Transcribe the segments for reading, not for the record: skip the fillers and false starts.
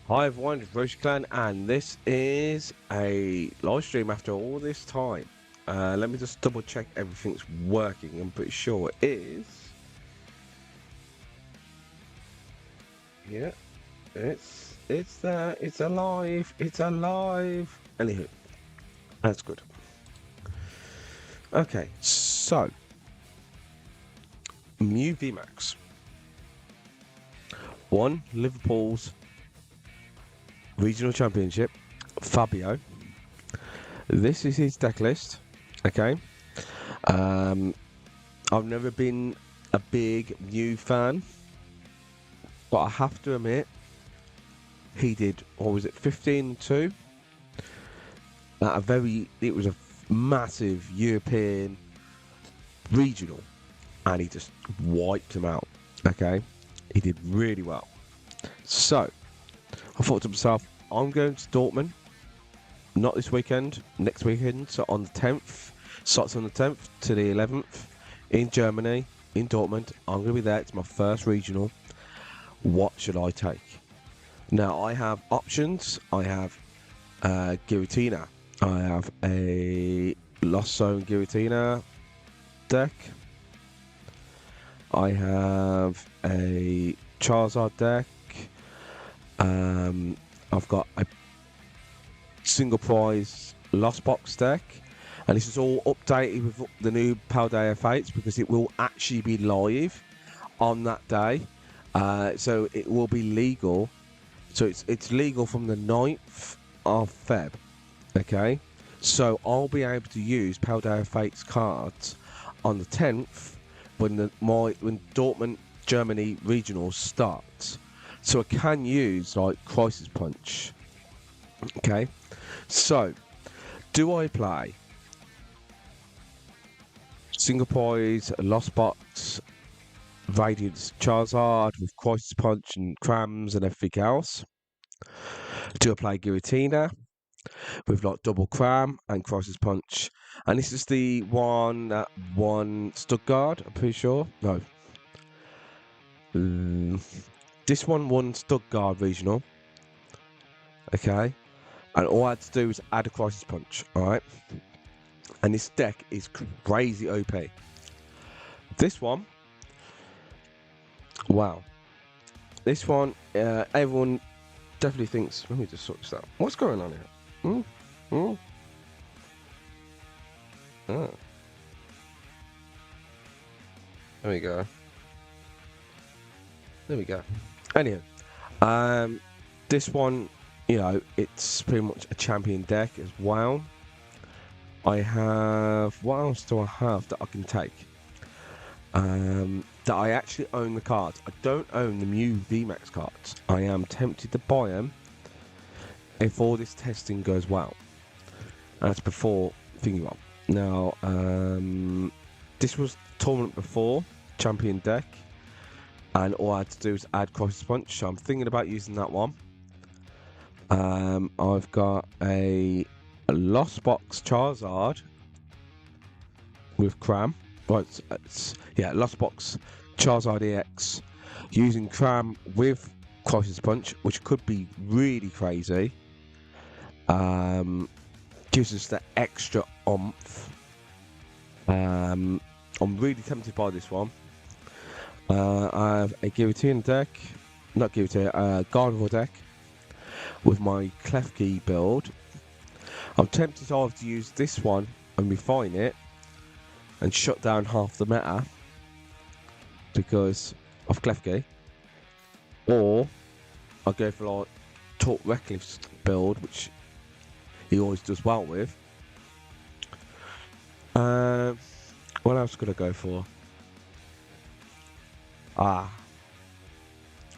Hi everyone, it's RoshiClan, and this is a live stream after all this time. Let me just double check everything's working. I'm pretty sure it is. Yeah, it's there. It's alive. It's alive. Anywho, that's good. Okay, so Mew VMAX won Liverpool's regional championship. Fabio. This is his deck list. Okay. I've never been a big Mew fan, but I have to admit, he did, what was it, 15-2? It was a massive European regional, and he just wiped him out. Okay. He did really well. So, I thought to myself, I'm going to Dortmund. Not this weekend, next weekend. So on the 10th, starts on the 10th to the 11th in Germany, in Dortmund. I'm going to be there. It's my first regional. What should I take? Now, I have options. I have Giratina. I have a Lost Zone Giratina deck. I have a Charizard deck. I've got a single prize Lost Box deck, and this is all updated with the new Pal Pad F8 because it will actually be live on that day. So it will be legal. So it's legal from the 9th of Feb. Okay, so I'll be able to use Pal Pad F8's cards on the 10th when when Dortmund Germany regional starts. So I can use like Crisis Punch. Okay, so do I play single prize, Lost Box, Radiant Charizard with Crisis Punch and Crams and everything else? Do I play Giratina with like double Cram and Crisis Punch? And this is the one that won Stuttgart, I'm pretty sure. No. This one won Stuttgart regional. Okay. And all I had to do was add a Crisis Punch, alright? And this deck is crazy OP. This one, wow. This one, everyone definitely thinks, let me just sort this out. What's going on here? Oh. There we go. There we go. Anyhow, this one, you know, it's pretty much a champion deck as well. I have, what else do I have that I can take? That I actually own the cards. I don't own the Mew VMAX cards. I am tempted to buy them if all this testing goes well. That's before thinking about. Now, this was tournament before, champion deck. And all I had to do is add Crisis Punch, so I'm thinking about using that one. I've got a Lost Box Charizard with Cram. Right, yeah, Lost Box Charizard EX using Cram with Crisis Punch, which could be really crazy. Gives us the extra oomph. I'm really tempted by this one. I have a Giratina deck, not Giratina, Gardevoir deck with my Klefki build. I'm tempted either to use this one and refine it and shut down half the meta because of Klefki, or I'll go for like Talk Reckless build, which he always does well with. What else could I go for?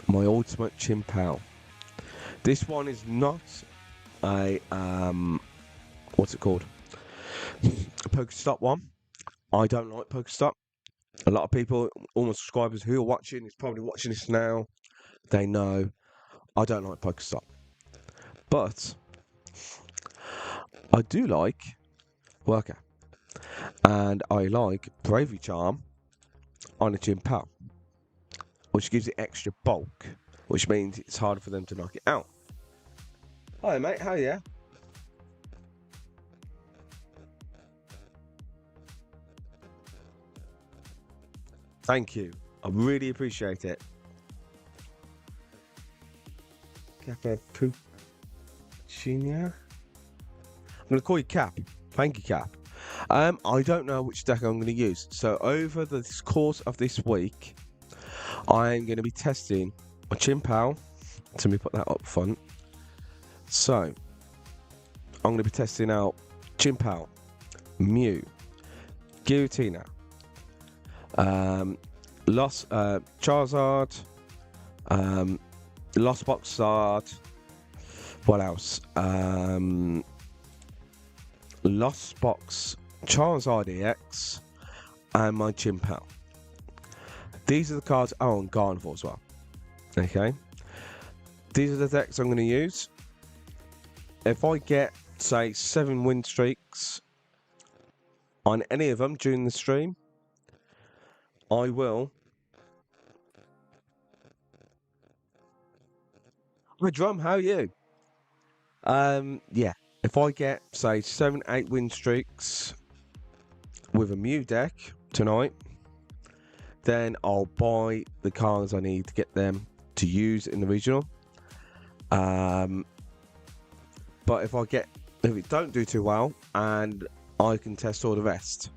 My ultimate Chimpal. This one is not a what's it called? A Pokestop one. I don't like Pokestop. A lot of people, all my subscribers who are watching, is probably watching this now. They know I don't like Pokestop, but I do like Worker, and I like Bravery Charm on a Chimpal, which gives it extra bulk, which means it's harder for them to knock it out. Hi, mate. How are you? Thank you. I really appreciate it. Cafe Puccina. I'm going to call you Cap. Thank you, Cap. I don't know which deck I'm going to use. So over the course of this week, I'm going to be testing my Chimpal. Let me put that up front. So I'm going to be testing out Chimpal, Mew, Giratina, Lost Charizard, Lost Boxard. What else? Lost Box Charizard EX and my Chimpal. These are the cards. Oh, and Gardevoir as well. Okay. These are the decks I'm going to use. If I get, say, 7 win streaks on any of them during the stream, I will. Hi, Drum. How are you? Yeah. If I get, say, 7, 8 win streaks with a Mew deck tonight, then I'll buy the cards I need to get them to use in the regional. But if it don't do too well, and I can test all the rest.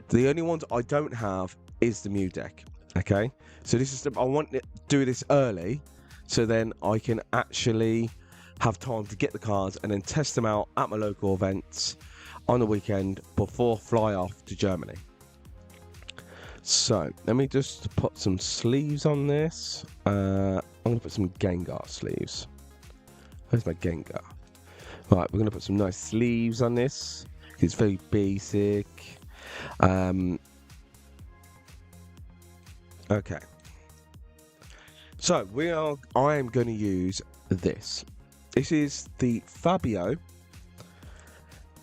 The only ones I don't have is the Mew deck. Okay, so this is I want to do this early, so then I can actually have time to get the cards and then test them out at my local events on the weekend before fly off to Germany. So let me just put some sleeves on this. I'm gonna put some Gengar sleeves. Where's my Gengar? Right, we're gonna put some nice sleeves on this. It's very basic. Okay. So I am going to use this. This is the Fabio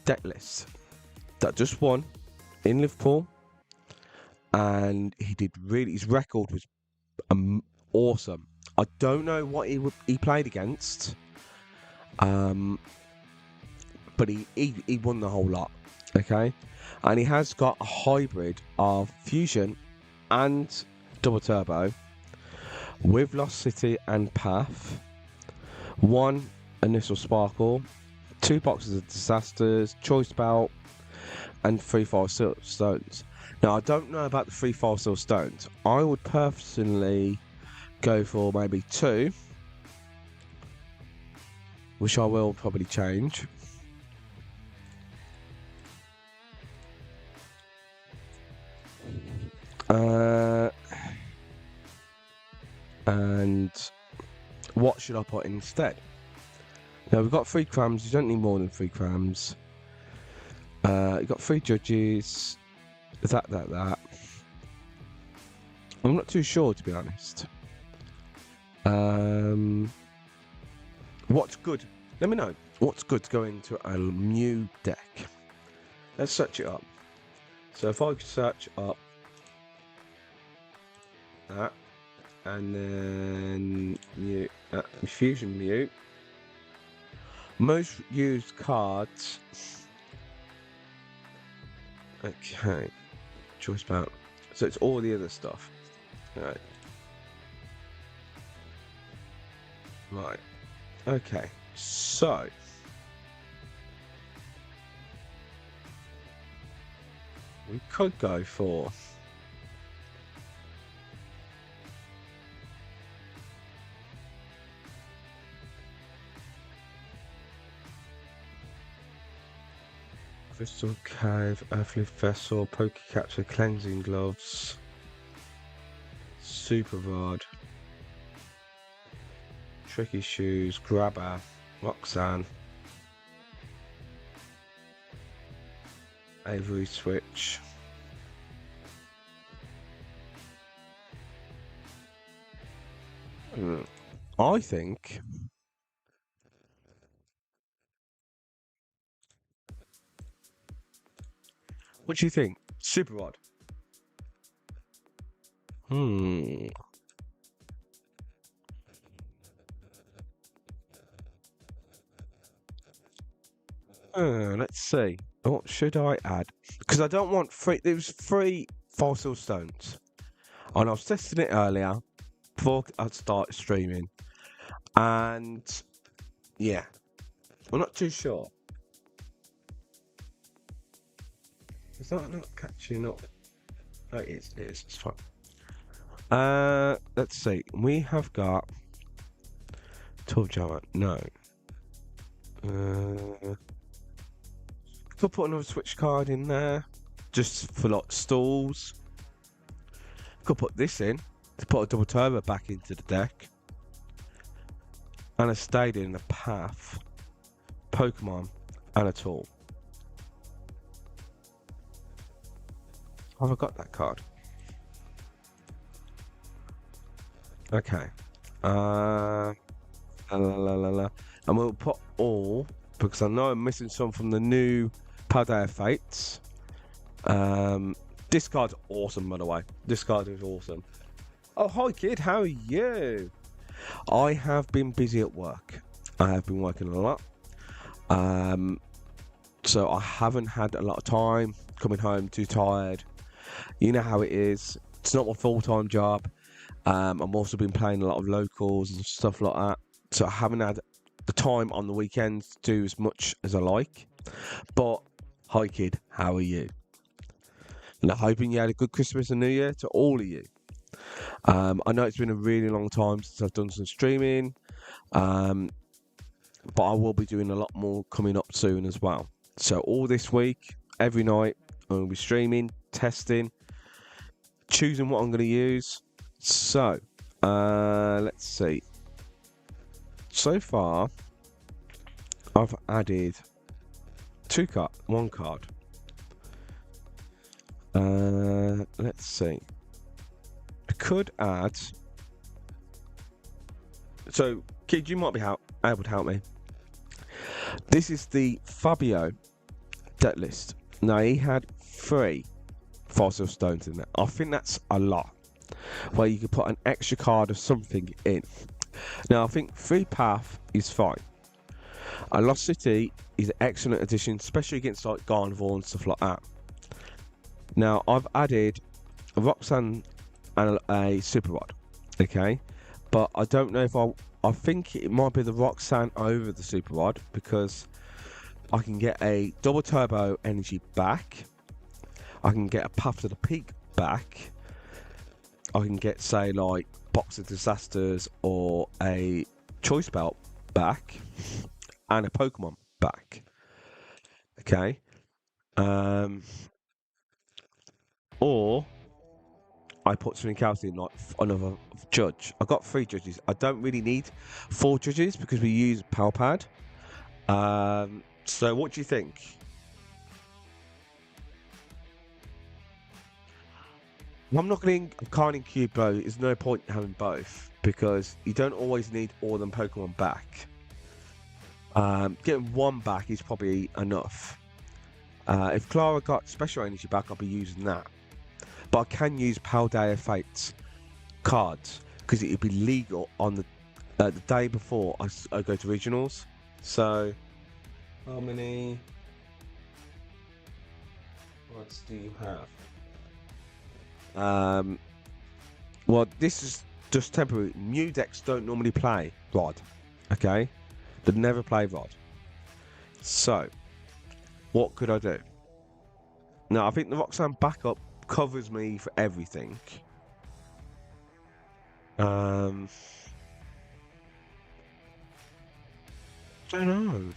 deck list that just won in Liverpool, and his record was awesome. I don't know what he played against, but he won the whole lot. Okay, and he has got a hybrid of Fusion and Double Turbo with Lost City and PAF, 1 Initial Sparkle, 2 Boxes of Disasters, Choice Belt, and 3 Fire Stones. Now, I don't know about the 3 Fire Stones. I would personally go for maybe 2, which I will probably change. And what should I put instead? Now we've got 3 crams. You don't need more than 3 crams. You've got 3 judges. That. I'm not too sure, to be honest. What's good? Let me know. What's good to go into a Mew deck? Let's search it up. So if I search up that, and then Mew, Fusion Mew. Most used cards. Okay. Choice Belt. So it's all the other stuff. Right. Right. Okay. So. We could go for. Crystal Cave, Earthly Vessel, Pokécapture, Cleansing Gloves, Super Rod, Tricky Shoes, Grabber, Roxanne, Avery Switch. I think. What do you think? Super Rod. Let's see. What should I add? Because I don't want three. There was 3 fossil stones, and I was testing it earlier before I started streaming, and yeah, I'm not too sure. Is that not catching up? Oh, it is. It is. It's fine. Let's see. We have got 12 Java. No. Could put another Switch card in there, just for like stalls. Could put this in to put a double turbo back into the deck, and a stadium, a PAF, Pokemon, and a tool. Have I got that card? Okay. And we'll put all, because I know I'm missing some from the new Pal Pad FST. This card's awesome, by the way. This card is awesome. Oh, hi kid, how are you? I have been busy at work. I have been working a lot. So I haven't had a lot of time. Coming home too tired. You know how it is. It's not my full-time job. I've also been playing a lot of locals and stuff like that. So I haven't had the time on the weekends to do as much as I like. But hi kid, how are you? And I'm hoping you had a good Christmas and New Year to all of you. I know it's been a really long time since I've done some streaming. But I will be doing a lot more coming up soon as well. So all this week, every night, I'm going to be streaming, testing, choosing what I'm going to use. So, let's see. So far, I've added 1 card. Let's see. I could add. So, kid, you might be able to help me. This is the Fabio deck list. Now, he had 3 fossil stones in there. I think that's a lot. Where you could put an extra card or something in. Now, I think 3 PAF is fine. A Lost City is an excellent addition, especially against like Garnivore and stuff like that. Now, I've added a Roxanne and a Super Rod. Okay, but I don't know if I think it might be the Roxanne over the Super Rod, because I can get a double turbo energy back. I can get a Path to the Peak back. I can get, say, like Box of Disasters or a Choice Belt back, and a Pokemon back. Okay. Or I put something else in, like another judge. I got 3 judges. I don't really need 4 judges because we use Pal Pad. So what do you think? I'm not going to Carning Cube though. There's no point in having both, because you don't always need all them Pokemon back. Getting 1 back is probably enough. If Clara got special energy back, I'll be using that. But I can use Pal Pad FST cards, because it would be legal on the day before I go to regionals. So, how many cards do you have? Well, this is just temporary. New decks don't normally play Rod. Okay, they never play Rod. So, what could I do? Now, I think the Roxanne backup covers me for everything. Don't know.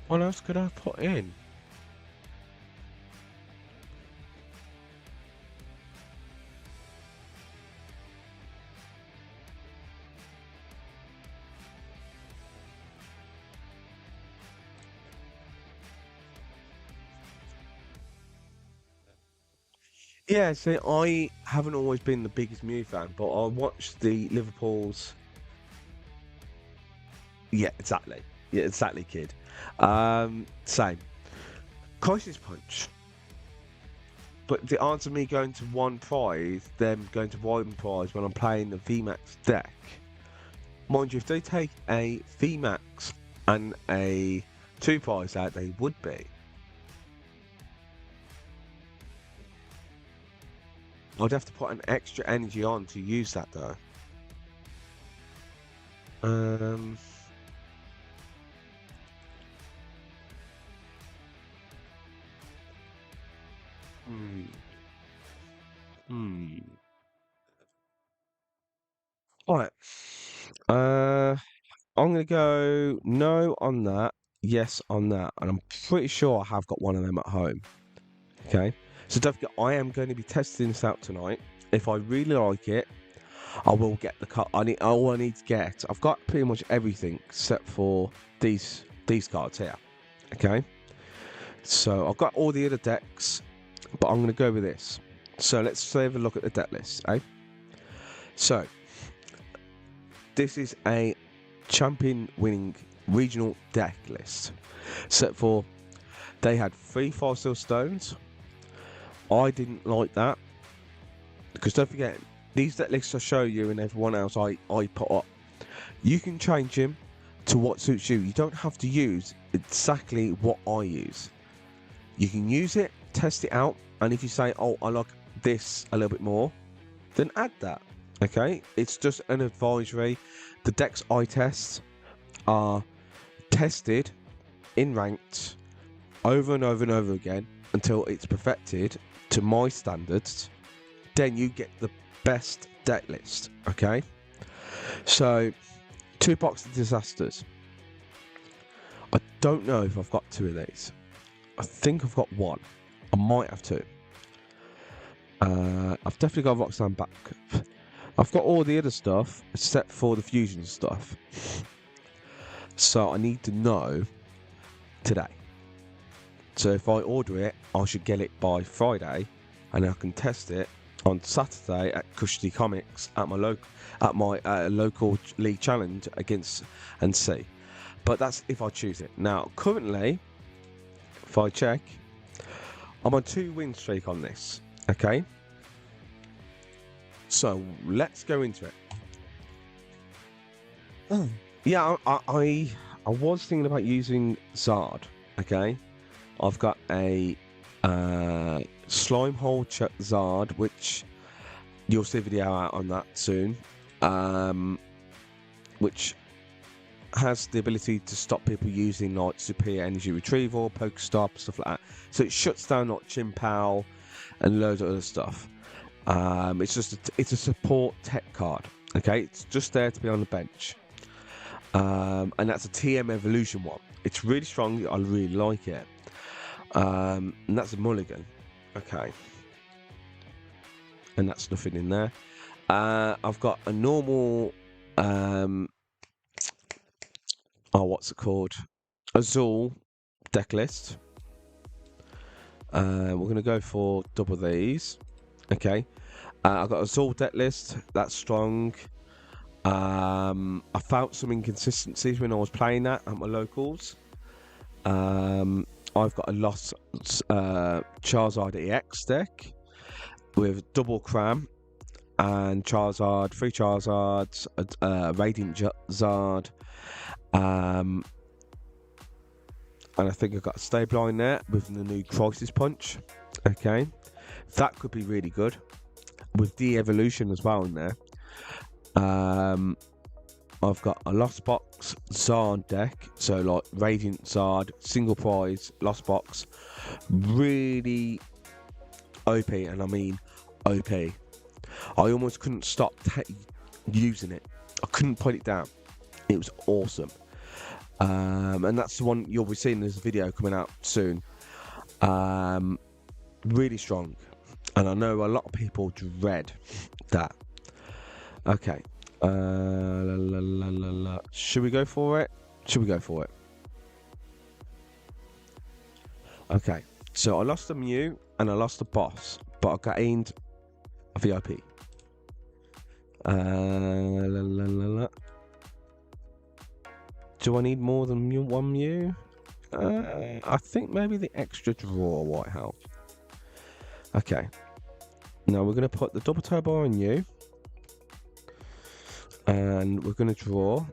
What else could I put in? Yeah, see, I haven't always been the biggest Mew fan, but I watched the Liverpool's. Yeah, exactly. Yeah, exactly, kid. Same. Crisis Punch. But the answer me going to 1 prize, them going to 1 prize when I'm playing the VMAX deck. Mind you, if they take a VMAX and a 2 prize out, they would be. I'd have to put an extra energy on to use that though. Alright. I'm gonna go no on that, yes on that, and I'm pretty sure I have got one of them at home. Okay, so don't forget, I am going to be testing this out tonight. If I really like it, I will get the cut. All I need to get. I've got pretty much everything except for these cards here. Okay, so I've got all the other decks, but I'm going to go with this. So let's have a look at the deck list, eh? So this is a champion winning regional deck list. Except for they had 3 fossil stones. I didn't like that because don't forget, these deck lists I show you and everyone else I put up, you can change them to what suits you. You don't have to use exactly what I use. You can use it, test it out, and if you say, oh, I like this a little bit more, then add that. Okay, it's just an advisory. The decks I test are tested in ranked over and over and over again until it's perfected to my standards. Then you get the best deck list. Okay, so 2 Box of Disasters. I don't know if I've got 2 of these. I think I've got 1. I might have 2. I've definitely got a Roxanne backup. I've got all the other stuff except for the fusion stuff. So I need to know today. So if I order it, I should get it by Friday, and I can test it on Saturday at Custody Comics at my local league challenge against and see. But that's if I choose it. Now currently, if I check, I'm on 2 win streak on this. Okay. So let's go into it. Oh. Yeah, I was thinking about using Zard. Okay, I've got a slime hole Zard, which you'll see a video out on that soon. Which has the ability to stop people using like superior energy retrieval, Pokestop, stuff like that. So it shuts down like Chimpal and loads of other stuff. It's a support tech card. Okay, it's just there to be on the bench. And that's a TM Evolution one. It's really strong. I really like it. And that's a mulligan. Okay. And that's nothing in there. I've got a normal what's it called? Azul deck list. We're gonna go for double these. Okay. I've got a Azul deck list. That's strong. I felt some inconsistencies when I was playing that at my locals. I've got a Lost Charizard EX deck with double Cram and Charizard, 3 Charizards, Radiant Zard, and I think I've got a Stabline there with the new Crisis Punch. Okay, that could be really good with de-evolution as well in there. I've got a Lost Box Zard deck, so like Radiant Zard, single prize, Lost Box, really OP, and I mean OP. I almost couldn't stop using it. I couldn't put it down. It was awesome. And that's the one you'll be seeing. There's a video coming out soon. Really strong, and I know a lot of people dread that. Okay. Should we go for it? Should we go for it? Okay. So I lost a Mew and I lost a boss, but I gained a VIP. Do I need more than one Mew? I think maybe the extra draw might help. Okay. Now we're going to put the double turbo on you. And we're going to draw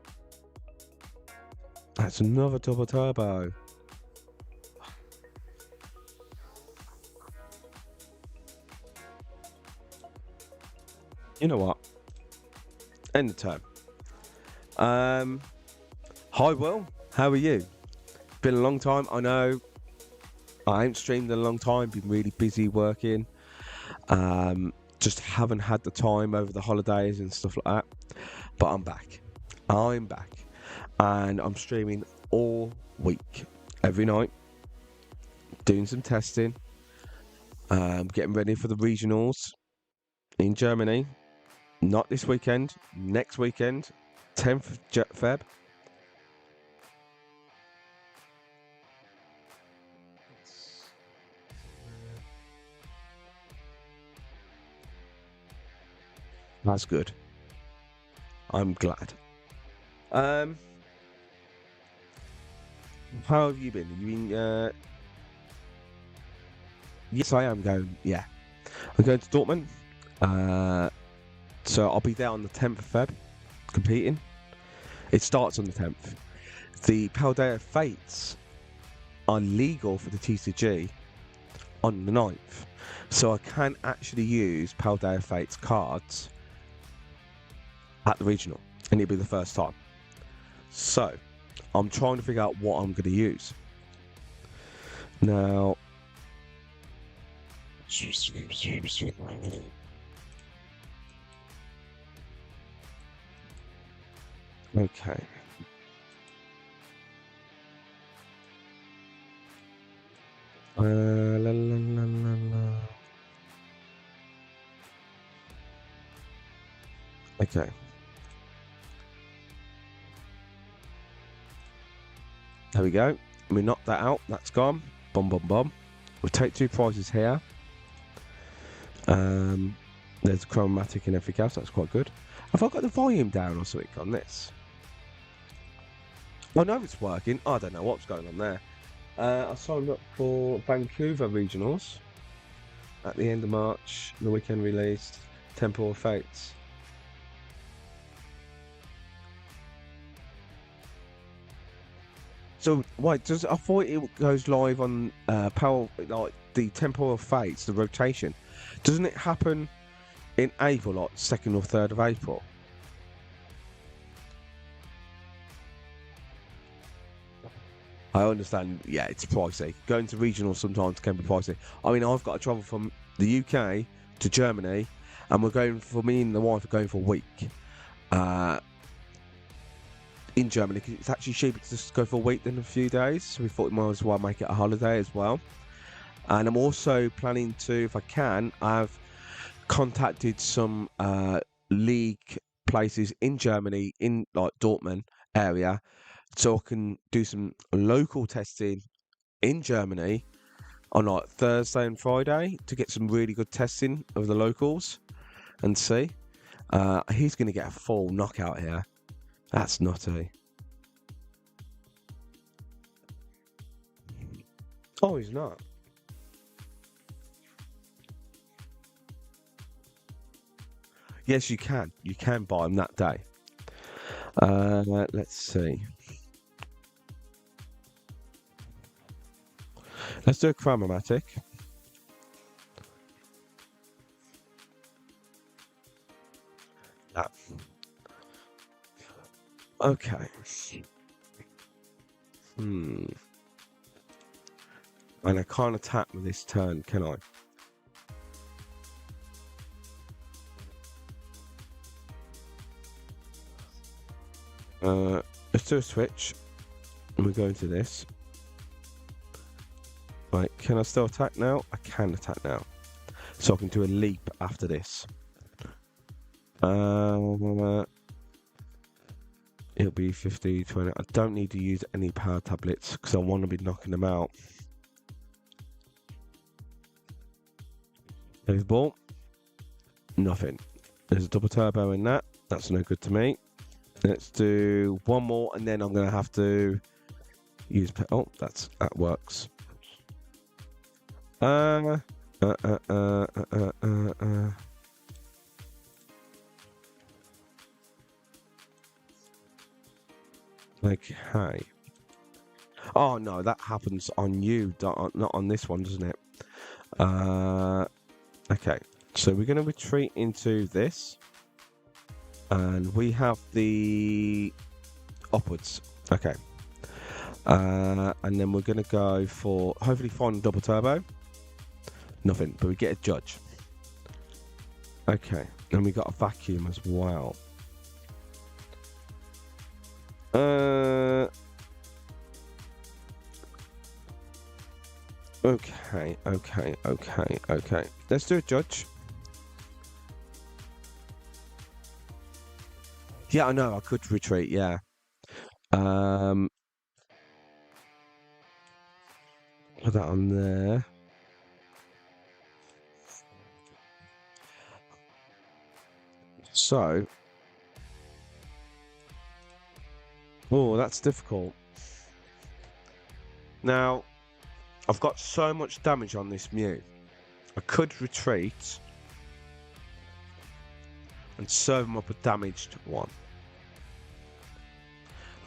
That's another double turbo. You know what? End the term. Hi, Will. How are you? Been a long time. I know. I ain't streamed in a long time. Been really busy working. Just haven't had the time over the holidays and stuff like that. But I'm back. I'm back. And I'm streaming all week. Every night. Doing some testing. Getting ready for the regionals in Germany. Not this weekend. Next weekend. 10th Feb. That's good. I'm glad. How have you been? You been? Yes, I am going. Yeah, I'm going to Dortmund. So I'll be there on the 10th of Feb, competing. It starts on the 10th. The Pal Pad Fates are legal for the TCG on the 9th, so I can actually use Pal Pad Fates cards at the regional, and it'll be the first time. So I'm trying to figure out what I'm going to use. Now, okay. La, la, la, la. Okay. There we go. We knocked that out. That's gone. Bomb, bomb, bomb. We'll take 2 prizes here. There's Cram-o-matic and everything else. That's quite good. Have I got the volume down or something on this? I know it's working. I don't know what's going on there. I signed up for Vancouver Regionals at the end of March. The weekend released. Temporal Fates. So wait, I thought it goes live on Power, like the Temporal Fates, the rotation. Doesn't it happen in April, like 2nd or 3rd of April? I understand. Yeah, it's pricey. Going to regional sometimes can be pricey. I mean, I've got to travel from the UK to Germany, and we're going for me and the wife are going for a week. In Germany, because it's actually cheaper to just go for a week than a few days, so we thought we might as well make it a holiday as well. And I'm also planning to, if I can, I've contacted some league places in Germany, in like Dortmund area, so I can do some local testing in Germany on like Thursday and Friday to get some really good testing of the locals and see. He's going to get a full knockout here. That's nutty. Oh, he's not. Yes, you can. You can buy them that day. Let's see. Let's do a Cram-o-matic. Okay. And I can't attack with this turn, can I? Let's do a switch. And we go into this. Right, can I still attack now? I can attack now. So I can do a leap after this. It'll be 50, 20. I don't need to use any power tablets because I want to be knocking them out. There's ball. Nothing. There's a double turbo in that. That's no good to me. Let's do one more and then I'm going to have to use... Oh, that works. Okay. Oh no, that happens on you, not on this one, doesn't it? Okay, so we're going to retreat into this, and we have the upwards. Okay, and then we're going to go for hopefully final double turbo. Nothing, but we get a judge. Okay, and we got a vacuum as well. Okay. Let's do a judge. Yeah, I know, I could retreat, yeah. Put that on there. So. Oh, that's difficult. Now, I've got so much damage on this Mew. I could retreat and serve him up a damaged one.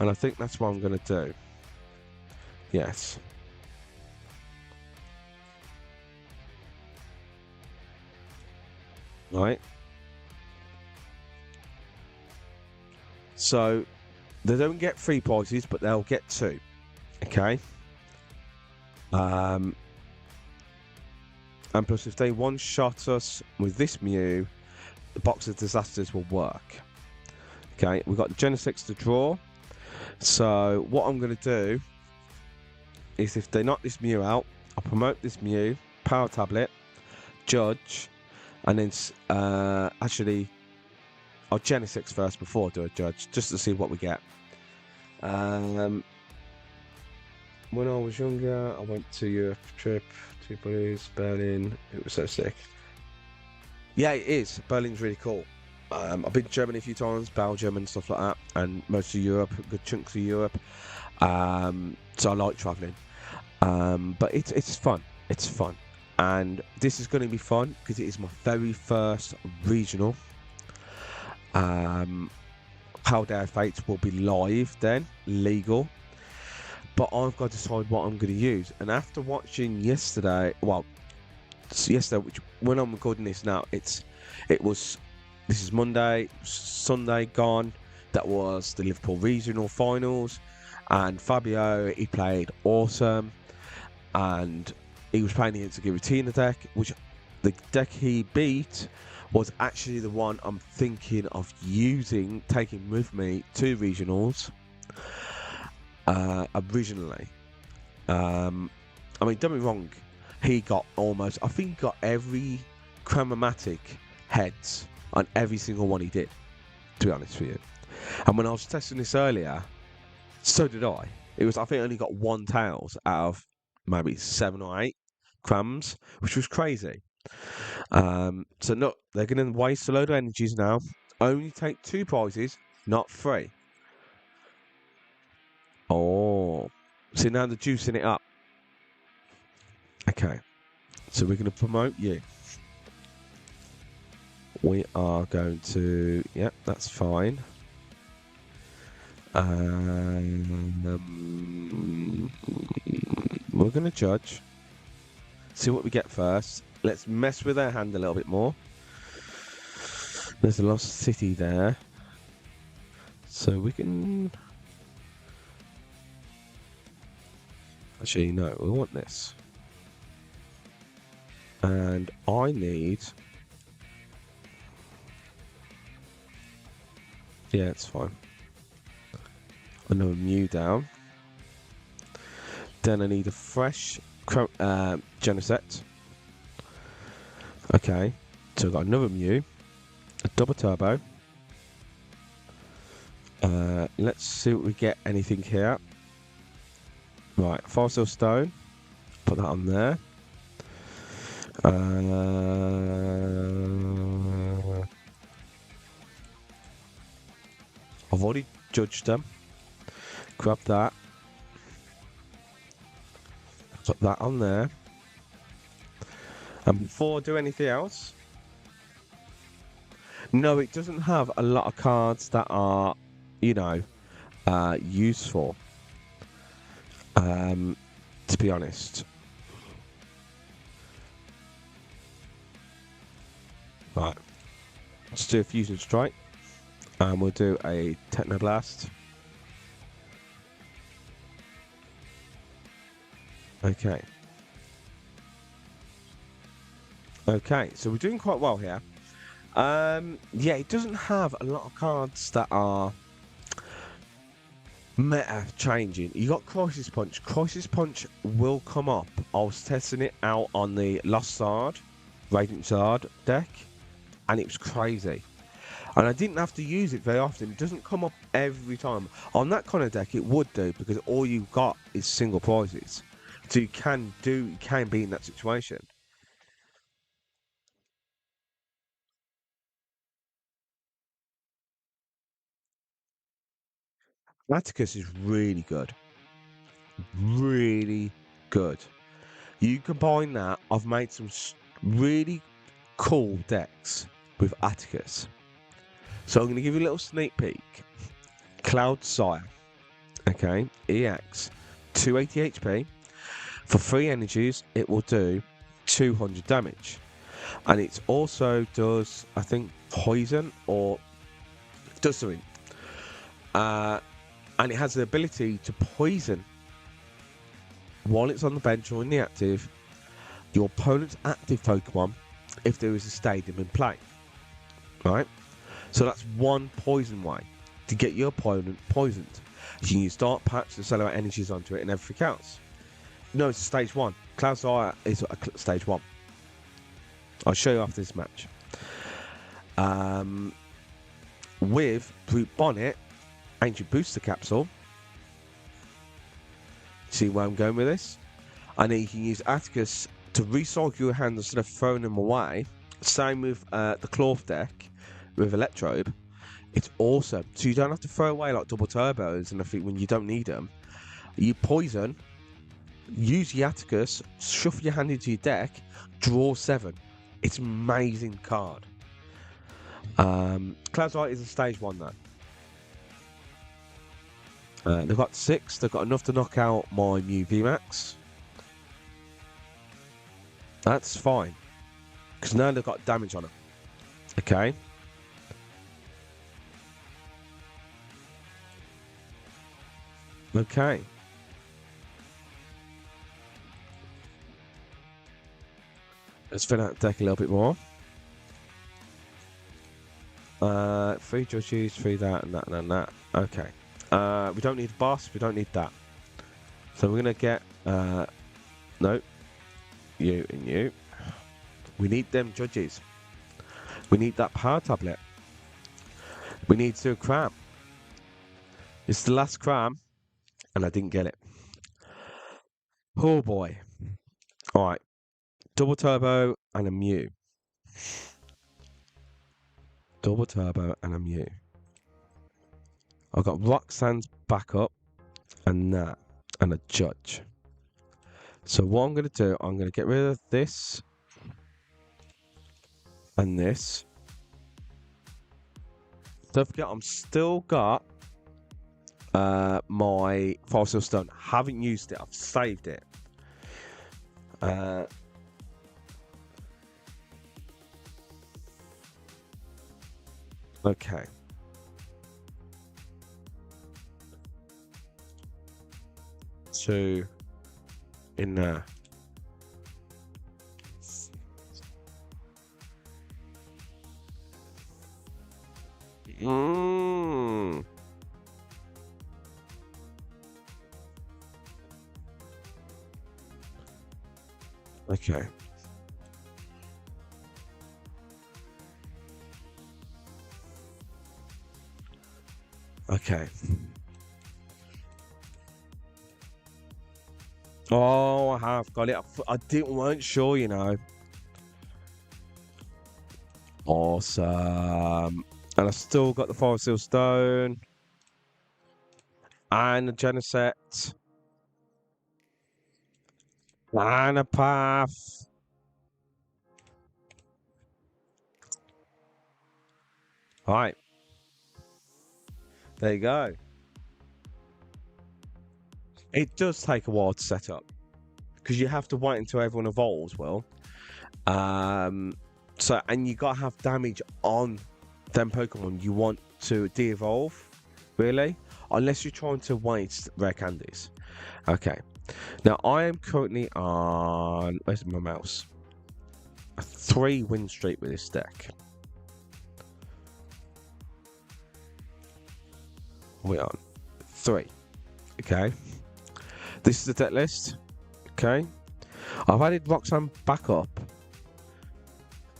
And I think that's what I'm going to do. Yes. Right. So, they don't get 3 prizes, but they'll get 2. Okay. And plus, if they one-shot us with this Mew, the Box of Disasters will work. Okay, we've got the Genesect to draw. So what I'm going to do is, if they knock this Mew out, I'll promote this Mew, Power Tablet, Judge, and then actually I'll Genesect first before I do a Judge, just to see what we get. When I was younger, I went to Europe trip, 2 buddies, Berlin. It was so sick. Yeah, it is. Berlin's really cool. I've been to Germany a few times, Belgium and stuff like that, and most of Europe, good chunks of Europe. So I like travelling. But it's fun. It's fun. And this is going to be fun because it is my very first regional. Pal Day Fates will be live then, legal. But I've got to decide what I'm going to use. And after watching yesterday, which when I'm recording this now, this is Monday, Sunday gone. That was the Liverpool regional finals, and Fabio, he played awesome, and he was playing against the Giratina deck, which the deck he beat was actually the one I'm thinking of taking with me to regionals. Originally, I mean, don't be wrong, he got almost, I think, got every Cram-o-matic heads on every single one he did, to be honest with you. And when I was testing this earlier, so did I. I think I only got 1 tails out of maybe 7 or 8 crams, which was crazy. So no, they're going to waste a load of energies now. Only take 2 prizes, not 3. Oh, see, now they're juicing it up. Okay, so we're going to promote you. We are going to, yep, that's fine. We're going to judge. See what we get first. Let's mess with our hand a little bit more. There's a Lost City there. So we can... Actually, no, we want this. And I need... Yeah, it's fine. Another Mew down. Then I need a fresh Genesect. Okay, so I've got another Mew. A double turbo. Let's see what we get. Anything here. Right, Fossil Stone. Put that on there. I've already judged them. Grab that. Put that on there. And before I do anything else... No, it doesn't have a lot of cards that are, useful. To be honest. Right. Let's do a Fusion Strike. And we'll do a Techno Blast. Okay. Okay, so we're doing quite well here. Yeah, it doesn't have a lot of cards that are meta changing. You got Crisis Punch. Crisis Punch will come up. I was testing it out on the Lost Zard, Radiant Zard deck, and it was crazy. And I didn't have to use it very often. It doesn't come up every time. On that kind of deck, it would do, because all you got is single prizes. So you can be in that situation. Atticus is really good. Really good. You combine that, I've made some really cool decks with Atticus. So I'm going to give you a little sneak peek. Cloud Sire. Okay, EX. 280 HP. For 3 energies, it will do 200 damage. And it also does, I think, poison, or does something. And it has the ability to poison while it's on the bench or in the active, your opponent's active Pokemon if there is a stadium in play. Right? So that's one poison way to get your opponent poisoned. You can use Dark Patch to sell out energies onto it and everything else. No, it's a stage 1. Cloud Sire is a stage 1. I'll show you after this match. With Brute Bonnet, Ancient Booster Capsule. See where I'm going with this? And then you can use Atticus to recycle your hand instead of throwing them away. Same with the Cloth deck with Electrobe. It's awesome. So you don't have to throw away like double turbos and I think when you don't need them. You poison, use the Atticus, shuffle your hand into your deck, draw 7. It's an amazing card. Cloudlight is a stage 1 though. They've got 6. They've got enough to knock out my Mew VMAX. That's fine. Because now they've got damage on them. Okay. Okay. Let's fill out the deck a little bit more. 3 judges, 3 that, and that, and that. Okay. We don't need a boss. We don't need that. So we're going to get... no. You and you. We need them judges. We need that Power Tablet. We need to Cram. It's the last Cram. And I didn't get it. Oh boy. Alright. Double Turbo and a Mew. Double Turbo and a Mew. I've got Roxanne's backup and that. And a Judge. So what I'm going to do, I'm going to get rid of this. And this. Don't forget, I'm still got my Fossil Stone. Haven't used it. I've saved it. Okay. So, in there. Okay. Okay. Oh, I have got it. Weren't sure, you know. Awesome. And I still got the Fossil Stone. And the Genesect. And a PAF. Alright. There you go. It does take a while to set up because you have to wait until everyone evolves. Well, so and you gotta have damage on them Pokemon you want to de-evolve, really, unless you're trying to waste rare candies. Okay, now I am currently on, where's my mouse? A 3-win streak with this deck. We're on 3. Okay, this is the deck list. Okay, I've added Roxanne back up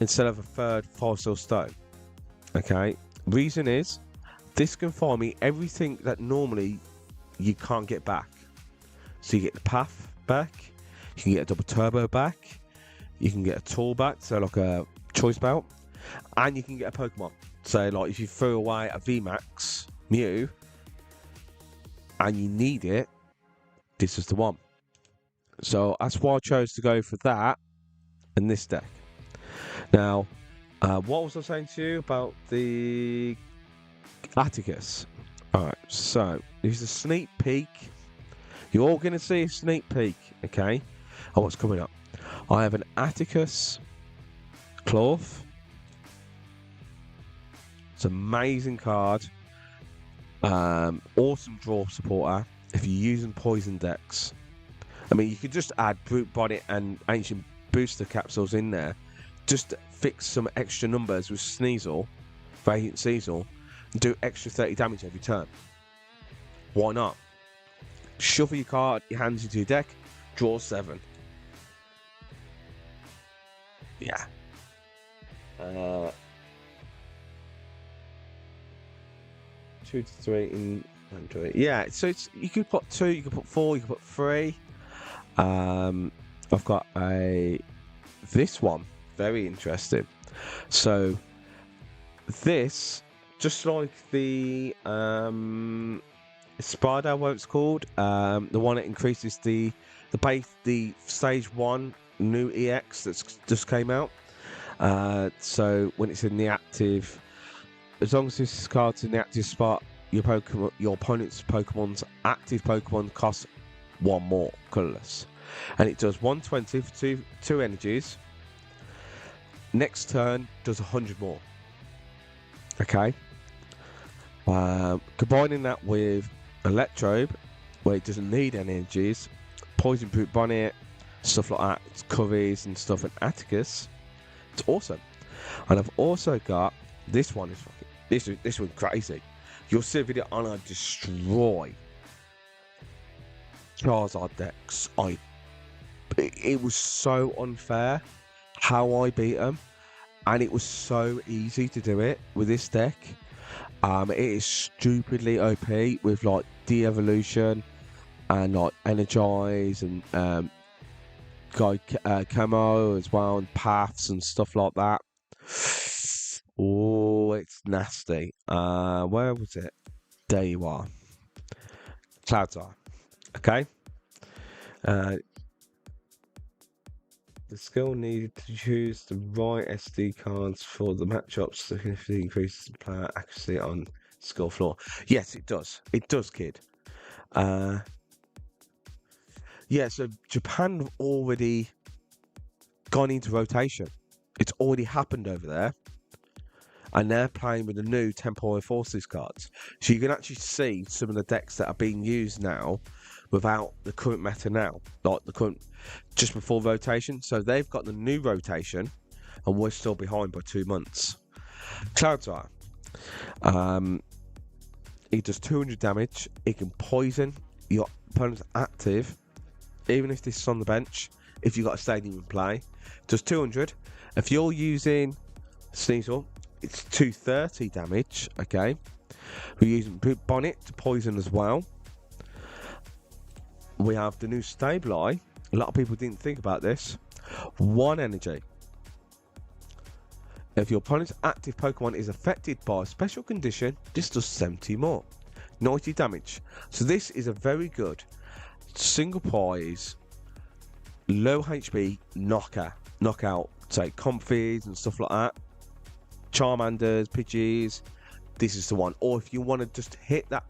instead of a third 5-star stone. Okay, reason is this can find me everything that normally you can't get back. So you get the PAF back, you can get a double turbo back, you can get a tool back, so like a choice belt, and you can get a Pokemon. So like if you throw away a VMAX Mew and you need it, this is the one. So that's why I chose to go for that in this deck. Now, what was I saying to you about the Atticus? Alright, so this is a sneak peek. You're all going to see a sneak peek, okay, of what's coming up. I have an Atticus Cloth. It's an amazing card. Awesome draw supporter if you're using poison decks. I mean, you could just add Brute Bonnet and Ancient Booster capsules in there. Just fix some extra numbers with Sneasel, Valiant Sneasel, and do extra 30 damage every turn. Why not? Shuffle your card, your hands into your deck, draw 7. Yeah. 2 to 3 in. Yeah, so it's, you could put 2, you could put 4, you could put 3. I've got this one. Very interesting. So this, just like the Spider, what it's called, the one that increases the stage 1 new EX that's just came out. So when it's in the active, as long as this card's in the active spot, your opponent's Pokemon's active Pokemon costs 1 more, colourless, and it does 120 for 2 energies. Next turn does 100 more. Okay. Combining that with Electrobe, where it doesn't need any energies, Poison Brute Bonnet, stuff like that, it's Curries and stuff, and Atticus. It's awesome. And I've also got this one. Is fucking, this one's crazy. You'll see a video on I destroy Charizard decks. It was so unfair how I beat them, and it was so easy to do it with this deck. It is stupidly OP with like de-evolution and like energize and camo as well, and paths and stuff like that. Oh, it's nasty. Where was it? There you are. Cloudstar. Okay. The skill needed to choose the right SD cards for the matchups significantly increases the player accuracy on skill floor. Yes, it does. It does, kid. Yeah, so Japan have already gone into rotation. It's already happened over there. And they're playing with the new Temporal Forces cards. So you can actually see some of the decks that are being used now without the current meta now, like the current just before rotation. So they've got the new rotation, and we're still behind by 2 months. Cloudstar, it does 200 damage. It can poison your opponent's active, even if this is on the bench. If you've got a stadium in play, it does 200. If you're using Sneasel, it's 230 damage. Okay, we're using Bonnet to poison as well. We have the new Stabili. A lot of people didn't think about this. 1 energy. If your opponent's active Pokemon is affected by a special condition, this does 70 more. 90 damage. So this is a very good single prize, low HP knockout, say Comfies and stuff like that. Charmanders, Pidgeys, this is the one. Or if you want to just hit that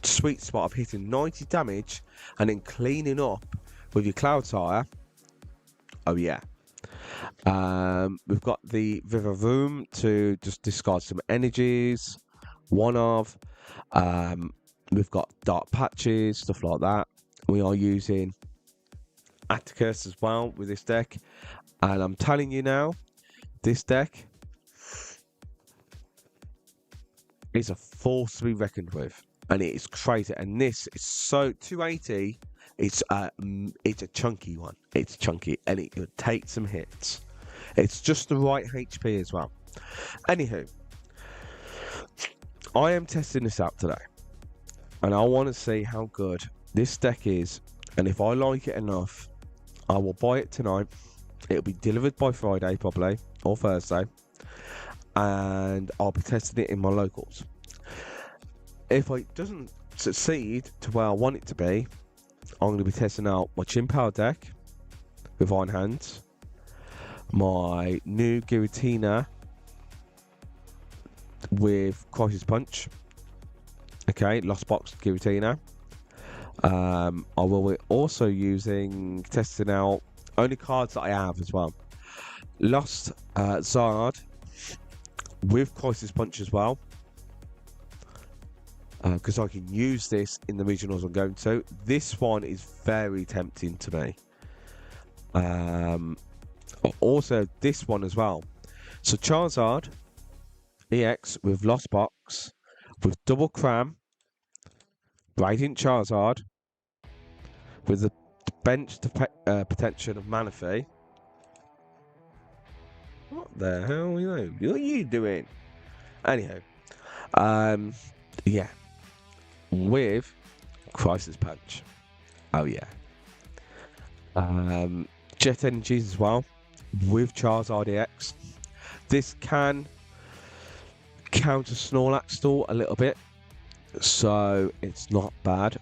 sweet spot of hitting 90 damage and then cleaning up with your Cloud Tire, oh yeah. We've got the Vivavoom to just discard some energies. One of. We've got Dark Patches, stuff like that. We are using Atticus as well with this deck. And I'm telling you now, this deck is a force to be reckoned with, and it is crazy. And this is so 280. It's a chunky one. It's chunky, and it will take some hits. It's just the right HP as well. Anywho, I am testing this out today, and I want to see how good this deck is. And if I like it enough, I will buy it tonight. It'll be delivered by Friday probably, or Thursday. And I'll be testing it in my locals. If it doesn't succeed to where I want it to be, I'm going to be testing out my Chin Power deck with Iron Hands, my new Giratina with Crisis Punch, okay, Lost Box Giratina. I will be also testing out only cards that I have as well. Lost Zard with Crisis Punch as well, because I can use this in the regionals I'm going to. This one is very tempting to me. Also this one as well. So Charizard EX with Lost Box with double Cram, Radiant Charizard with the bench potential of Manaphy. What the hell are you doing? Anyhow, yeah, with Crisis Punch. Oh yeah. Jet Energies as well with Charizard EX. This can counter Snorlax Stall a little bit, so it's not bad.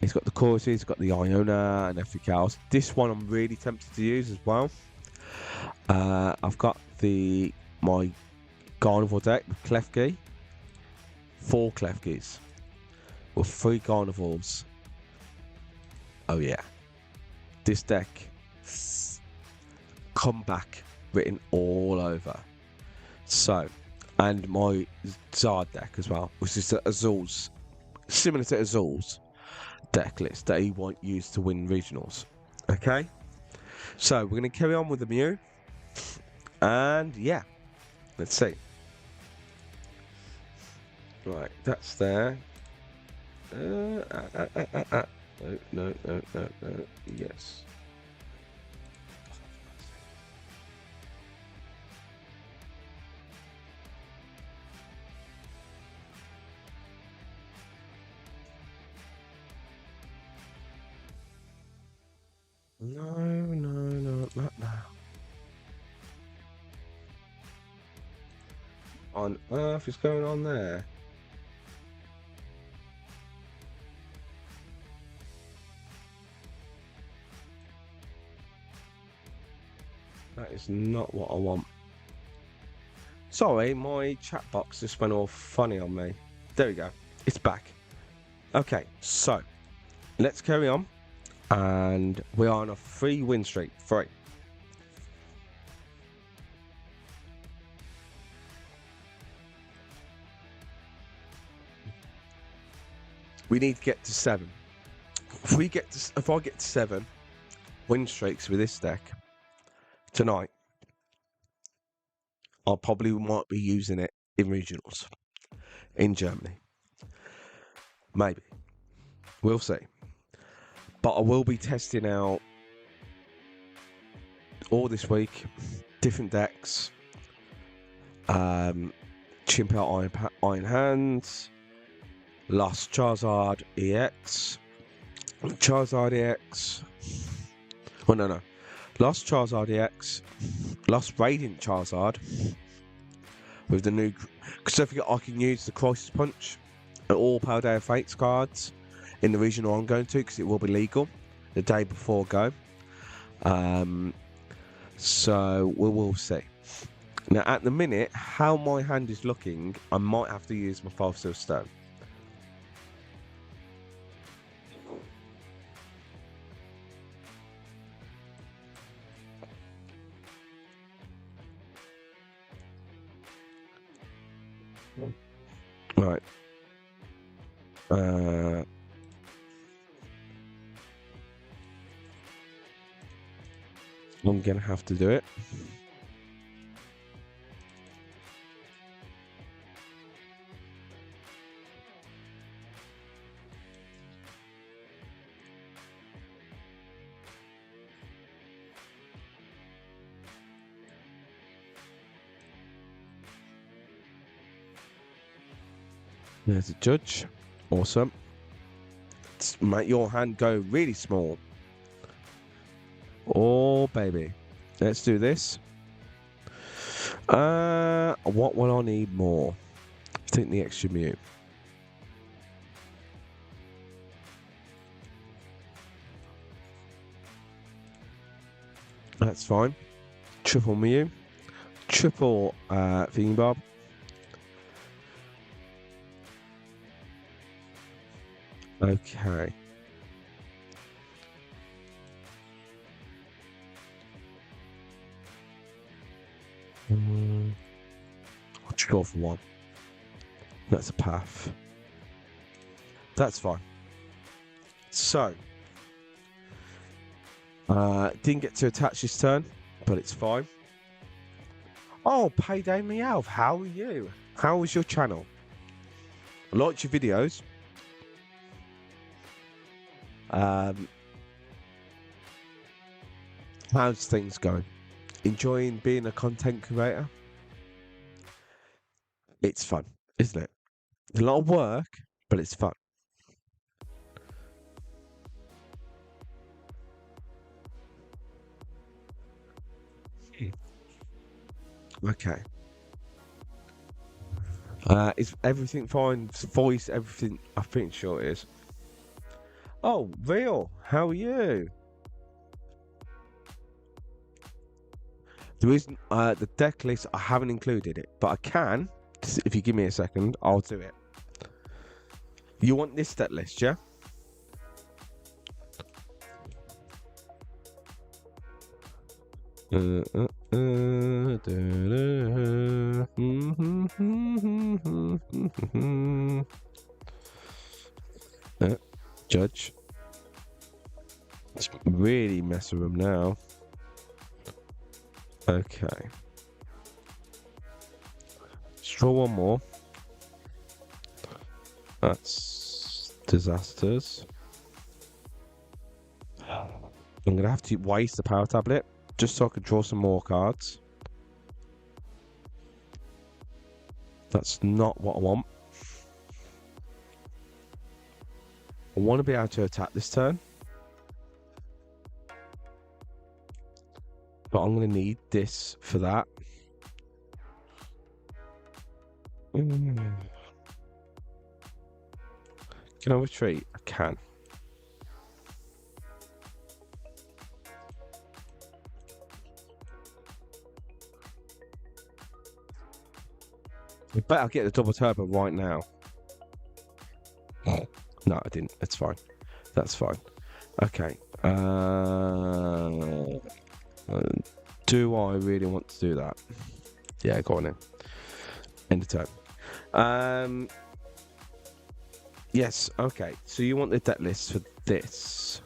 It's got the courses, it's got the Iono and everything else. This one I'm really tempted to use as well. I've got my Carnivore deck with Klefki, 4 Klefkis with 3 Carnivores. Oh yeah, this deck comeback written all over. So, and my Zard deck as well, which is Azul's, similar to Azul's deck list that he won't use to win regionals. Okay, so we're going to carry on with the Mew, and yeah, let's see. Right, that's there. No. Yes. No, not now. On earth is going on there? That is not what I want. Sorry, my chat box just went all funny on me. There we go. It's back. Okay, so let's carry on. And we are on a 3-win streak. 3. We need to get to 7. If I get to 7 win streaks with this deck tonight, I probably might be using it in regionals in Germany. Maybe. We'll see. But I will be testing out all this week different decks. Chimp out Iron Hands, Lost Charizard EX, Charizard EX. Oh no, Lost Charizard EX, Lost Radiant Charizard with the new. Because don't forget, I can use the Crisis Punch at all Power Day of Fates cards in the regional I'm going to, because it will be legal the day before go. So we will see. Now, at the minute, how my hand is looking, I might have to use my 5 Steel Stone. Right. I'm going to have to do it. There's a judge. Awesome. Let's make your hand go really small. Oh, baby. Let's do this. What will I need more? I think the extra Mew. That's fine. Triple Mew. Triple Thingy Bob. Okay. I'll just go for one. That's a PAF. That's fine. So, didn't get to attach this turn, but it's fine. Oh, Payday Meow, how are you? How was your channel? I liked your videos. How's things going? Enjoying being a content creator? It's fun, isn't it? A lot of work, but it's fun. Okay. Is everything fine? Voice, everything? I think sure it is. Oh, Real, how are you? The reason the deck list, I haven't included it, but I can. If you give me a second, I'll do it. You want this deck list, yeah? Judge. Let's really mess with him now. Okay. Let's draw one more. That's disasters. I'm gonna have to waste the Power Tablet just so I can draw some more cards. That's not what I want. I want to be able to attack this turn, but I'm going to need this for that. Can I retreat? I can. I bet I'll get the double turbo right now. No, I didn't. It's fine. That's fine. Okay. Do I really want to do that? Yeah, go on then. End of turn. Yes, okay. So you want the deck list for this.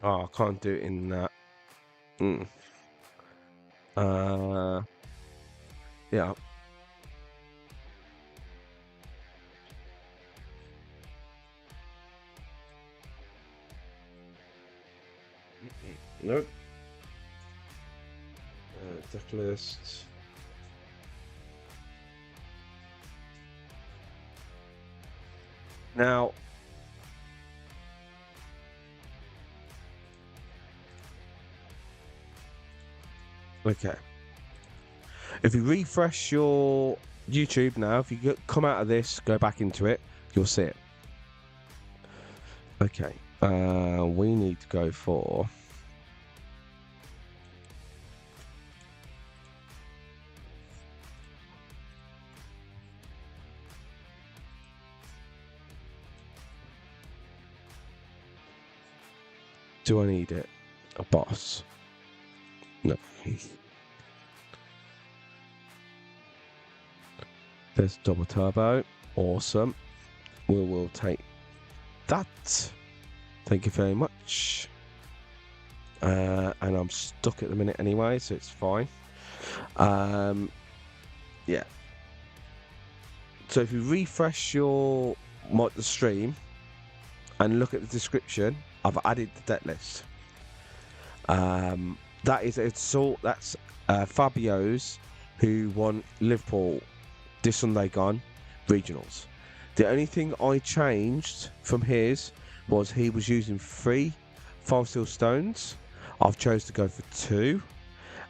Oh, I can't do it in that. Yeah. Nope. Deck list. Now, Okay. If you refresh your YouTube now, if you come out of this, go back into it, you'll see it. Okay. We need to go for... Do I need it? A boss? No. There's double turbo. Awesome. We will take that. Thank you very much. And I'm stuck at the minute anyway, so it's fine. Yeah. So if you refresh the stream and look at the description, I've added the deck list. That's Fabio's, who won Liverpool this Sunday gone regionals. The only thing I changed from his was he was using 3 fossil stones. I've chose to go for 2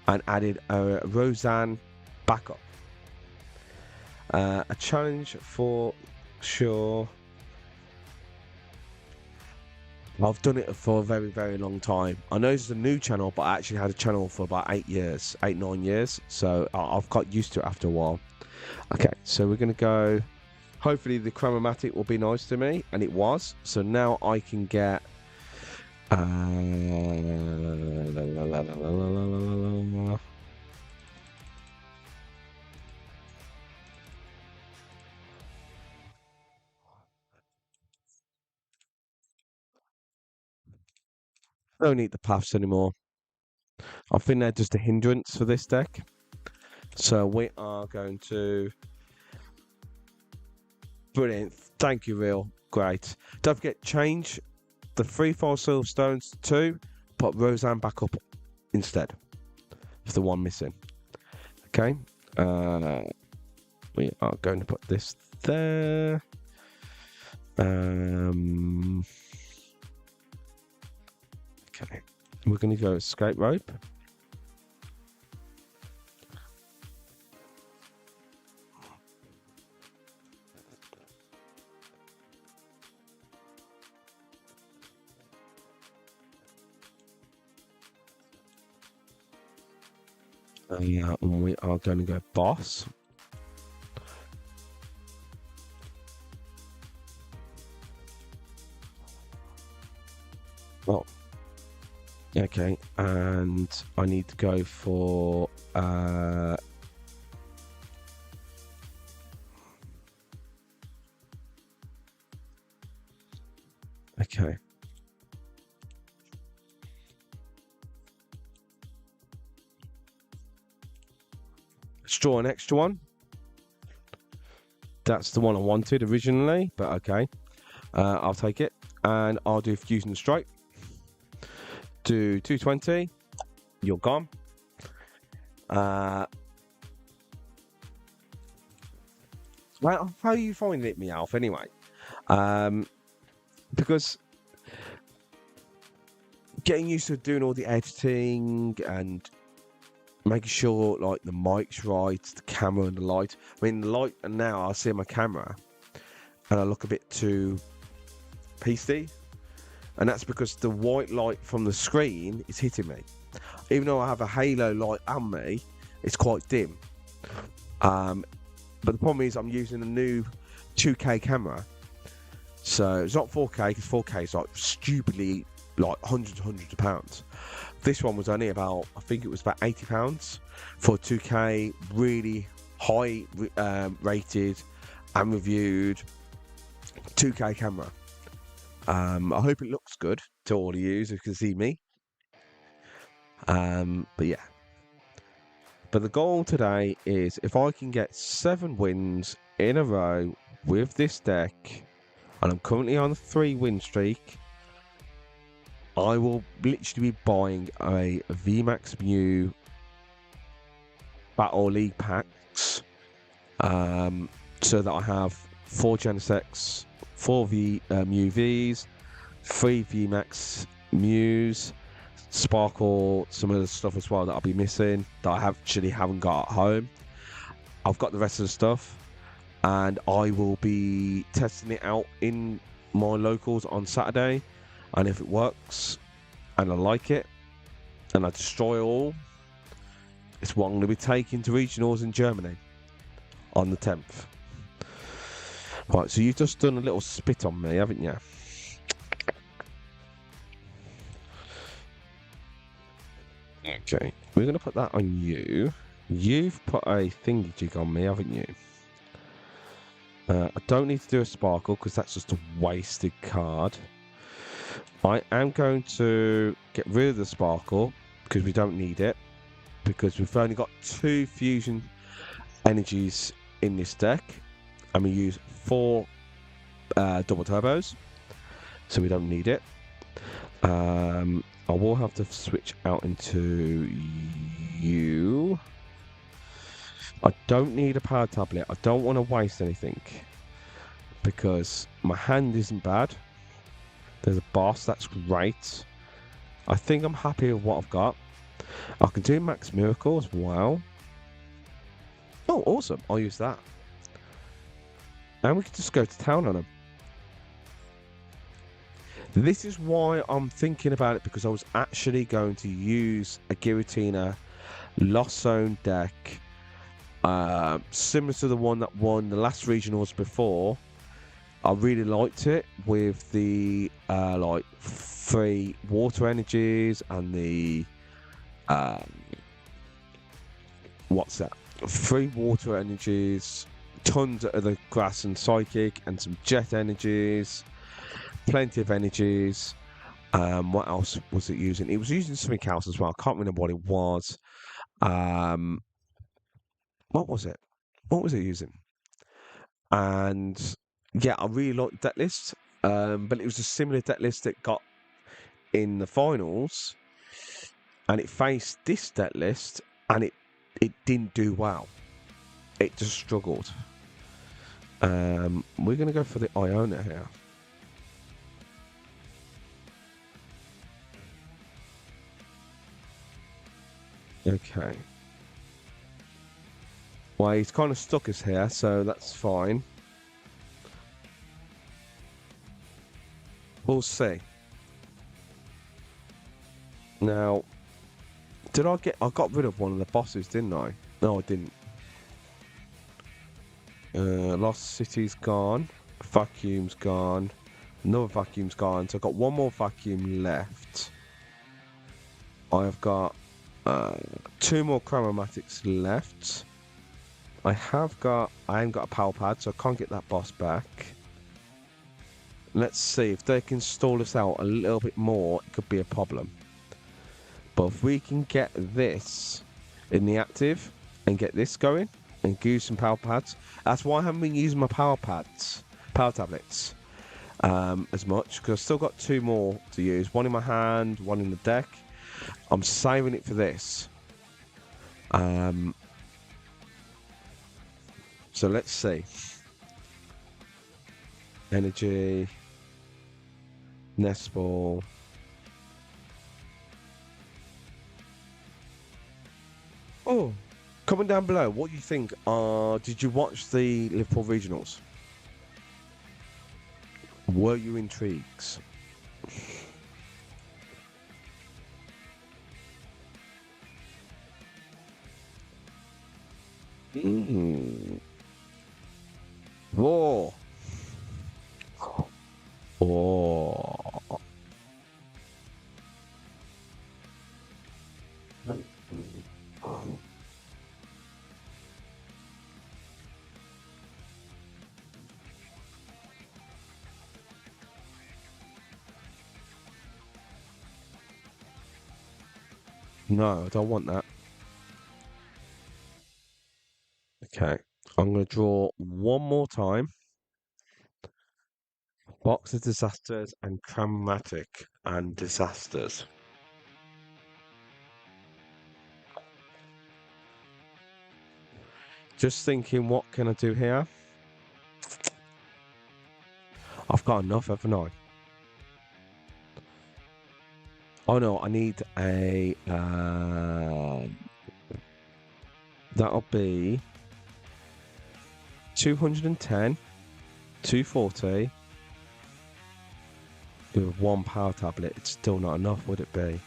and added a Roseanne backup. A challenge for sure. I've done it for a very, very long time. I know this is a new channel, but I actually had a channel for about 8 years, 8-9 years. So I've got used to it after a while. Okay, so we're going to go... Hopefully the Cram-o-matic will be nice to me, and it was. So now I can get... don't need the paths anymore. I think they're just a hindrance for this deck. So we are going to... Brilliant. Thank you, Real. Great. Don't forget, change the 3 fossil stones to 2, put Roseanne back up instead of the one missing. Okay. We are going to put this there. Okay. We're going to go Escape Rope. And we are going to go Boss. Oh. Okay, and I need to go for okay. Let's draw an extra one. That's the one I wanted originally, but okay. I'll take it, and I'll do Fusion Strike. Do 220. You're gone. Well, how are you finding it, Meowth, anyway? Because getting used to doing all the editing and making sure like the mic's right, the camera and the light. I mean, the light, and now I see my camera and I look a bit too pasty. And that's because the white light from the screen is hitting me. Even though I have a halo light on me, it's quite dim. But the problem is I'm using a new 2K camera. So it's not 4K, because 4K is like stupidly like hundreds of pounds. This one was only about, I think it was about £80 for 2K, really high rated and reviewed 2K camera. I hope it looks good to all of you who can see me. But yeah. But the goal today is if I can get 7 wins in a row with this deck, and I'm currently on a 3-win streak, I will literally be buying a VMAX Mew Battle League packs, so that I have 4 Genesects, 4 Mew Vs, 3 VMAX Mews, sparkle some of the stuff as well that I'll be missing that I haven't got at home. I've got the rest of the stuff, and I will be testing it out in my locals on Saturday, and if it works and I like it and I destroy all, it's what I'm going to be taking to regionals in Germany on the 10th. Right, so you've just done a little spit on me, haven't you? Okay, we're going to put that on you. You've put a thingy jig on me, haven't you? I don't need to do a sparkle because that's just a wasted card. I am going to get rid of the sparkle because we don't need it, because we've only got 2 fusion energies in this deck, and we use 4 double turbos, so we don't need it. I will have to switch out into you. I don't need a power tablet. I don't want to waste anything because my hand isn't bad. There's a boss, that's great. I think I'm happy with what I've got. I can do Max Miracle as well. Oh, awesome. I'll use that. And we can just go to town on him. This is why I'm thinking about it, because I was actually going to use a Giratina Lost Zone deck, similar to the one that won the last regionals before. I really liked it with the like 3 water energies and the what's that? 3 water energies, tons of the grass and psychic, and some jet energies, plenty of energies. What else was it using? It was using something else as well. I can't remember what it was. What was it? What was it using? And yeah, I really liked that list. But it was a similar deck list that got in the finals, and it faced this deck list, and it didn't do well. It just struggled. We're going to go for the Iono here. Okay. Well, he's kind of stuck us here, so that's fine. We'll see. Now, I got rid of one of the bosses, didn't I? No, I didn't. Lost City's gone. Vacuum's gone. Another vacuum's gone. So I've got one more vacuum left. I've got 2 more Cram-o-matics left. I haven't got a Pal Pad, so I can't get that boss back. Let's see if they can stall us out a little bit more. It could be a problem. But if we can get this in the active and get this going and use some power pads, that's why I haven't been using my power tablets as much, because I've still got 2 more to use. One in my hand, one in the deck. I'm saving it for this. So let's see. Energy. Nest Ball. Oh, comment down below. What do you think? Did you watch the Liverpool regionals? Were you intrigued? Whoa. Oh. No, I don't want that. Okay, I'm going to draw one more time. Box of Disasters and Cram-o-matic and Disasters. Just thinking, what can I do here? I've got enough, haven't I? Oh no, I need a. That'll be 210, 240 with one power tablet. It's still not enough, would it be?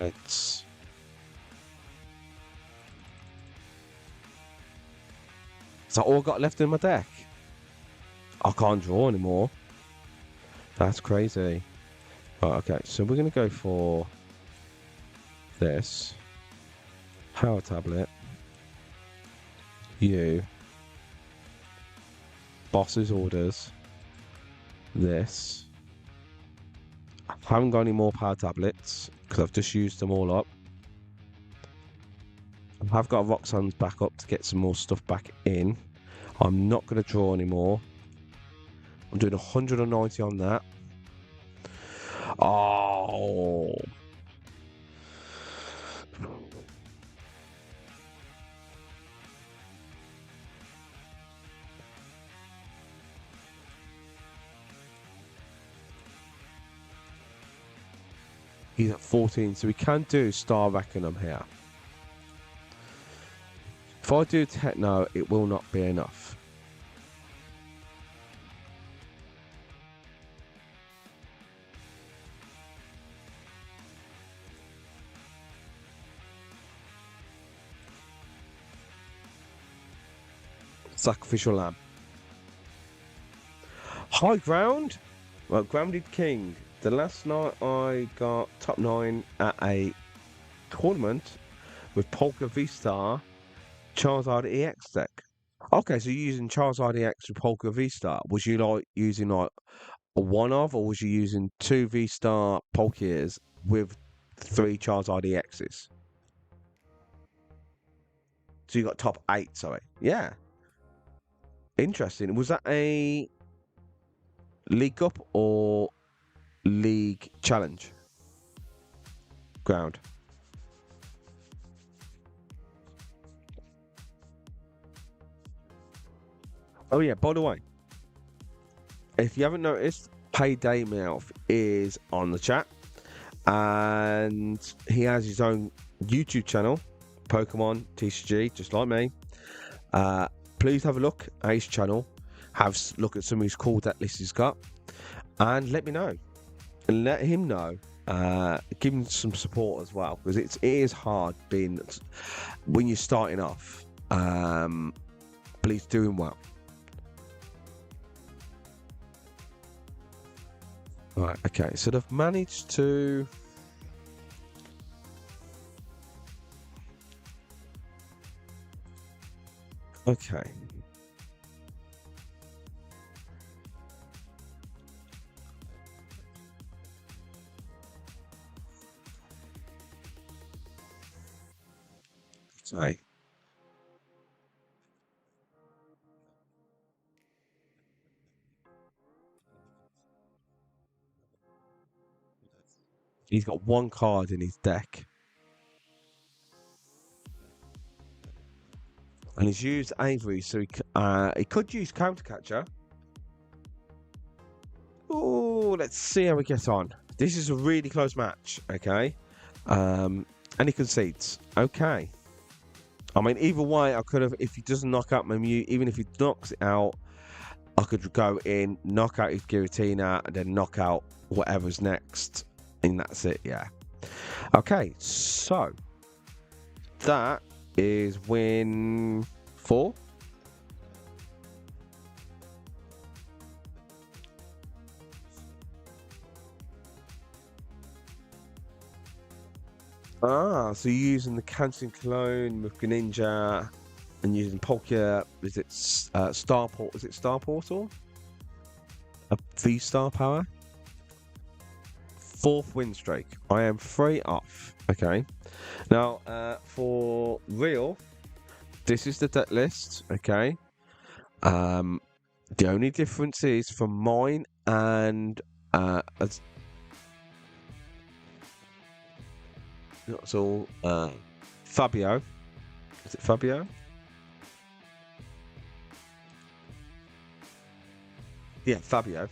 It's. Is that all I got left in my deck? I can't draw anymore. That's crazy. Right, okay, so we're going to go for this. Power tablet. You. Boss's orders. This. I haven't got any more power tablets because I've just used them all up. I've got Roxanne's back up to get some more stuff back in. I'm not going to draw anymore. I'm doing 190 on that. Oh. He's at 14, so we can do Star Reckoning here. If I do Techno, it will not be enough. Sacrificial Lamb. High Ground? Well, Grounded King. The last night I got top 9 at a tournament with Polka V-Star Charizard EX deck. Okay, so you're using Charizard EX with Polka V-Star. Was you like using like a one of, or was you using 2 V-Star Polkias with 3 Charizard EXs? So you got top 8, sorry. Yeah. Interesting. Was that a League Cup or League Challenge ground? Oh yeah, by the way, if you haven't noticed, Payday Meowth is on the chat, and he has his own YouTube channel, Pokemon TCG, just like me. Please have a look at his channel, look at some of his cool deck lists he's got, and let me know, and let him know. Give him some support as well, because it is hard being when you're starting off. But he's doing well. Right, okay, so they've managed to. Okay. Sorry. He's got one card in his deck. And he's used Avery, so he could use Countercatcher. Oh, let's see how we get on. This is a really close match, okay? And he concedes. Okay. I mean, either way, I could have, if he doesn't knock out my Mew, even if he knocks it out, I could go in, knock out his Giratina, and then knock out whatever's next. And that's it, yeah. Okay, so that is win 4. So you're using the Canton Clone with Greninja and using Polka. Is it Starport? Is it Star Portal? A V-Star power? 4th win streak. I am 3 off. Okay. Now, for real, this is the deck list. Okay. The only difference is from mine and so Fabio. Is it Fabio? Fabio,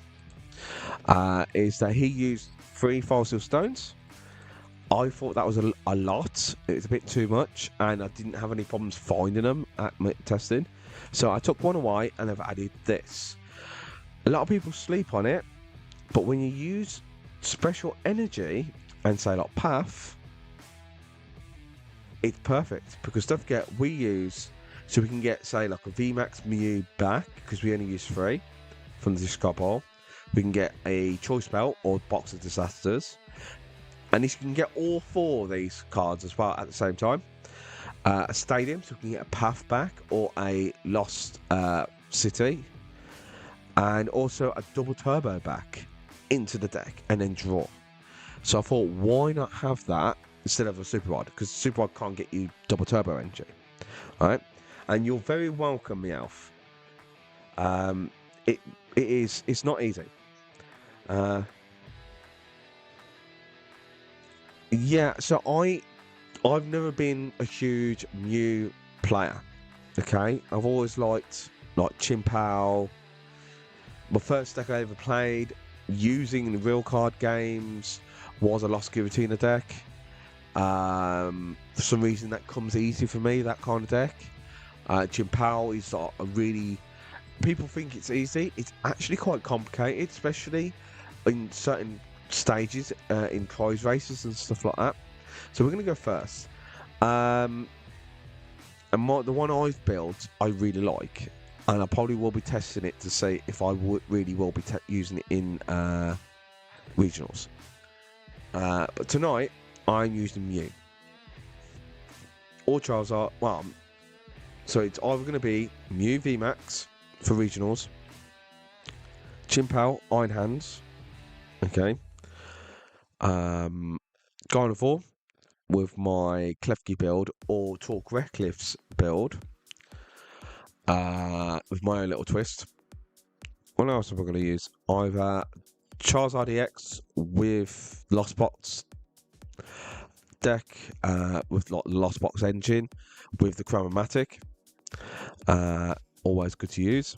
is that he used 3 fossil stones. I thought that was a lot. It was a bit too much, and I didn't have any problems finding them at my testing. So I took one away and I've added this. A lot of people sleep on it, but when you use special energy and say like PAF, it's perfect, because don't forget we use, so we can get say like a VMAX Mew back, because we only use 3 from the discard pile. We can get a choice belt or box of disasters. And you can get all 4 of these cards as well at the same time. A stadium, so we can get a PAF back, or a Lost City. And also a double turbo back into the deck and then draw. So I thought, why not have that instead of a super rod? Because super rod can't get you double turbo energy. Alright? And you're very welcome, Meowth. It's not easy. Yeah, so I've never been a huge Mew player. Okay, I've always liked like Chimpao. My first deck I ever played using the real card games was a Lost Giratina deck. For some reason that comes easy for me, that kind of deck. Chimpao is like a really, people think it's easy. It's actually quite complicated, especially in certain stages in prize races and stuff like that. So we're going to go first. And the one I've built, I really like, and I probably will be testing it to see if I really will be using it in regionals. But tonight, I'm using Mew. Or Charizard. Well, so it's either going to be Mew VMAX for regionals, Chimpao Iron Hands, okay, Gardevoir with my Klefki build, or Talk Reckless build with my own little twist. What else am I going to use? Either Charizard EX with Lost Box deck with Lost Box engine with the Cram-o-matic. Always good to use.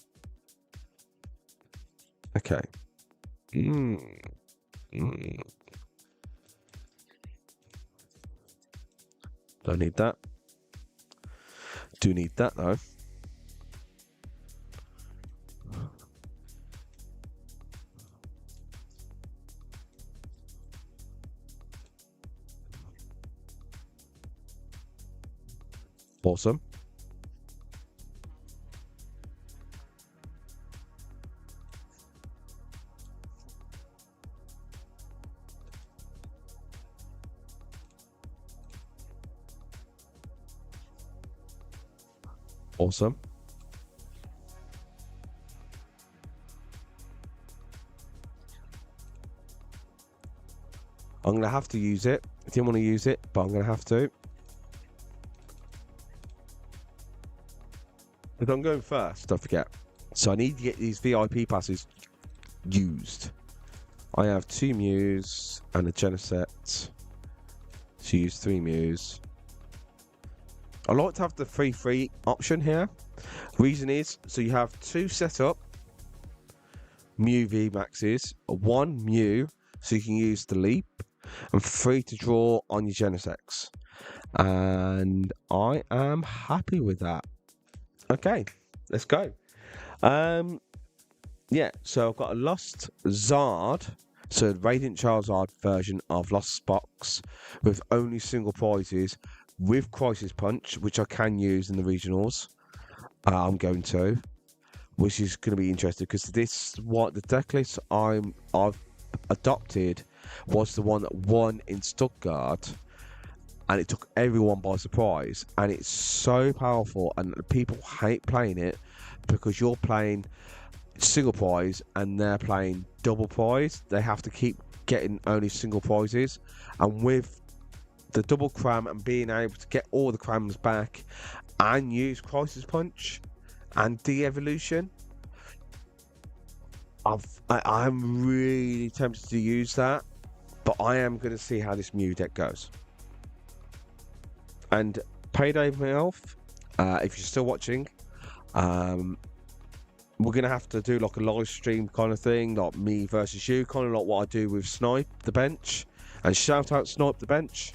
Okay. Don't need that. Do need that though. Awesome. Awesome. I'm going to have to use it. I didn't want to use it, but I'm going to have to. But I'm going first, don't forget. So I need to get these VIP passes used. I have 2 Mews and a Genesect. So use 3 Mews. I like to have the 3-3 option here. Reason is, so you have 2 set up Mew VMAXs, 1 Mew, so you can use the leap, and 3 to draw on your Genesects. And I am happy with that. Okay, let's go. Yeah, so I've got a Lost Zard, so Radiant Charizard version of Lost Box with only single prizes, with Crisis Punch, which I can use in the regionals. I'm going to, which is going to be interesting, because the deck list I've adopted was the one that won in Stuttgart, and it took everyone by surprise, and it's so powerful, and people hate playing it because you're playing single prize and they're playing double prize. They have to keep getting only single prizes, and with the double cram and being able to get all the crams back and use Crisis Punch and de-evolution, I'm really tempted to use that, but I am going to see how this Mew deck goes. And Payday Health, if you're still watching, we're gonna have to do like a live stream kind of thing, like me versus you, kind of like what I do with Snipe the Bench. And shout out Snipe the Bench.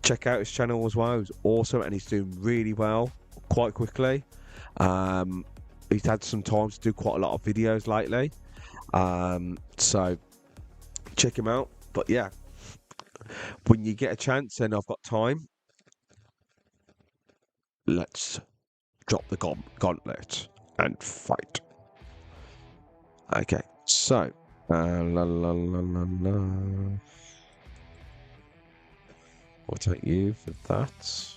Check out his channel as well. He's awesome and he's doing really well quite quickly. He's had some time to do quite a lot of videos lately. So check him out. But yeah, when you get a chance and I've got time, let's drop the gauntlet and fight. Okay, so I'll take you for that.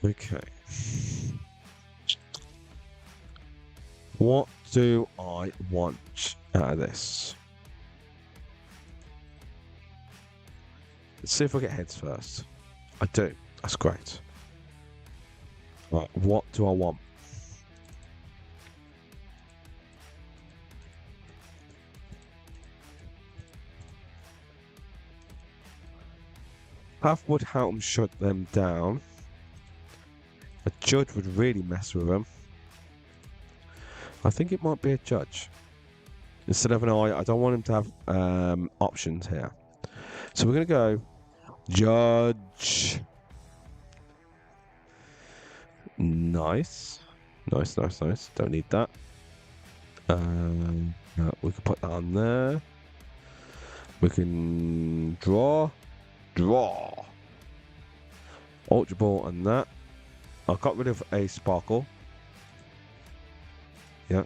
Okay. What do I want out of this? Let's see if I get heads first. I do. That's great. Right, what do I want? PAF would help them shut them down. A Judge would really mess with them. I think it might be a Judge. Instead of an eye, I don't want him to have options here. So we're going to go Judge. Nice. Nice. Don't need that. No, we can put that on there. We can draw. Ultra Ball and that. I got rid of a Sparkle. Yeah.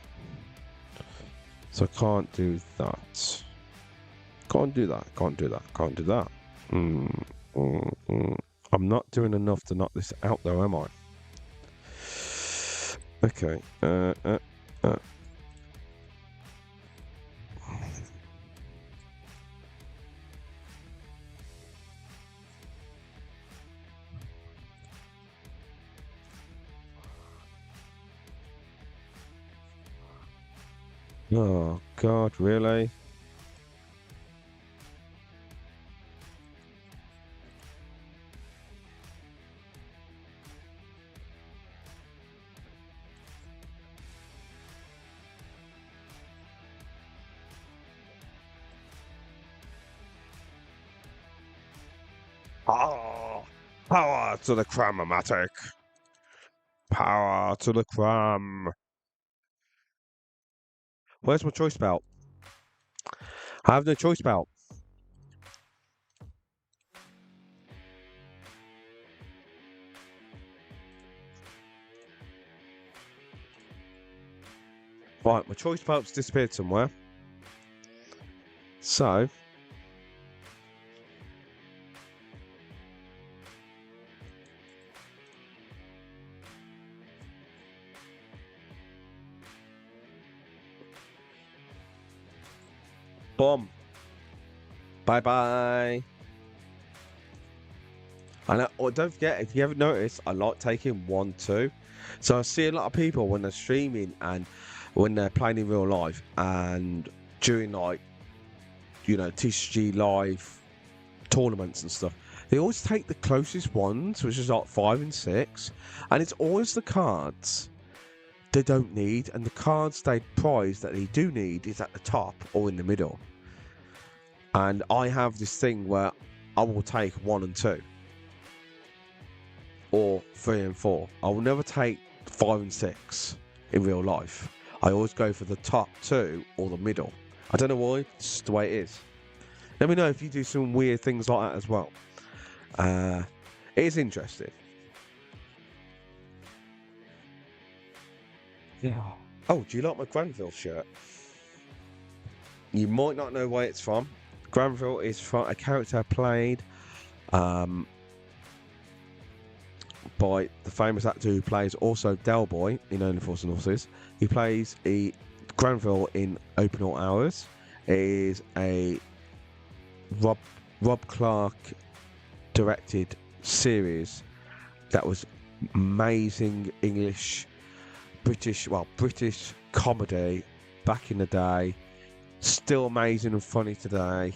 So I can't do that. Can't do that. I'm not doing enough to knock this out though, am I? Okay. Oh God, really? Power to the Cram-o-matic. Power to the Cram. Where's my choice belt? I have no choice belt. Right, my choice belt's disappeared somewhere. So boom. Bye-bye. And don't forget, if you haven't noticed, I like taking 1-2. So I see a lot of people when they're streaming and when they're playing in real life and during like, you know, TCG live tournaments and stuff, they always take the closest ones, which is like 5 and 6. And it's always the cards they don't need, and the cards they prize that they do need is at the top or in the middle. And I have this thing where I will take 1 and 2 or 3 and 4. I will never take 5 and 6 in real life. I always go for the top 2 or the middle. I don't know why, it's just the way it is. Let me know if you do some weird things like that as well. It is interesting. Yeah. Oh, do you like my Granville shirt? You might not know where it's from. Granville is from a character played by the famous actor who plays also Del Boy in Only Fools and Horses. He plays Granville in Open All Hours. It is a Rob Clark directed series that was amazing British comedy back in the day. Still amazing and funny today.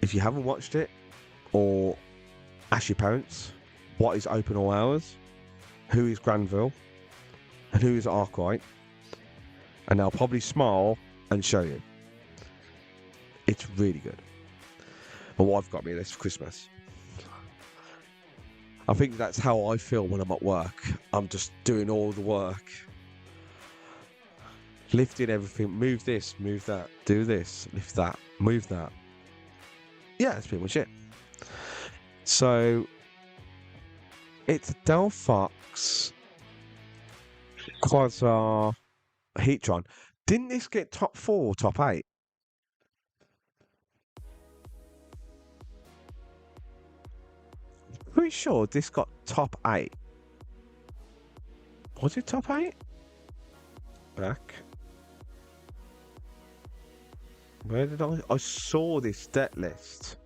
If you haven't watched it or ask your parents what is open all hours, who is Granville, and who is Arkwright, and they'll probably smile and show you. It's really good. My wife got me this for Christmas. I think that's how I feel when I'm at work. I'm just doing all the work. Lifting everything, move this, move that, do this, lift that, move that. Yeah, that's pretty much it. So, it's Delphox Quasar Heatron. Didn't this get top 4 or top 8? Pretty sure this got top 8. Was it top 8? Back. Where did I saw this deck list.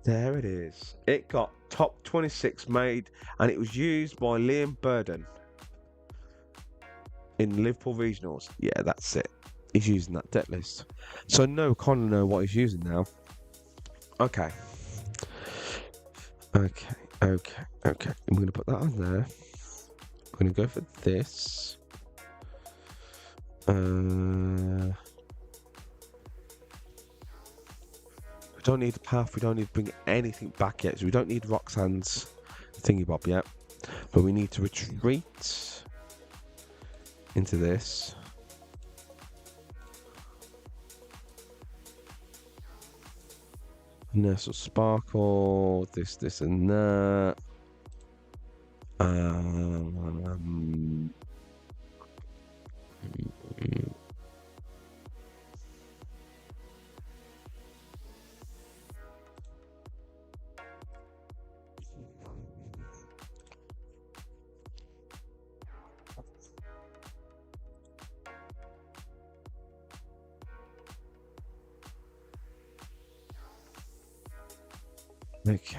There it is. It got top 26 made, and it was used by Liam Burden in Liverpool Regionals. Yeah, that's it. He's using that deck list. So no, kind of know what he's using now. Okay. I'm going to put that on there. I'm going to go for this. We don't need the path. We don't need to bring anything back yet. So we don't need Roxanne's thingy bob yet. But we need to retreat into this. Nestle Sparkle, this and that. Okay.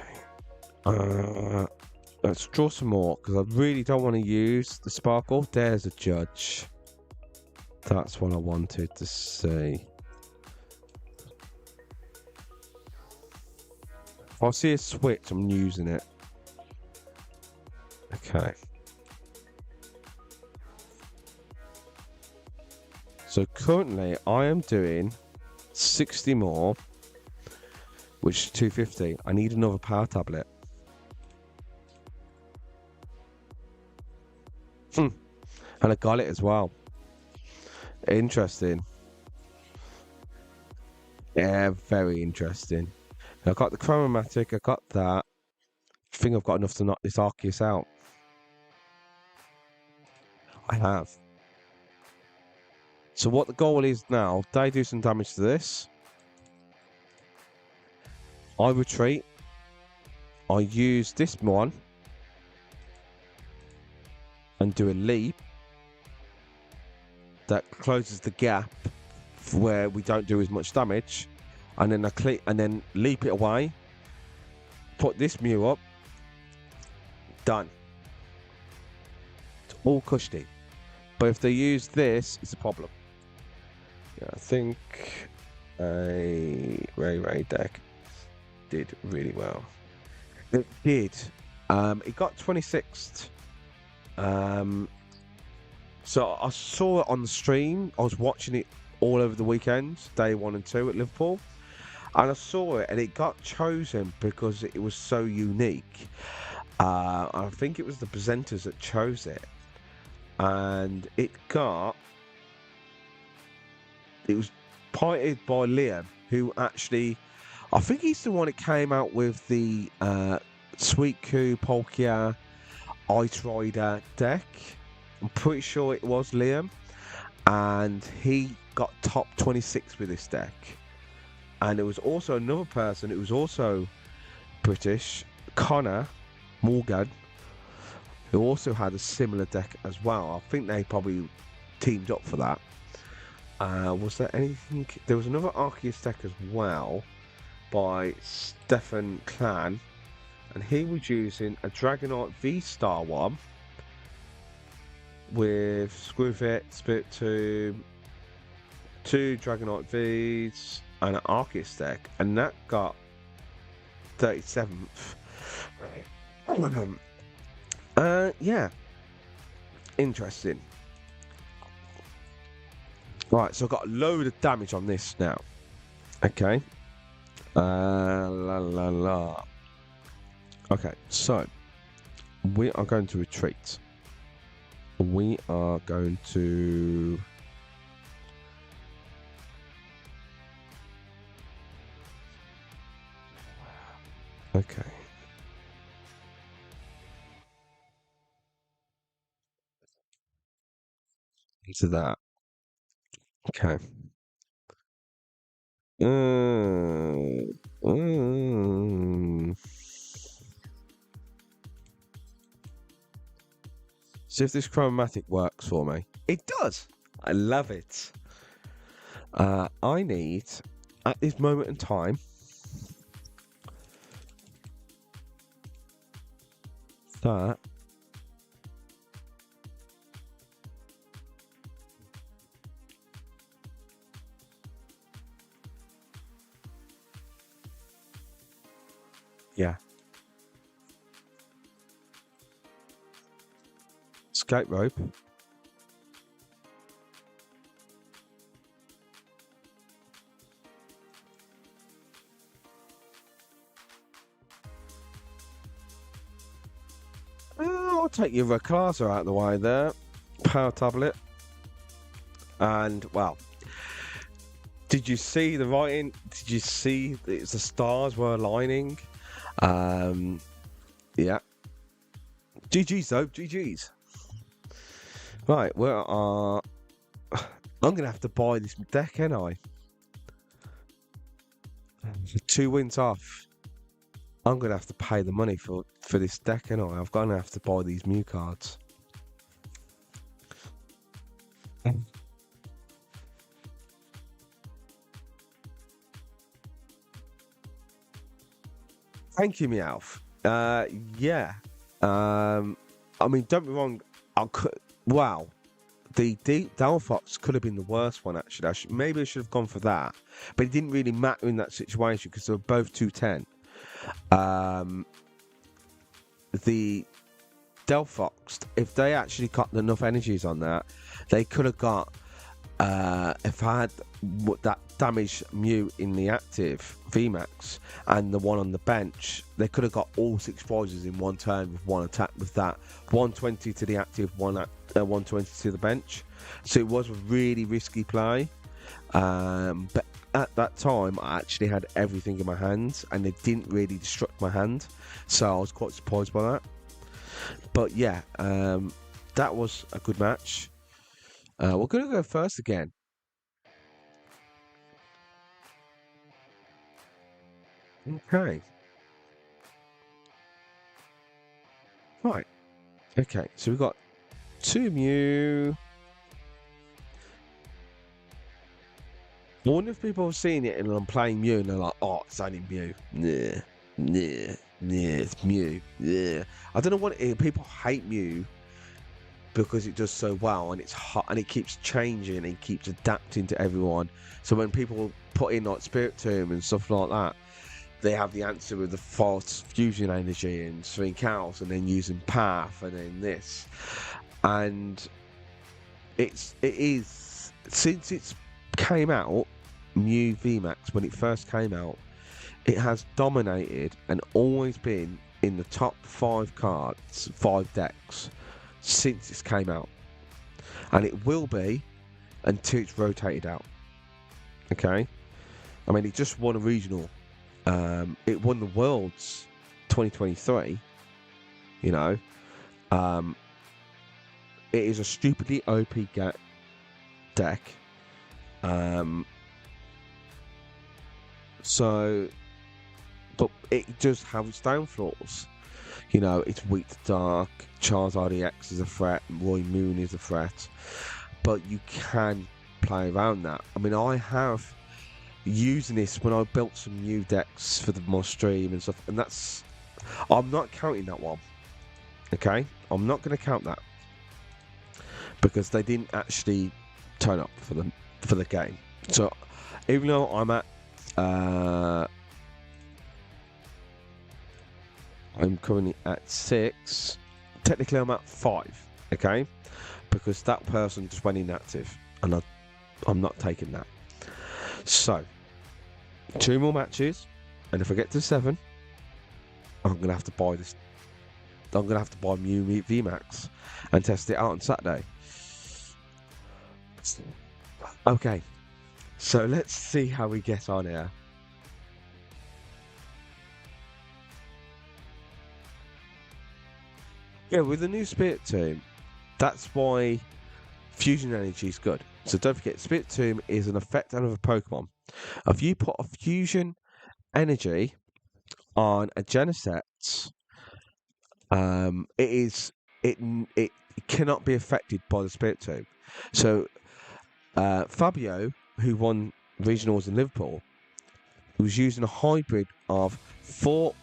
Let's draw some more because I really don't want to use the sparkle. There's a Judge. That's what I wanted to see. If I see a switch, I'm using it. Okay. So currently I am doing 60 more, which is 250. I need another Power Tablet. And I got it as well. Interesting. Yeah, very interesting. I got the Cram-o-matic, I got that. I think I've got enough to knock this Arceus out. I have. So what the goal is now, they do some damage to this. I retreat. I use this one and do a leap that closes the gap where we don't do as much damage, and then I leap it away. Put this Mew up. Done. It's all cushy. But if they use this, it's a problem. Yeah, I think a Ray deck did really well. It did. It got 26th. So I saw it on the stream. I was watching it all over the weekend, day 1 and 2 at Liverpool. And I saw it and it got chosen because it was so unique. I think it was the presenters that chose it. And it was piloted by Liam, who actually, I think he's the one that came out with the Suicune Palkia Ice Rider deck. I'm pretty sure it was Liam. And he got top 26 with this deck. And there was also another person who was also British, Connor Morgan, who also had a similar deck as well. I think they probably teamed up for that. Was there anything? There was another Arceus deck as well by Stefan Clan, and he was using a Dragonite V-Star one with Squirvit, Spirit Tomb, 2 Dragonite Vs, and an Arceus deck, and that got 37th. Yeah, interesting. Right, so I've got a load of damage on this now. Okay. La la la. Okay, so we are going to retreat. We are going to... Okay. Into that. Okay. See if this Cram-o-matic works for me. It does. I love it. I need, at this moment in time, that yeah. Escape Rope. I'll take your Rayquaza out of the way there. Power Tablet. And, well, did you see the writing? Did you see the stars were aligning? Yeah. GG's though, GG's. Right, I'm going to have to buy this deck, ain't I? 2 wins off. I'm going to have to pay the money for this deck, ain't I? I'm going to have to buy these Mew cards. Thank you, Meowth. Yeah. I mean, don't be wrong. Wow. The Delphox could have been the worst one, actually. Maybe I should have gone for that. But it didn't really matter in that situation because they were both 210. The Delphox, if they actually got enough energies on that, they could have got, if I had that damage Mew in the active VMAX and the one on the bench, they could have got all 6 prizes in one turn with one attack with that. 120 to the active, 120 to the bench. So it was a really risky play. But at that time, I actually had everything in my hands and they didn't really destruct my hand. So I was quite surprised by that. But yeah, that was a good match. We're going to go first again. Okay. Right. Okay, so we've got 2 Mew. I wonder if people have seen it and I'm playing Mew and they're like, oh, it's only Mew. Nah, it's Mew. Yeah. I don't know what people hate Mew because it does so well and it's hot and it keeps changing and it keeps adapting to everyone. So when people put in like Spirit Tomb and stuff like that, they have the answer with the false fusion energy and swing cows and then using PAF and then this. And it is since it's came out, Mew VMAX, when it first came out, it has dominated and always been in the top 5 cards, 5 decks since it came out. And it will be until it's rotated out. Okay? I mean, it just won a regional. It won the Worlds 2023. You know, it is a stupidly OP deck. So, but it does have its downfalls. You know, it's weak to dark. Charizard EX is a threat. Roy Moon is a threat. But you can play around that. I mean, I have using this when I built some new decks for my stream and stuff, and that's, I'm not counting that one. Okay, I'm not going to count that because they didn't actually turn up for the game. So even though I'm at I'm currently at 6. Technically, I'm at 5. Okay, because that person just went inactive, and I'm not taking that. So 2 more matches, and if I get to 7, I'm gonna have to buy this. I'm gonna have to buy Mew VMAX and test it out on Saturday. Okay, so let's see how we get on here. Yeah, with the new Spirit Tomb, that's why Fusion Energy is good. So don't forget, Spirit Tomb is an effect out of a Pokemon. If you put a Fusion Energy on a Genesect, it cannot be affected by the Spirit Tomb. So Fabio, who won regionals in Liverpool, was using a hybrid of 4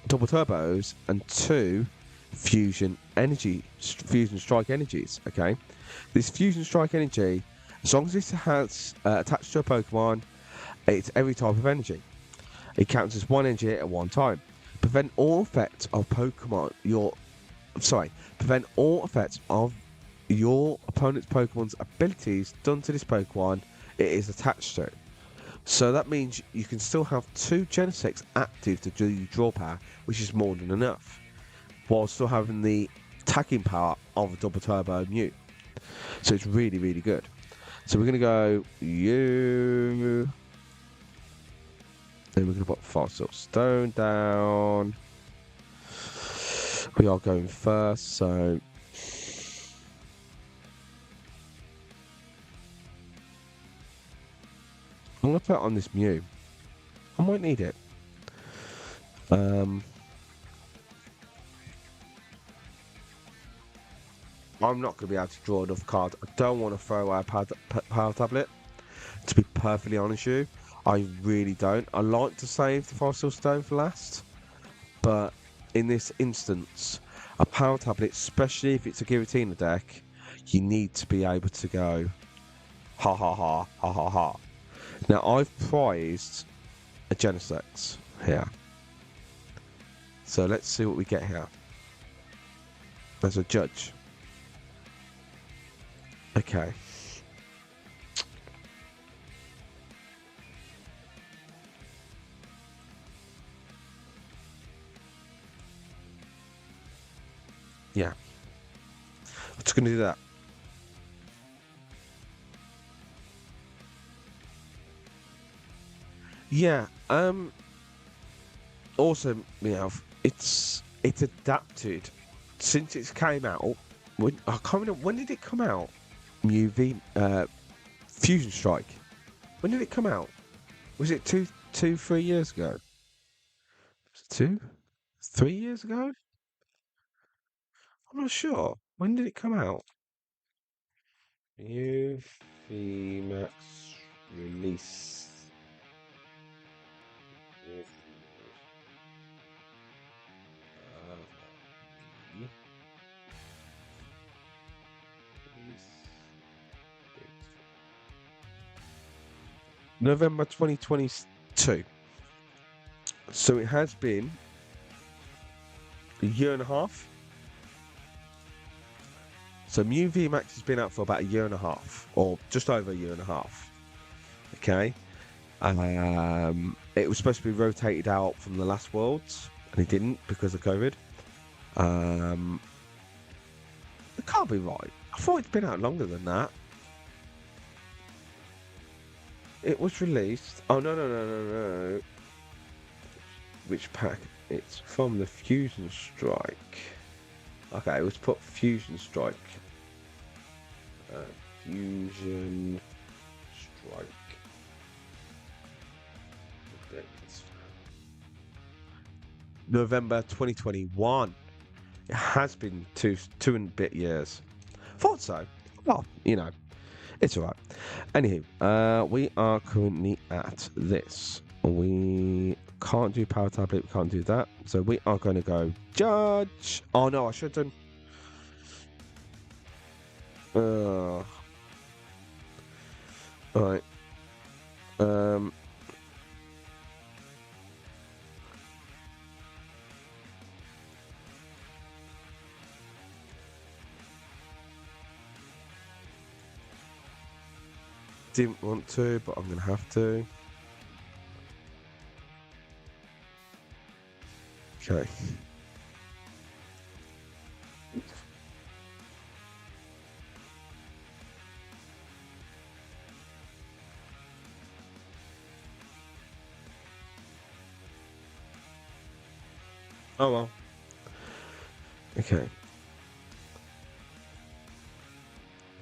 double turbos and 2 fusion strike energies. Okay, this fusion strike energy, as long as it has attached to a Pokemon, it's every type of energy. It counts as 1 energy at one time. Prevent all effects of prevent all effects of your opponent's Pokemon's abilities done to this Pokemon it is attached to. So that means you can still have 2 Genesects active to do your draw power, which is more than enough, while still having the attacking power of a double turbo Mew. So it's really, really good. So we're going to go you. Then we're going to put Fossil Stone down. We are going first, so I'm going to put it on this Mew. I might need it. I'm not going to be able to draw enough cards. I don't want to throw away a Power Tablet, to be perfectly honest with you. I really don't. I like to save the Fossil Stone for last, but in this instance, a Power Tablet, especially if it's a Giratina deck, you need to be able to go ha ha ha ha ha ha. Now I've prized a Genesect here, so let's see what we get here. There's a Judge. Okay. Yeah. I'm just going to do that. Yeah. Also, it's adapted since it came out. I can't remember, when did it come out? Mew V Fusion Strike. When did it come out? Was it 3 years ago? Was it 2? 3 years ago? I'm not sure. When did it come out? Mew VMAX release. November 2022. So it has been a year and a half. So Mew VMAX has been out for about a year and a half, or just over a year and a half. Okay. It was supposed to be rotated out from the last Worlds, and it didn't because of COVID. It can't be right. I thought it'd been out longer than that. It was released. Oh no. Which pack? It's from the Fusion Strike. Okay, it was put Fusion Strike. Fusion Strike. November 2021. It has been two and a bit years. Thought so. Well, it's alright. Anywho, we are currently at this. We can't do Power Tablet, we can't do that. So we are going to go Judge. Oh no, I should have done. Alright. Didn't want to, but I'm going to have to. Okay. Oh well. Okay.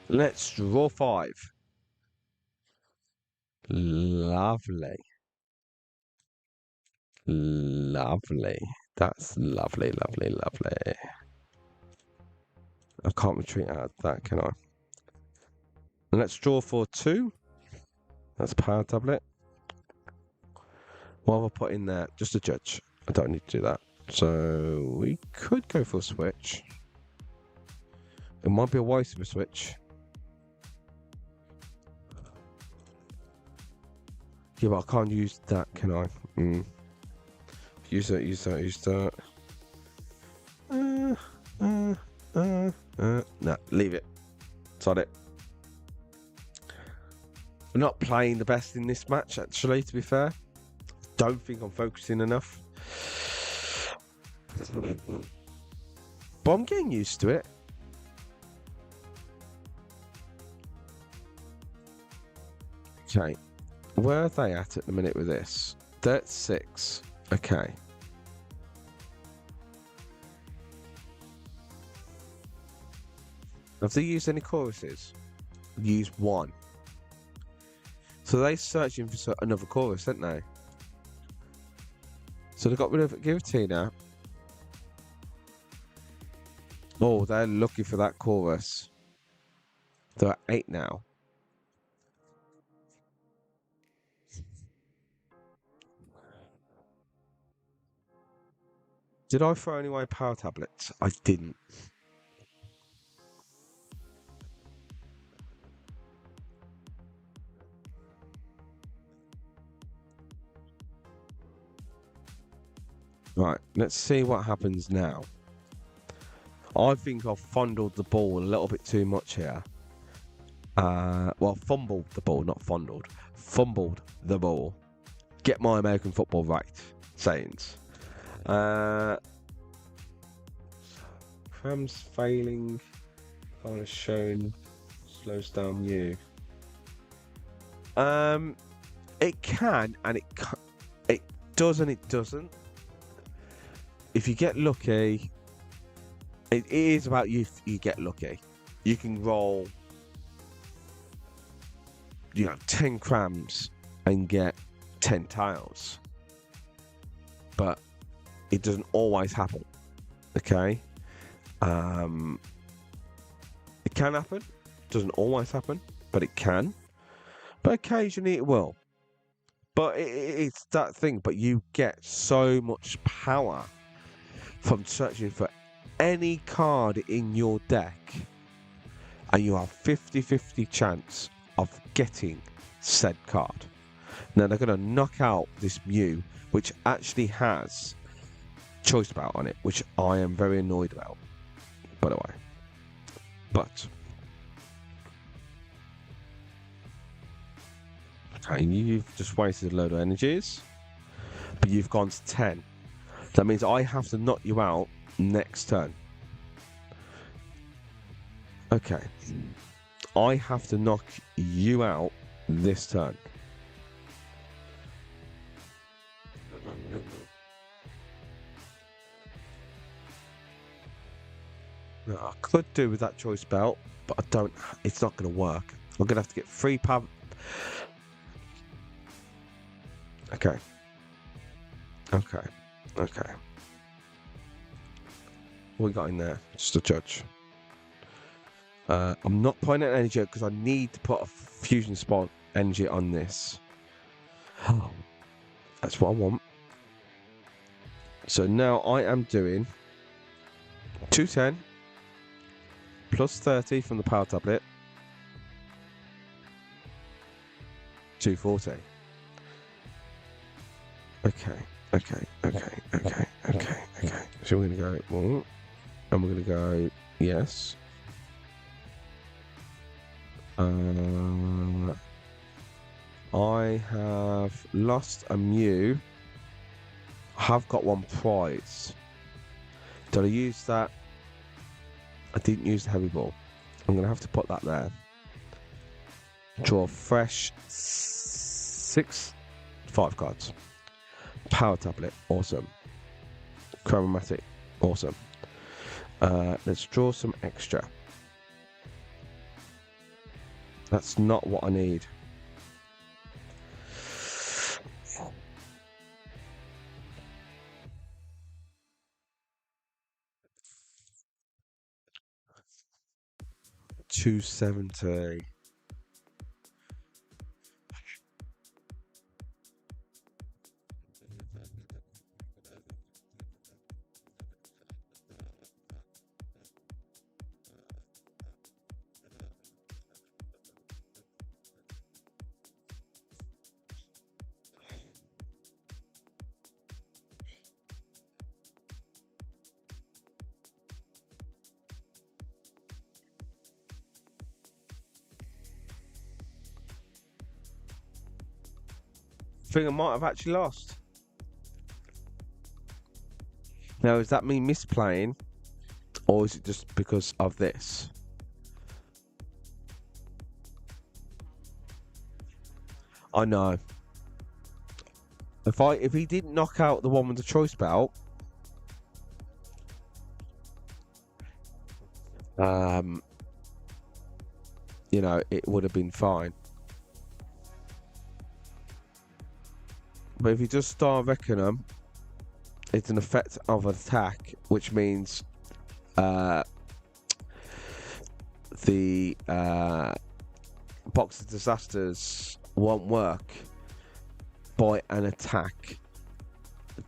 Let's draw 5. Lovely. Lovely. That's lovely, lovely, lovely. I can't retreat out of that, can I? And let's draw for 2. That's Power Tablet. What have I put in there? Just a Judge. I don't need to do that. So we could go for a Switch. It might be a waste of a Switch. Yeah, but I can't use that, can I? Use that, use that, use that. No, leave it. Sod it. We're not playing the best in this match, actually, to be fair. Don't think I'm focusing enough. But I'm getting used to it. Okay. Where are they at the minute with this? They're at 6. Okay. Have they used any choruses? Use 1. So they're searching for another chorus, aren't they? So they got rid of Giratina. Oh, they're looking for that chorus. They're at 8 now. Did I throw any away Power Tablets? I didn't. Right, let's see what happens now. I think I've fondled the ball a little bit too much here. Well, fumbled the ball, not fondled. Fumbled the ball. Get my American football right, Saints. Cram's failing. Kind of shown. Slows down Mew. It can and it can, it does and it doesn't. If you get lucky, it is about you get lucky. You can roll, 10 crams and get 10 tiles. But it doesn't always happen. Okay? It can happen. Doesn't always happen, but it can. But occasionally it will. But it's that thing. But you get so much power from searching for any card in your deck, and you have 50-50 chance of getting said card. Now they're going to knock out this Mew, which actually has choice bout on it, which I am very annoyed about, by the way. But okay, you've just wasted a load of energies, but you've gone to 10. That means I have to knock you out next turn. Okay. I have to knock you out this turn. Now, I could do with that choice belt, but I don't. It's not going to work. I'm going to have to get 3 Pav. Okay. Okay. Okay. What we got in there? Just a Judge. I'm not putting an energy because I need to put a fusion spot energy on this. That's what I want. So now I am doing 210 plus 30 from the Power Tablet. 240. Okay. So we're going to go 1, and we're going to go yes. I have lost a Mew. I have got one prize. Did I use that? I didn't use the heavy ball. I'm going to have to put that there. Draw fresh 5 cards. Power Tablet, awesome. Cram-o-matic, awesome. Let's draw some extra. That's not what I need. $270. I think I might have actually lost. Now, is that me misplaying, or is it just because of this? I know. If he didn't knock out the one with the choice belt, you know, it would have been fine. But if you just start Reckonum, it's an effect of attack, which means the Box of Disasters won't work by an attack.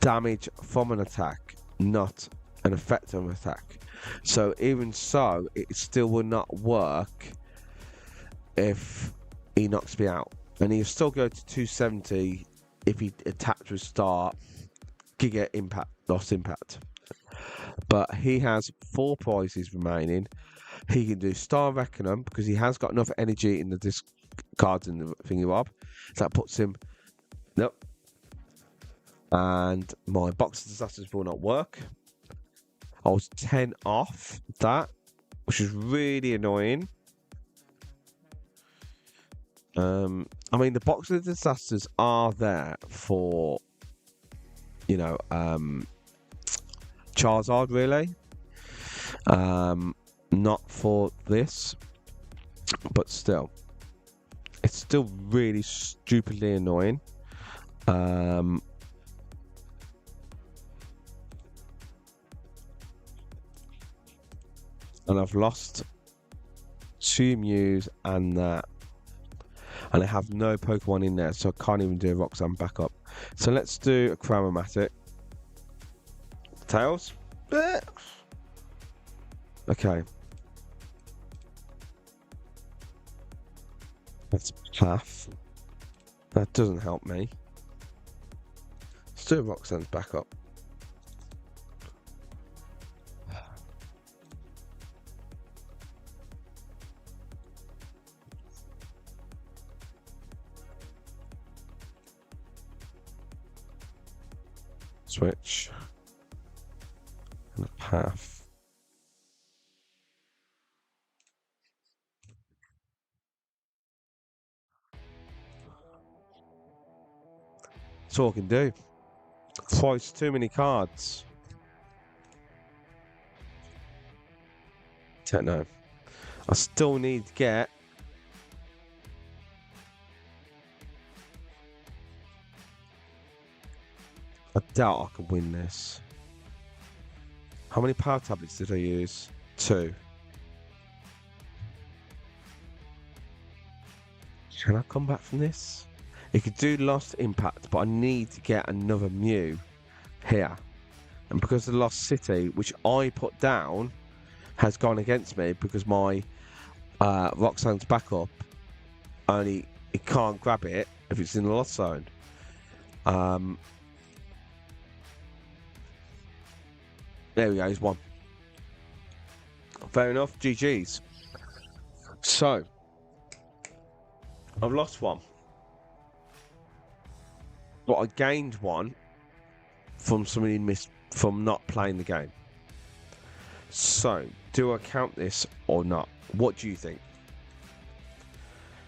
Damage from an attack, not an effect of an attack. So even so, it still will not work if he knocks me out. And he'll still go to 270 if he attacks with start, Giga Impact, Lost Impact. But he has 4 prizes remaining. He can do Star Reckonum because he has got enough energy in the discards in the thingy bob. So that puts him. Nope. And my Box of Disasters will not work. I was 10 off that, which is really annoying. I mean, the Box of Disasters are there for, you know, Charizard, really. Not for this, but still. It's still really stupidly annoying. And I've lost 2 Mews and that. And I have no Pokemon in there, so I can't even do a Roxanne backup. So let's do a Cram-o-matic. Tails? Okay. That's PAF. That doesn't help me. Let's do a Roxanne's backup. Switch. And a PAF. That's all I can do. Twice too many cards. Don't know. I still need to get I doubt I can win this. How many power tablets did I use? 2. Can I come back from this? It could do Lost Impact, but I need to get another Mew here. And because the Lost City, which I put down, has gone against me because my Roxanne's backup only it can't grab it if it's in the Lost Zone. There we go, he's won. Fair enough, GG's. So, I've lost one. but I gained one from somebody missed from not playing the game. So, do I count this or not? What do you think?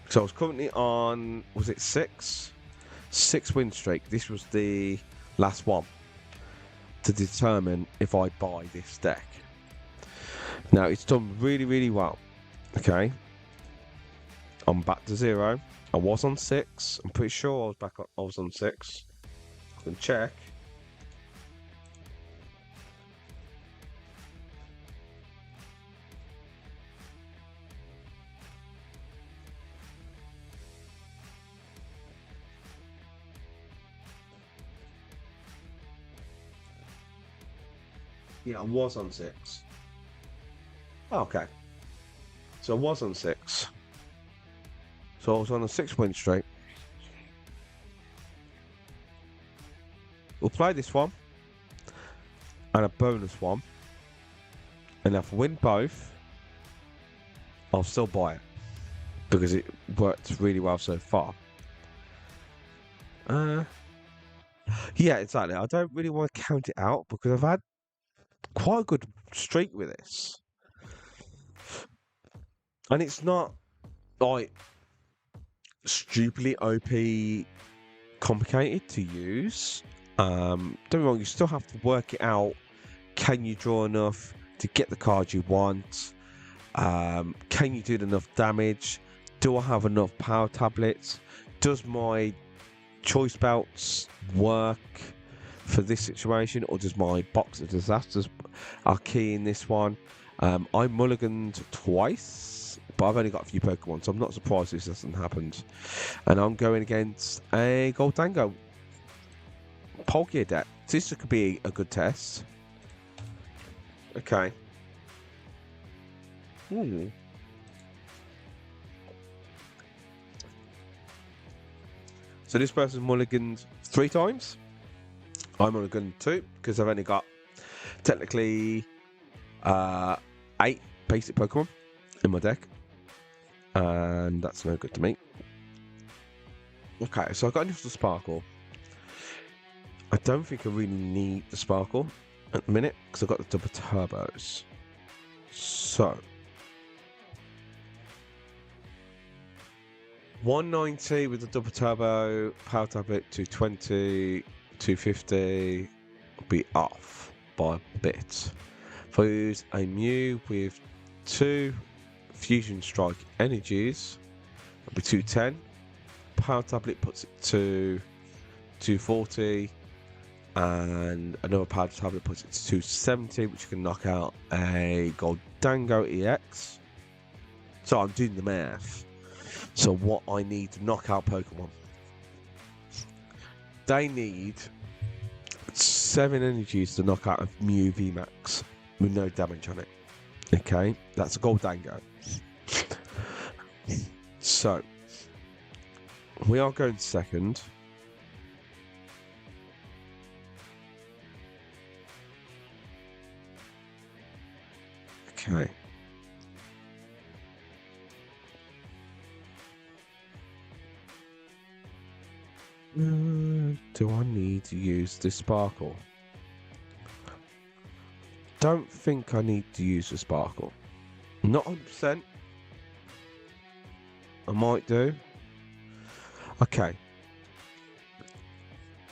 So I was currently on, was it 6 win streak. This was the last one to determine if I buy this deck. Now it's done really well. Okay, I'm back to 0. I was on 6. I'm pretty sure I was on 6. I can check. Yeah, I was on 6. Okay. So I was on 6. So I was on a 6 win streak. We'll play this one. And a bonus one. And if I win both, I'll still buy it. Because it worked really well so far. Yeah, exactly. I don't really want to count it out because I've had quite a good streak with this. And it's not like stupidly OP complicated to use. Don't get me wrong, you still have to work it out. Can you draw enough to get the card you want? Can you do enough damage? Do I have enough power tablets? Does my choice belts work for this situation, or does my box of disasters are key in this one? I mulliganed twice, but I've only got a few Pokemon, so I'm not surprised this hasn't happened. And I'm going against a Goldango Palkia deck. This could be a good test. Okay. So this person's mulliganed 3 times. I'm mulliganed 2 because I've only got technically 8 basic Pokemon in my deck, and that's no good to me. Okay, so I've got enough to Sparkle. I don't think I really need the Sparkle at the minute because I've got the double turbos. So 190 with the double turbo, power tablet 220, 250 will be off by a bit. If I use a Mew with 2 Fusion Strike energies, it'll be 210. Power tablet puts it to 240, and another power tablet puts it to 270, which can knock out a Goldango EX. So I'm doing the math. So what I need to knock out Pokemon, they need 7 energies to knock out a Mew VMAX with no damage on it. Okay, that's a Goldango. So we are going second. Okay. Do I need to use this Sparkle? Don't think I need to use the Sparkle. Not 100%. I might do. Okay.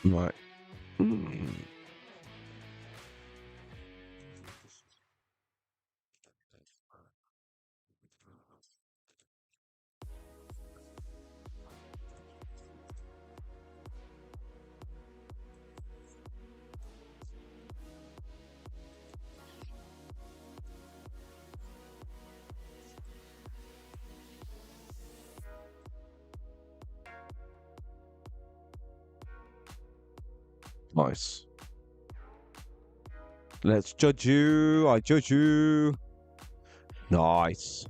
Right. Nice. Let's judge you. I judge you. Nice.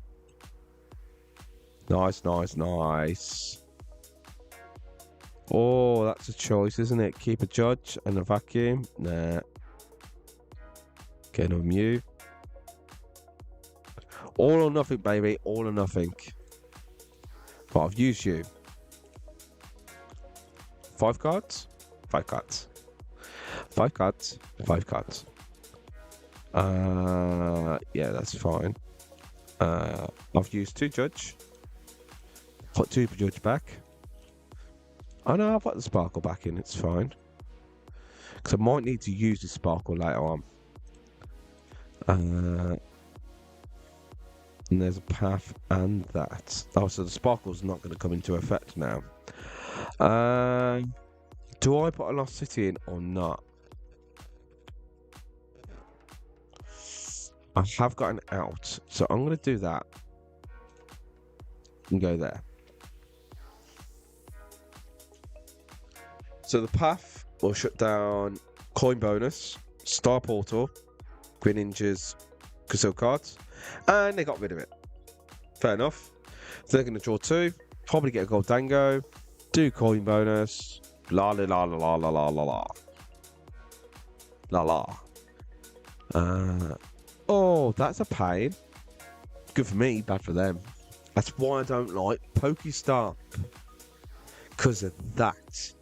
Nice, nice, nice. Oh, that's a choice, isn't it? Keep a Judge and a Vacuum. Nah. Get another Mew. All or nothing, baby. All or nothing. But I've used you. 5 cards? 5 cards. 5 cards. 5 cards. Yeah, that's fine. I've used 2 Judge. Put 2 Judge back. Oh no, I've got the Sparkle back in, it's fine. Because I might need to use the Sparkle later on. And there's a path and that. Oh, so the Sparkle's not going to come into effect now. Do I put a Lost City in or not? I have got an out, so I'm going to do that. And go there. So the path will shut down Coin Bonus, Star Portal, Greninjas, Concealed Cards, and they got rid of it. Fair enough. So they're going to draw 2, probably get a Gold Dango, do Coin Bonus, la la la la la la la la la la. Oh, that's a pain. Good for me, bad for them. That's why I don't like Pokestop. Because of that.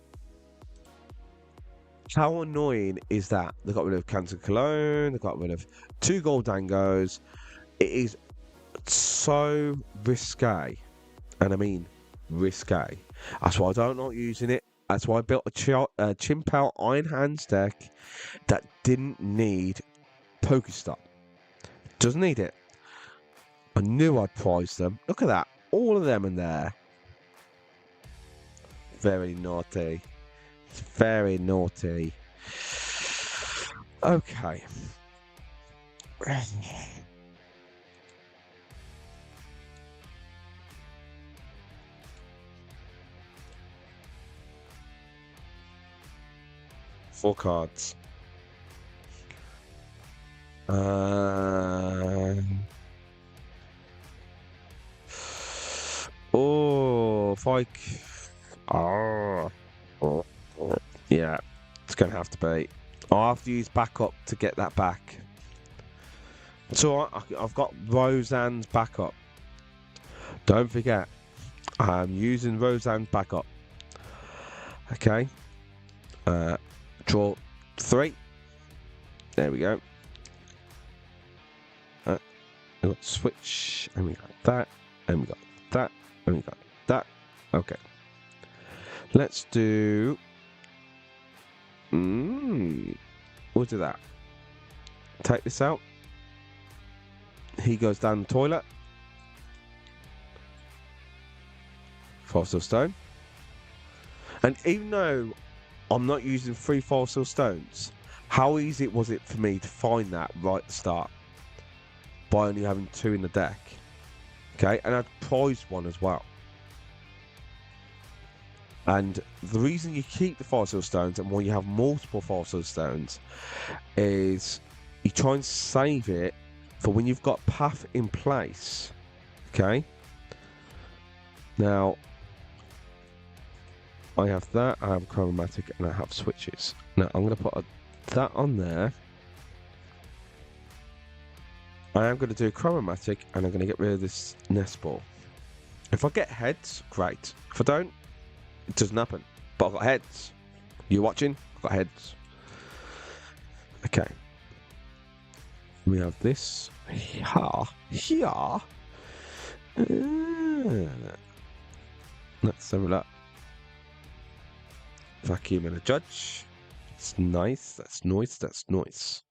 How annoying is that? They got rid of Cancer Cologne, they got rid of 2 Gold Dangos. It is so risque. And I mean risque. That's why I don't like using it. That's why I built a Chimpal Iron Hands deck that didn't need Pokestop. Doesn't need it. I knew I'd prize them. Look at that. All of them in there. Very naughty. It's very naughty. Okay. Four cards. Oh, yeah, it's gonna have to be. I'll have to use backup to get that back. So I've got Roseanne's backup. Don't forget, I'm using Roseanne's backup. Okay. Draw 3. There we go. We got Switch, and we got that, and we got that, and we got that. Okay. Let's do. We'll do that. Take this out. He goes down the toilet. Fossil Stone. And even though I'm not using 3 Fossil Stones, how easy was it for me to find that right at the start? By only having 2 in the deck. Okay, and I'd prized 1 as well. And the reason you keep the Fossil Stones and why you have multiple Fossil Stones is you try and save it for when you've got path in place. Okay. Now, I have that, I have Cram-o-matic, and I have switches. Now, I'm going to put that on there. I am going to do Cram-o-matic, and I'm going to get rid of this Nest Ball. If I get heads, great. If I don't, it doesn't happen. But I've got heads. You watching? I've got heads. Okay. We have this. Here. Let's have a look. Vacuum and a Judge. It's nice. That's nice. That's nice.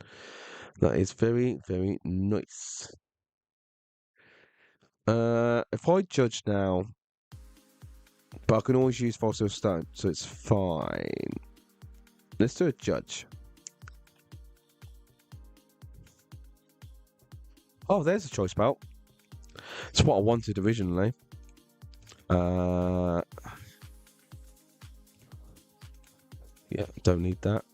That is very, very nice. If I Judge now, but I can always use Fossil Stone, so it's fine. Let's do a Judge. Oh, there's a choice belt. It's what I wanted originally. Yeah, don't need that.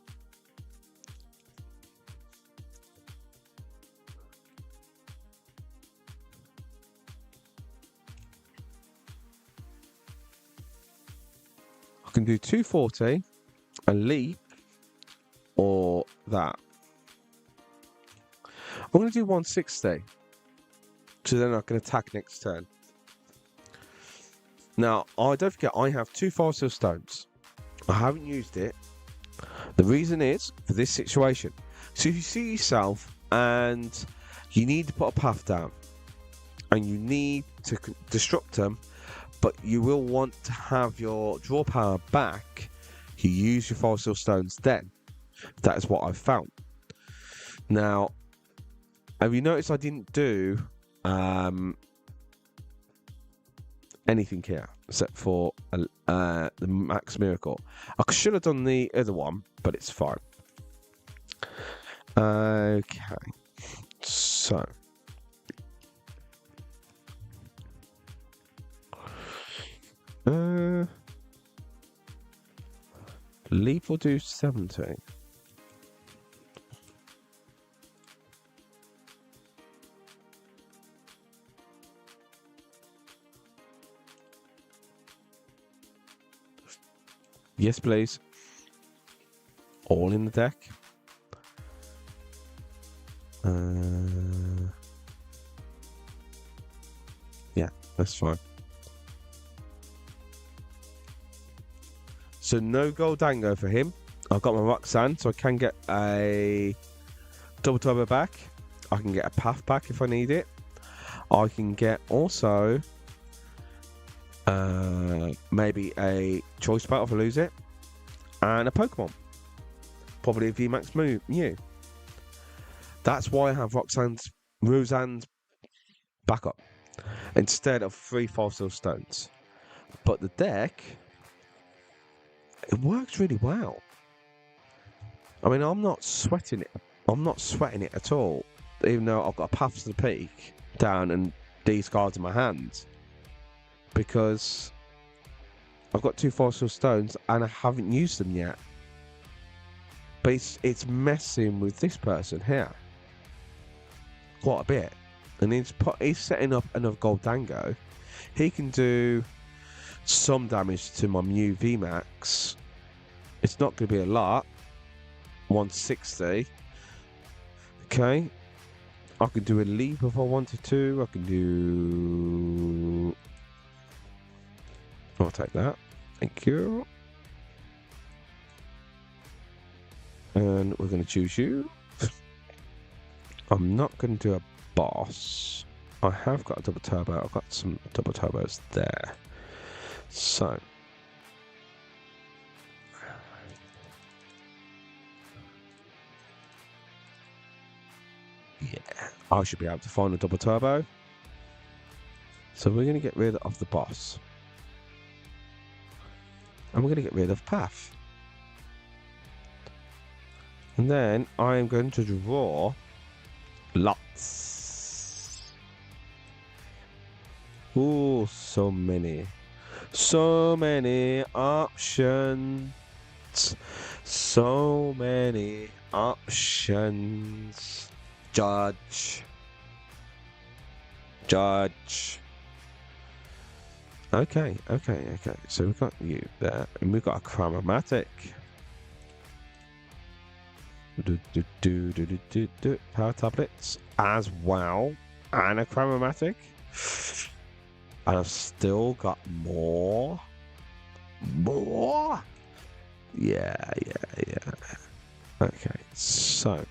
I can do 240, a leap, or that. I'm going to do 160. So then I can attack next turn. Now, don't forget, I have 2 Fossil Stones. I haven't used it. The reason is for this situation. So if you see yourself and you need to put a path down and you need to destruct them, but you will want to have your draw power back, you use your fossil stones then. That is what I've found. Now, have you noticed I didn't do anything here except for the Max Miracle? I should have done the other one, but it's fine. Okay, so Leap will do 70. Yes, please. All in the deck. Yeah, that's fine. So no gold dango for him. I've got my Roxanne, so I can get a double turbo back. I can get a path back if I need it. I can get also maybe a choice battle if I lose it, and a Pokemon. Probably a VMAX Mew. That's why I have Roseanne's backup instead of 3 fossil stones. But the deck, it works really well. I mean, I'm not sweating it. I'm not sweating it at all, even though I've got a path to the peak down and these cards in my hands, because I've got 2 fossil stones and I haven't used them yet. But it's messing with this person here quite a bit, and he's setting up another gold dango. He can do some damage to my Mew VMAX. It's not going to be a lot. 160. Okay. I can do a leap if I wanted to. I can do... I'll take that. Thank you. And we're going to choose you. I'm not going to do a boss. I have got a double turbo. I've got some double turbos there. So. Yeah, I should be able to find a double turbo. So we're going to get rid of the boss. And we're going to get rid of path. And then I am going to draw lots. Oh, so many. So many options. So many options. Judge. Okay. So we've got you there. And we've got a Cram-o-matic. Power tablets as well, and a Cram-o-matic, and I've still got more. Yeah. Okay, so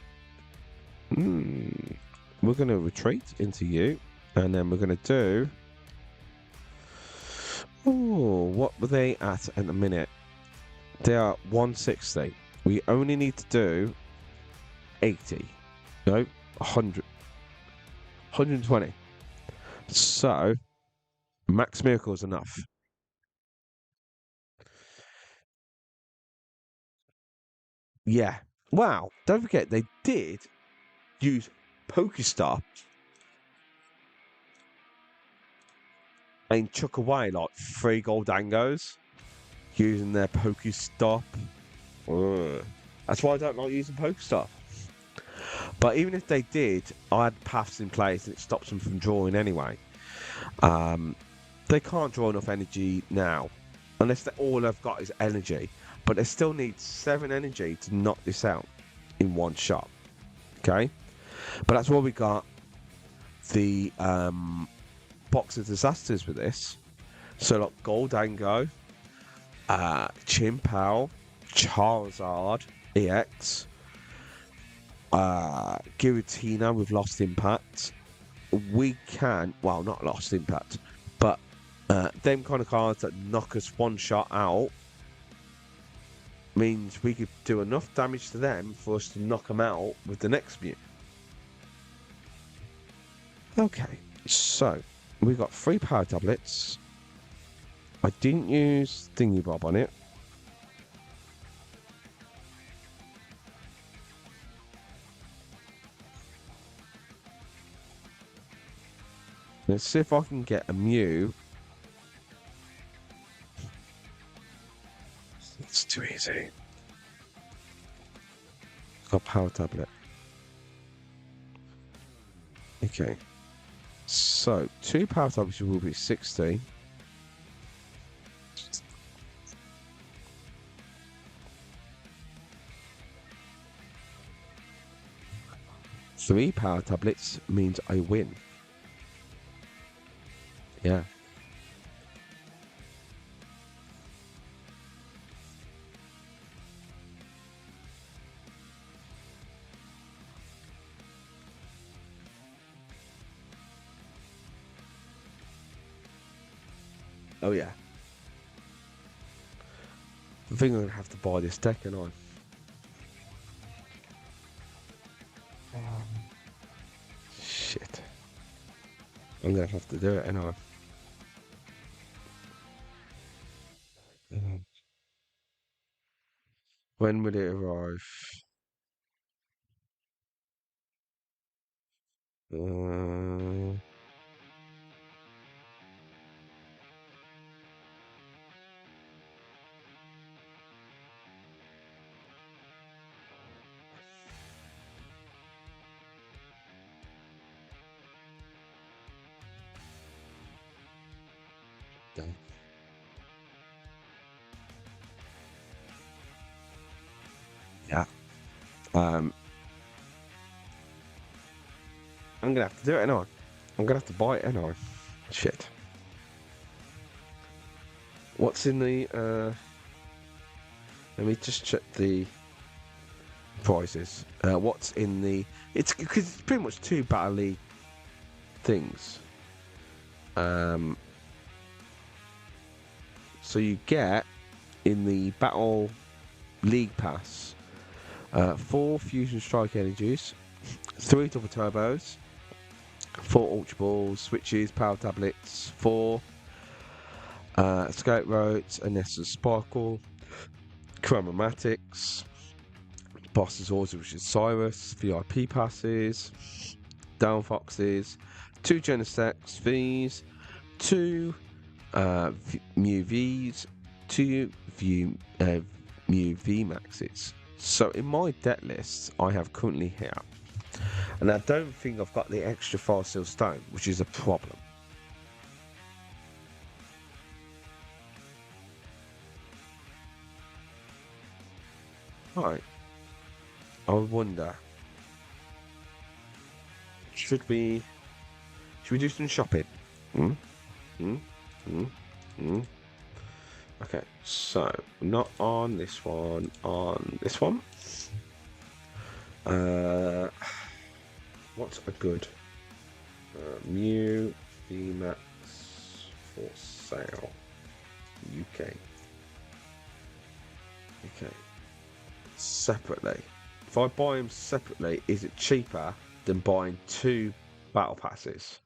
we're going to retreat into you, and then we're going to do. Oh, what were they at the minute? They are 160. We only need to do 80. No, 100. 120. So, Max Miracle is enough. Yeah. Wow. Don't forget, they did use Pokestop and chuck away like 3 gold dangos using their Pokestop. That's why I don't like using Pokestop. But even if they did, I had paths in place and it stops them from drawing anyway. They can't draw enough energy now, unless all they've got is energy. But they still need 7 energy to knock this out in one shot. Okay? But that's why we got the Box of Disasters with this. So like Goldango, Chimpao, Charizard, EX, Giratina with Lost Impact. We can, well, not Lost Impact, but them kind of cards that knock us one shot out means we could do enough damage to them for us to knock them out with the next Mew. Okay, so we got 3 power tablets. I didn't use Thingy Bob on it. Let's see if I can get a Mew. It's too easy. Got power tablet. Okay. So 2 power tablets will be 60. Three power tablets means I win. Yeah. Oh yeah. I think I'm gonna have to buy this deck, and shit. I'm gonna have to do it, and when will it arrive? Done. Yeah. I'm gonna have to do it, and I'm gonna have to buy it, and shit. What's in the let me just check the prices. What's in the? It's because it's pretty much 2 Battle League things. So you get in the Battle League Pass 4 Fusion Strike Energies, 3 Double Turbos, 4 Ultra Balls, Switches, Power Tablets, 4 Escape Ropes, a Nest Sparkle, Cram-o-matic, Boss's Orders, which is Cyrus, VIP Passes, Down Foxes, 2 Genesect Vs, 2 Mew Vs, 2 Mew VMAXs. So in my deck list, I have currently here, and I don't think I've got the extra 5 Seal Stone, which is a problem. Right. I wonder, should we do some shopping? Okay, so not on this one, on this one. What's a good Mew VMAX for sale? UK. Okay. Separately. If I buy them separately, is it cheaper than buying 2 battle passes?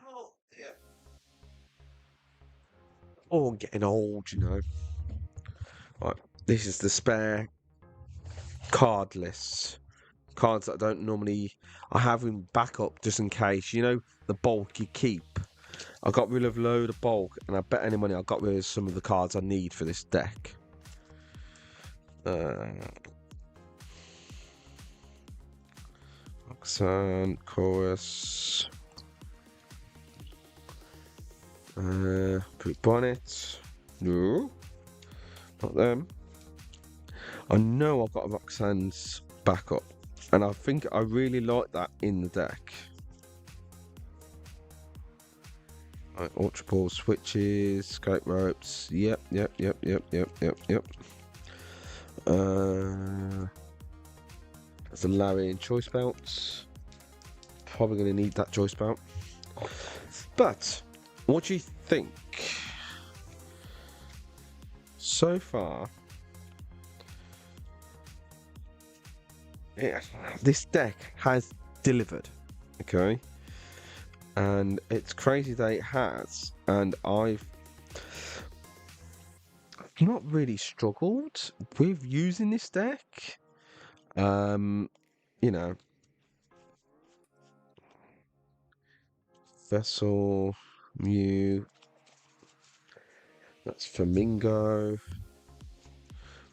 Oh, yeah. Oh, I'm getting old, you know. Right, this is the spare card list. Cards that I don't normally. I have in backup just in case. You know, the bulk you keep. I got rid of a load of bulk, and I bet any money I got rid of some of the cards I need for this deck. Roseanne, Chorus. Put Bonnet. No. Not them. I know I've got Roxanne's backup, and I think I really like that in the deck. Right, Ultra Ball switches, Escape Ropes. Yep. There's a Larry and choice belts. Probably going to need that choice belt. But what do you think? So far, this deck has delivered. Okay. And it's crazy that it has, and I've not really struggled with using this deck. You know, Vessel, Mew, that's Flamingo.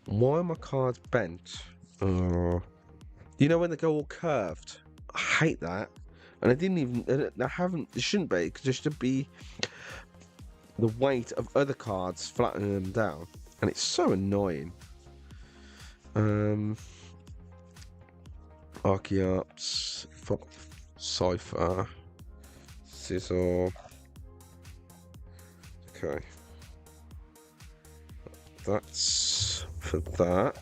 Why are my cards bent? You know when they go all curved? I hate that. And I didn't even, I haven't, it shouldn't be, because there should be the weight of other cards flattening them down. And it's so annoying. Archeops, Cypher, Sizzle. Okay. That's for that.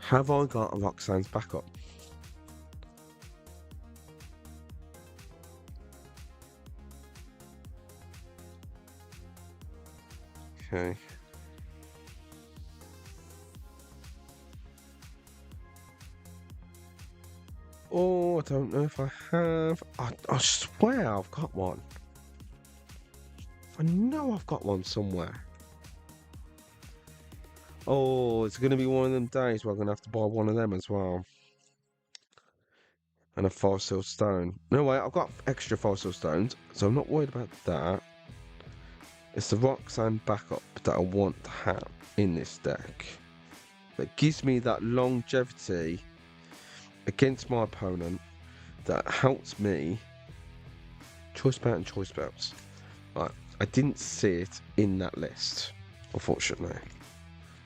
Have I got a Roxanne's backup? Okay. Oh, I don't know if I have. I swear I've got one. I know I've got one somewhere. Oh, it's going to be one of them days where I'm going to have to buy one of them as well. And a fossil stone. No way, I've got extra fossil stones, so I'm not worried about that. It's the Roxanne backup that I want to have in this deck. That gives me that longevity against my opponent, that helps me. Choice belt and choice belts. Right, I didn't see it in that list, unfortunately.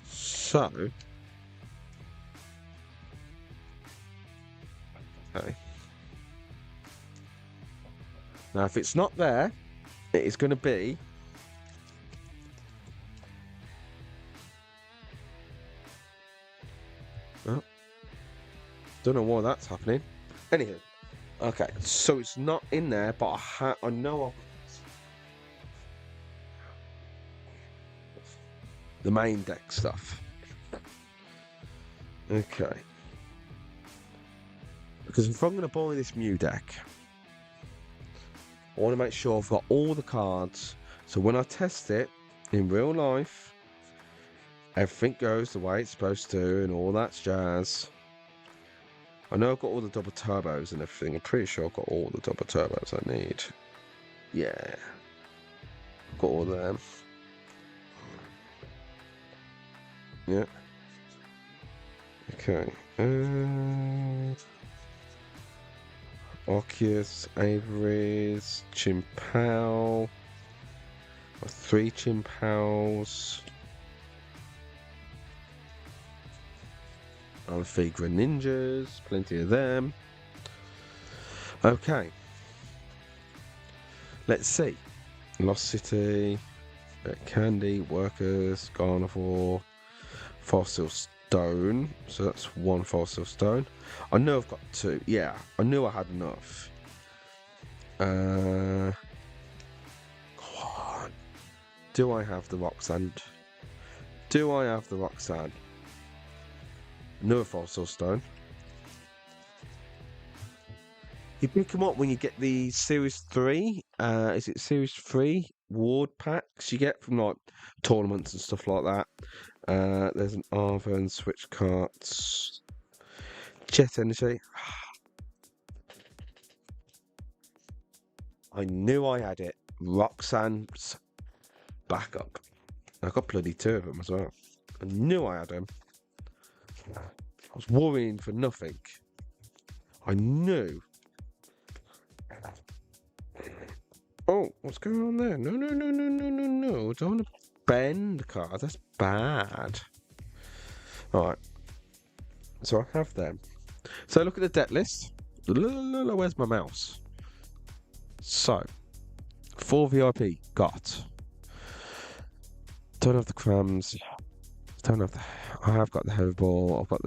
So, okay. Now, if it's not there, it is going to be don't know why that's happening. Anywho, okay, so it's not in there, but I know the main deck stuff. Okay, because if I'm going to buy this Mew deck, I want to make sure I've got all the cards, so when I test it in real life, everything goes the way it's supposed to, and all that jazz. I know I've got all the double turbos and everything. I'm pretty sure I've got all the double turbos I need. Yeah. I've got all of them. Yeah. Okay. Arceus, Avery's, Chimpao. 3 Chimpaos. Alpha Ninjas, plenty of them. Okay. Let's see. Lost City, Candy, Workers, Carnivore, Fossil Stone. So that's 1 Fossil Stone. I know I've got 2. Yeah, I knew I had enough. Come on. Do I have the Roxanne? Do I have the Roxanne? Another fossil stone. You pick them up when you get the Series 3. Is it Series 3 ward packs you get from like tournaments and stuff like that. There's an Arven, Switch Carts, Jet Energy. I knew I had it. Roxanne's backup. I got bloody 2 of them as well. I knew I had them. I was worrying for nothing. I knew. Oh, what's going on there? No. Don't want to bend the card. That's bad. Alright. So I have them. So look at the deck list. Where's my mouse? So, 4 VIP got. Don't have the crams. Don't have the. I have got the Feather Ball. I've got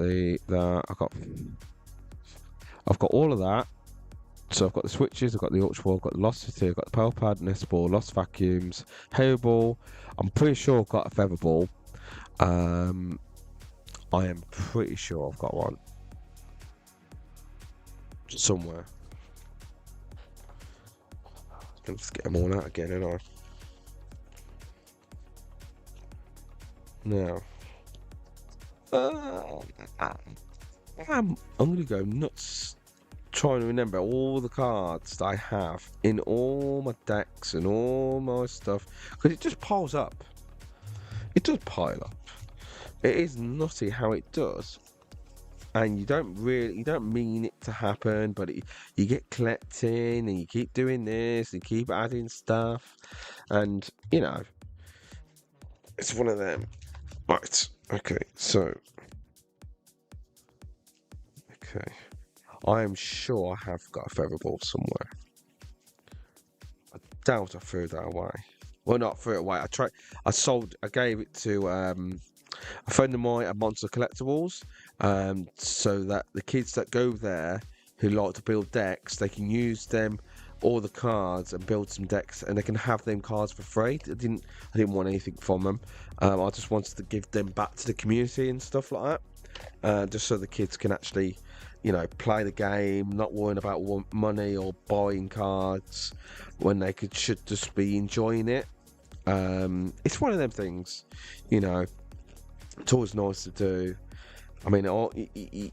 I've got all of that. So I've got the switches, I've got the Ultra Ball, I've got the Lost City, I've got the Pal Pad, Nest Ball, Lost Vacuums, Feather Ball. I'm pretty sure I've got a Feather Ball. I am pretty sure I've got one somewhere. Let's get them all out again, ain't I? Now, I'm gonna go nuts trying to remember all the cards that I have in all my decks and all my stuff, because it just piles up. It does pile up. It is nutty how it does, and you don't mean it to happen, but you get collecting and you keep doing this and keep adding stuff, and you know, it's one of them. Right, okay, so okay, I am sure I have got a Feather Ball somewhere. I doubt I threw that away. Well, not threw it away. I gave it to a friend of mine at Monster Collectibles, so that the kids that go there who like to build decks, they can use them, all the cards, and build some decks, and they can have them cards for free. I didn't want anything from them. I just wanted to give them back to the community and stuff like that, just so the kids can actually, you know, play the game, not worrying about money or buying cards when they should just be enjoying it. It's one of them things, you know. It's always nice to do. I mean,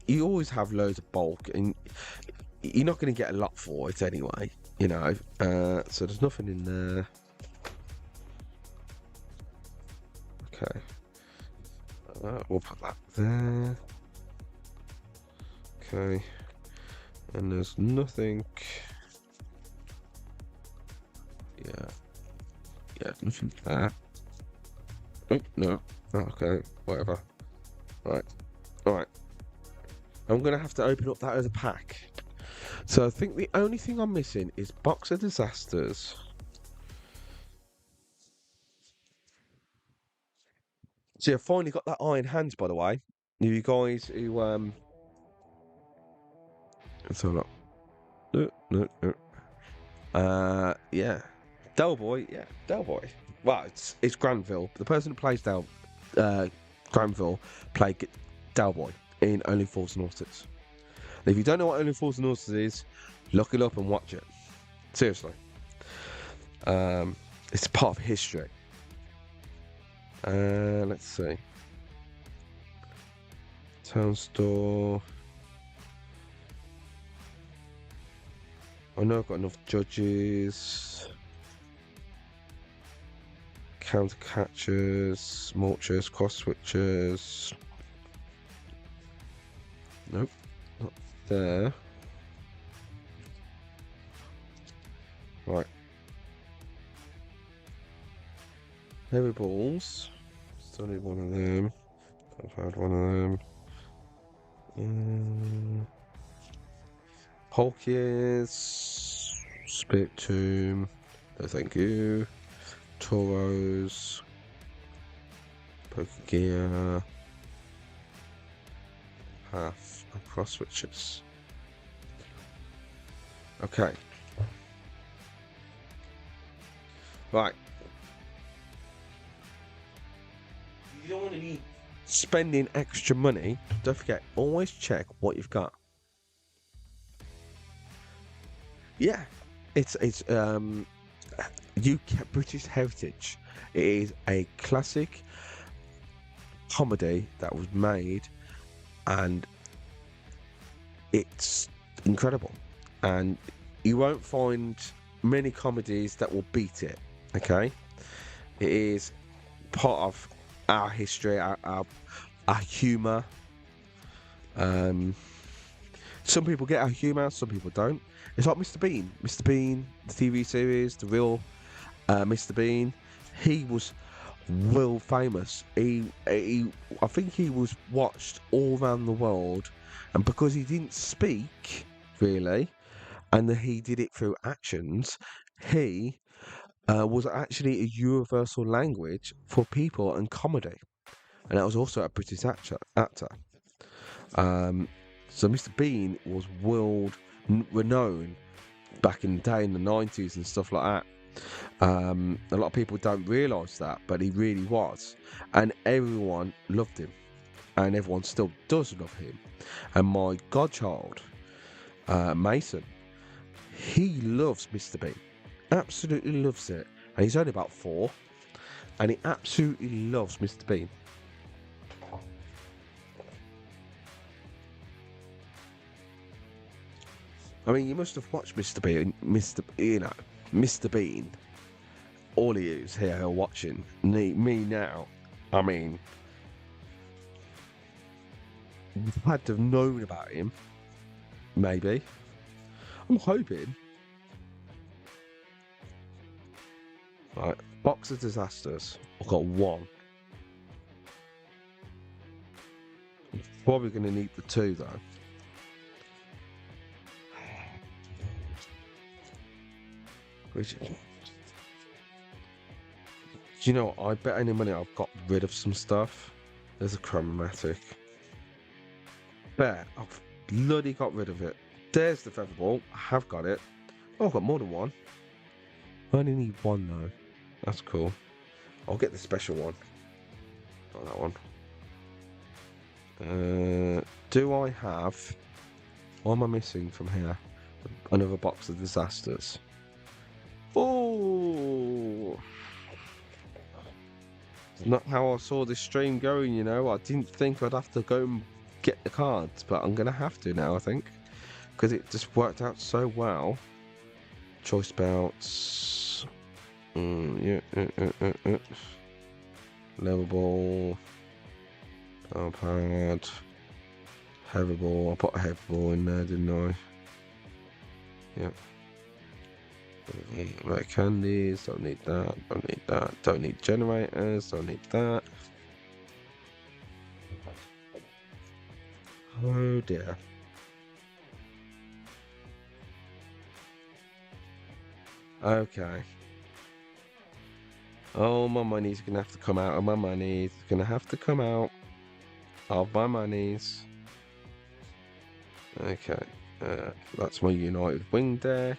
you always have loads of bulk, and you're not going to get a lot for it anyway, you know. So there's nothing in there. Okay. We'll put that there. Okay. And there's nothing. Yeah, nothing there. Oh, no. Okay, whatever. Right. Alright. I'm going to have to open up that as a pack. So I think the only thing I'm missing is Box of Disasters. See, I finally got that Iron Hands, by the way. You guys who, so look. No. Yeah. Delboy, yeah, Delboy. Well, it's Granville. The person who plays Granville played Delboy in Only Fools and Horses. And if you don't know what Only Fools and Horses is, look it up and watch it. Seriously. It's part of history. Let's see. Town Store. I know I've got enough judges. Counter catchers, mulchers, cross switchers. Nope, not there. Right. Heavy balls. Still need one of them. I've had one of them. Polkies. Spirit Tomb. No, thank you. Toros, Pokegear, Path, and cross switches. Okay. Right. You don't want to be spending extra money. Don't forget, always check what you've got. Yeah. It's UK British Heritage. It is a classic comedy that was made, and it's incredible, and you won't find many comedies that will beat it. Okay, it is part of our history, our humour. Some people get our humour, some people don't. It's like Mr. Bean, the TV series, the real Mr. Bean. He was world famous. I think he was watched all around the world, and because he didn't speak really, and he did it through actions, he was actually a universal language for people and comedy, and that was also a British actor. So Mr. Bean was world renowned back in the day in the 90s and stuff like that. A lot of people don't realise that, but he really was, and everyone loved him, and everyone still does love him. And my godchild, Mason, he loves Mr. Bean, absolutely loves it, and he's only about 4, and he absolutely loves Mr. Bean. I mean, you must have watched Mr. Bean, Mr. Bean. All of yous here are watching me now. I mean, you've had to have known about him. Maybe. I'm hoping. Right, Box of Disasters. I've got 1. I'm probably going to need the 2 though. Which, do you know what? I bet any money I've got rid of some stuff. There's a Cram-o-matic. Bet I've bloody got rid of it. There's the Feather Ball. I have got it. Oh, I've got more than 1. I only need 1 though. That's cool. I'll get the special one. Not that one. Do I have... What am I missing from here? Another Box of Disasters. Oh! It's not how I saw this stream going, you know. I didn't think I'd have to go and get the cards, but I'm going to have to now, I think. Because it just worked out so well. Choice belts. Level ball. Pal Pad. Heavy ball. I put a heavy ball in there, didn't I? Yep. Right, candies, don't need that, don't need that, don't need generators, don't need that. Oh dear. Okay. Oh, my money's gonna have to come out of my money. It's gonna have to come out of my monies. Okay. That's my United Wing deck.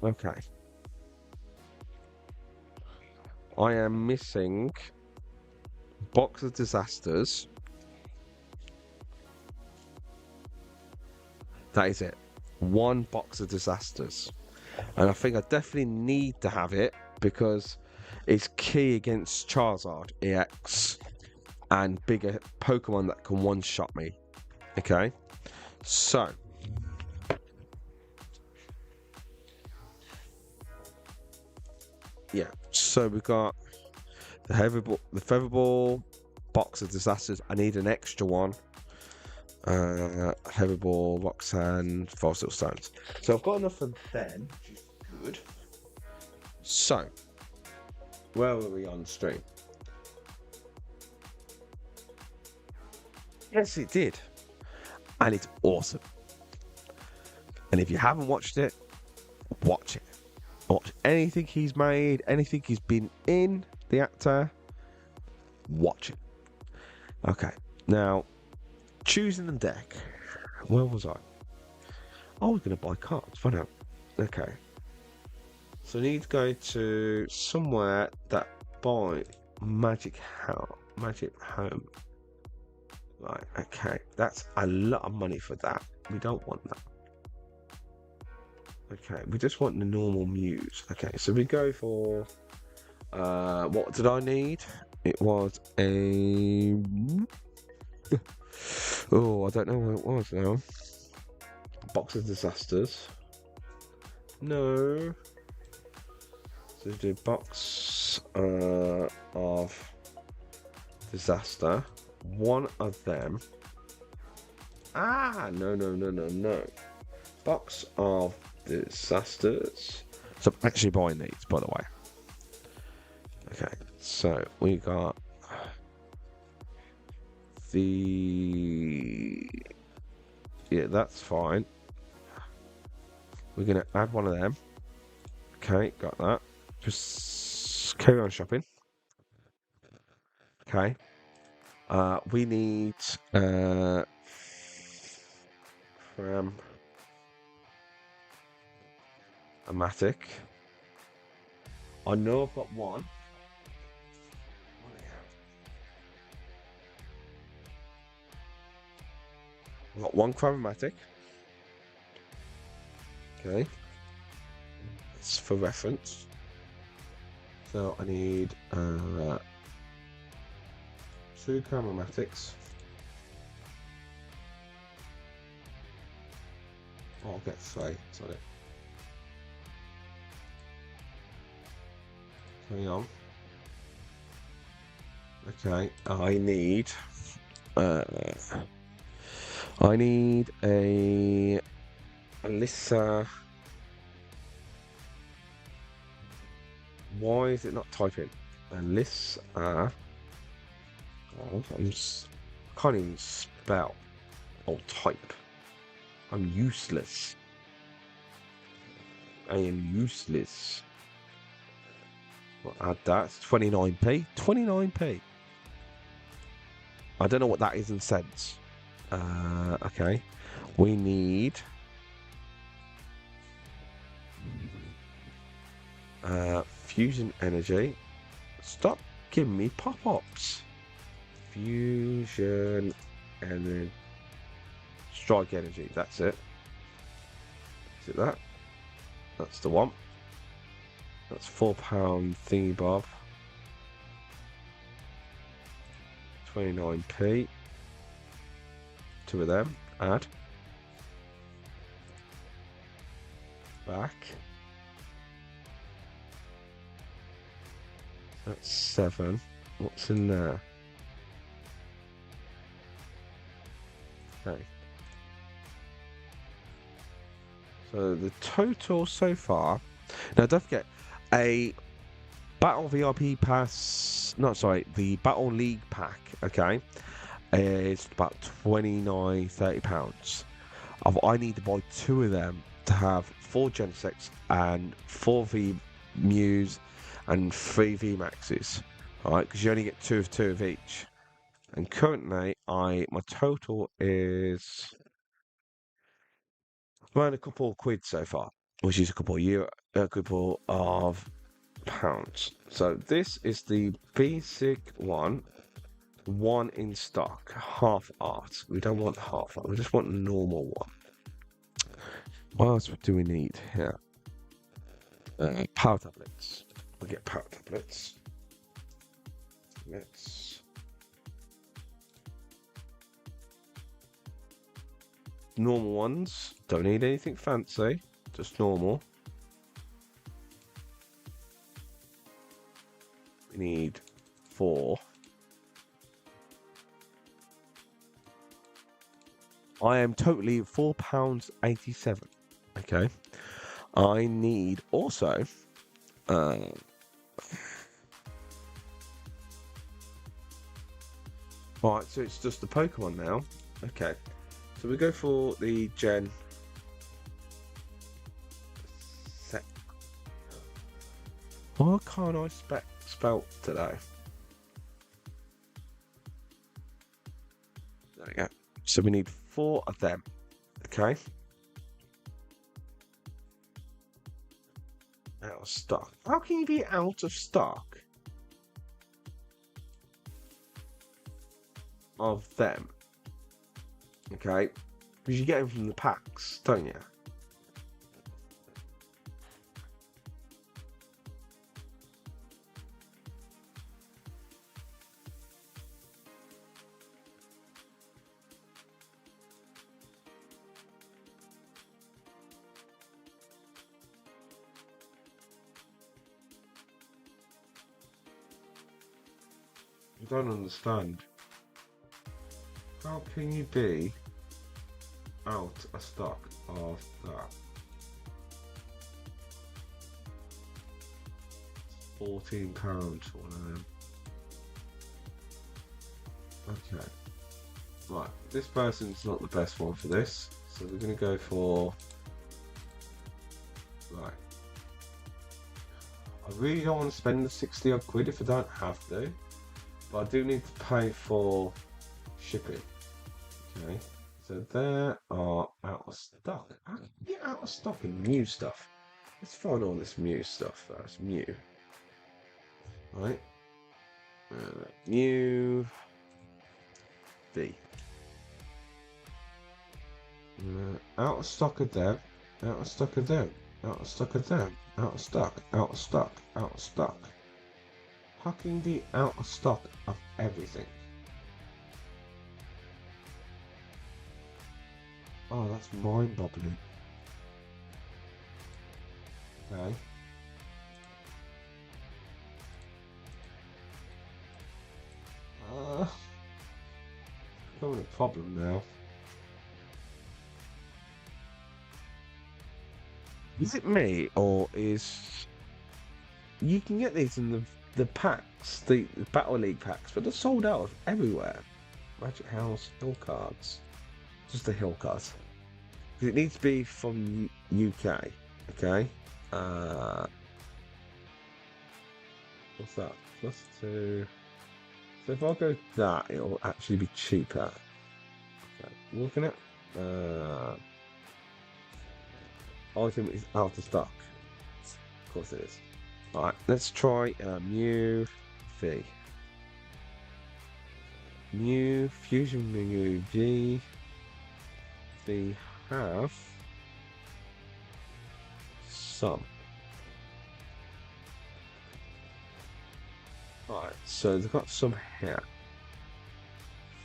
Okay. I am missing Box of Disasters. That is it. 1 Box of Disasters. And I think I definitely need to have it because it's key against Charizard EX and bigger Pokemon that can one-shot me. Okay? So. Yeah, so we've got the Feather Ball, Box of Disasters. I need an extra one. Heavy Ball, Roxanne, Fossil Stones. So I've got enough of them, which is good. So, where were we on stream? Yes, it did. And it's awesome. And if you haven't watched it, watch it. Watch anything he's made, anything he's been in, the actor, watch it. Okay, now, choosing the deck. Where was I? I was going to buy cards. Find out. Okay. So I need to go to somewhere that buy Magic Home. Right, okay. That's a lot of money for that. We don't want that. Okay, we just want the normal Mews. Okay, so we go for... what did I need? It was a... oh, I don't know what it was now. Box of Disasters. No. So we do Box of Disaster. 1 of them. Ah, no. Box of Disasters. So I'm actually buying these, by the way. Okay, so we got the... Yeah, that's fine. We're going to add one of them. Okay, got that. Just carry on shopping. Okay. We need Cram-o-matic. I know I've got one. I've got one Cram-o-matic. Okay. It's for reference. So I need 2 Cram-o-matics. Oh, I'll get 3. Sorry. Hang on. Okay, I need a Elesa. Why is it not typing? Elesa. Oh, can't even spell or type. I'm useless. I am useless. We'll add that. It's 29p. 29p. I don't know what that is in cents. Okay. We need Fusion Energy. Stop giving me pop-ups. Fusion Energy. Strike Energy. That's it. Is it that? That's the one. That's £4 thingy bob. 29p. 2 of them. Add. Back. That's 7. What's in there? Okay. So the total so far. Now don't forget, a Battle VIP Pass. No, sorry, the Battle League pack. Okay, is about £29-30. I need to buy 2 of them to have 4 Genesects and 4 Mews and 3 VMAXs. Alright, because you only get 2 of each. And currently, my total is around a couple of quid so far, which is a couple of pounds. So this is the basic one in stock, half art. We don't want half art, we just want a normal one. What else do we need here? Power tablets. We'll get power tablets. Normal ones. Don't need anything fancy. Just normal. We need 4. I am totally £4.87. Okay. I need also Alright, so it's just the Pokemon now. Okay. So we go for the Gen Sec. Why can't I spell today? There we go. So we need 4 of them. Okay. Out of stock. How can you be out of stock of them? Okay, because you get them from the packs, don't you? I don't understand. How can you be out of stock of that? £14 for one of them. Okay. this person's not the best one for this, so we're going to go for... Right. I really don't want to spend the 60 odd quid if I don't have to, but I do need to pay for shipping. Okay, so there are out of stock. How can you get out of stock in Mew stuff? Let's find all this Mew stuff first. Mew. Right. Mew V. Out of stock of them. Out of stock of them. Out of stock of them. Out of stock. Out of stock. Out of stock. How can you be out of stock of everything? Oh, that's mind-boggling. Okay. Becoming a problem now. Is it me, or is... You can get these in the packs, the Battle League packs, but they're sold out everywhere. Magic House, Hill Cards. Just the Hill Cards. It needs to be from UK, okay? What's that? +2. So if I go that, it'll actually be cheaper. Okay, looking at item is out of stock. Of course it is. Alright, let's try Mew V. Mew Fusion Mew V. They have some. Alright, so they've got some here.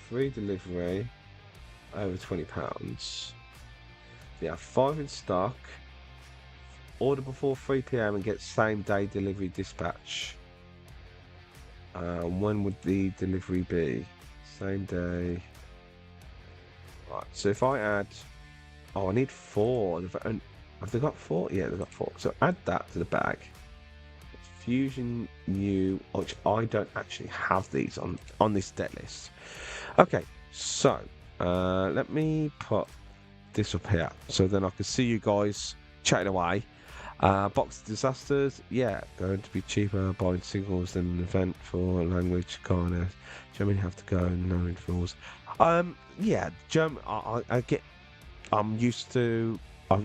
Free delivery, over £20. They have 5 in stock. Order before 3 PM and get same day delivery dispatch. When would the delivery be? Same day. Right, so if I add... Oh, I need 4. Have they got 4? Yeah, they've got 4. So add that to the bag. Fusion Mew, which I don't actually have these on this deck list. Okay, so let me put this up here so then I can see you guys chatting away. Box of Disasters, yeah, going to be cheaper buying singles than an event for language kind of. Germany have to go no intervals. Yeah, German. I get. I'm used to.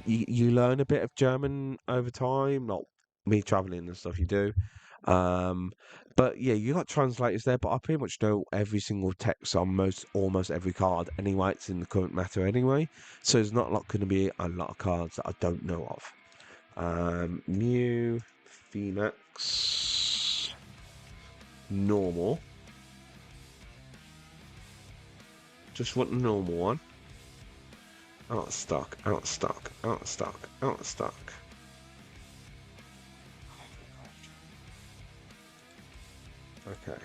You learn a bit of German over time, not me traveling and stuff. You do. But yeah, you got translators there. But I pretty much know every single text on almost every card anyway. It's in the current matter anyway, so there's not going to be a lot of cards that I don't know of. Mew VMAX normal. Just want the normal one. Out of stock, out of stock, out of stock, out of stock. Okay.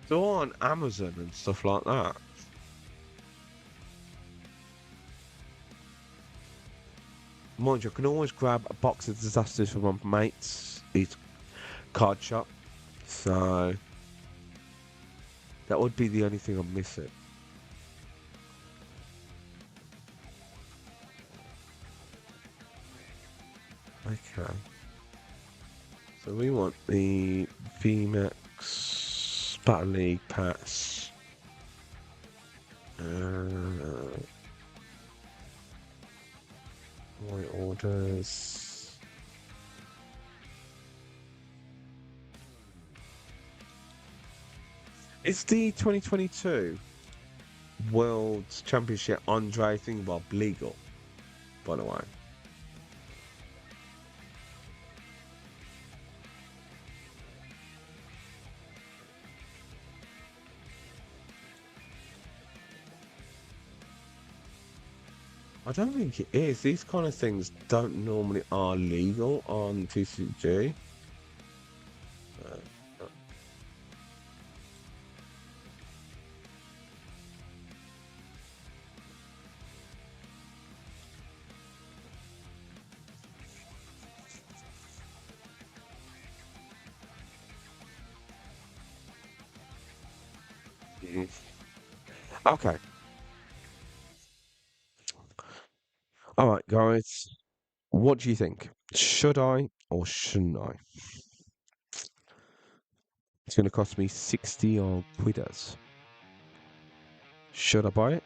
They're all on Amazon and stuff like that. Mind you, I can always grab a Box of Disasters from my mate's card shop. So that would be the only thing I'm missing. Okay. So we want the VMAX Battle League Pass. My orders. It's the 2022 World Championship Andre Thingbob legal, by the way. I don't think it is. These kind of things don't normally are legal on TCG. Okay. All right, guys. What do you think? Should I or shouldn't I? It's going to cost me 60 odd quidders. Should I buy it?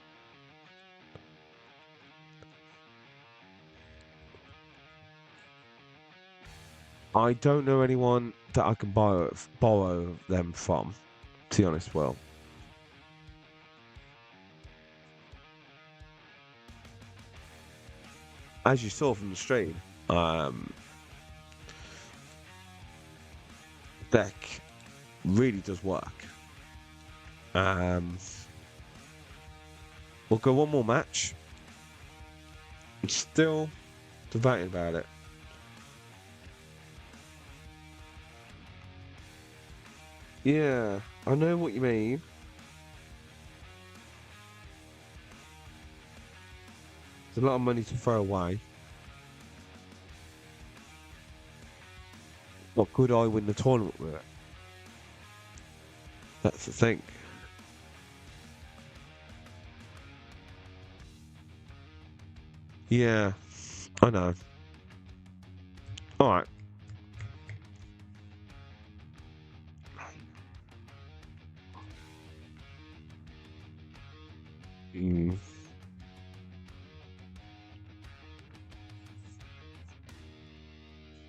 I don't know anyone that I can borrow them from, to be honest, Will. As you saw from the stream, deck really does work. We'll go one more match. I'm still debating about it. Yeah, I know what you mean. It's a lot of money to throw away. But could I win the tournament with it? That's the thing. Yeah, I know. All right.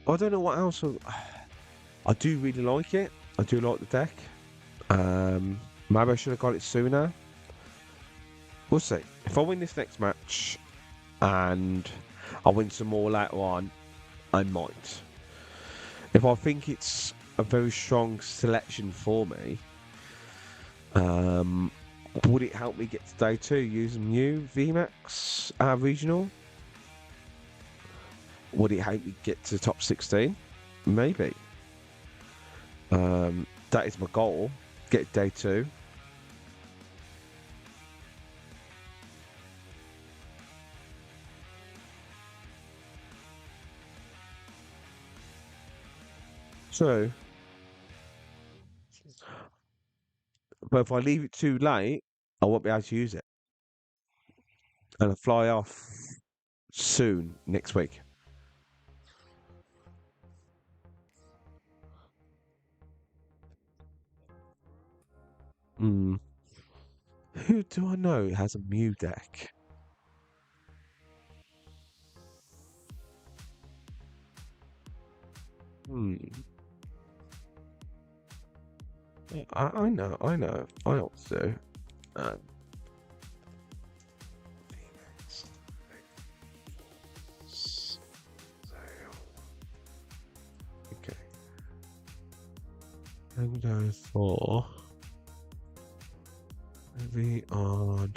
I don't know what else. I do really like it. I do like the deck. Maybe I should have got it sooner. We'll see. If I win this next match and I win some more later on, I might. If I think it's a very strong selection for me, would it help me get to day 2 using Mew VMAX regional? Would it help me get to top 16? Maybe. That is my goal. Get day 2. So, but if I leave it too late, I won't be able to use it. And I fly off soon next week. Who do I know has a Mew deck? I know. I also. Okay. I'm going for maybe on.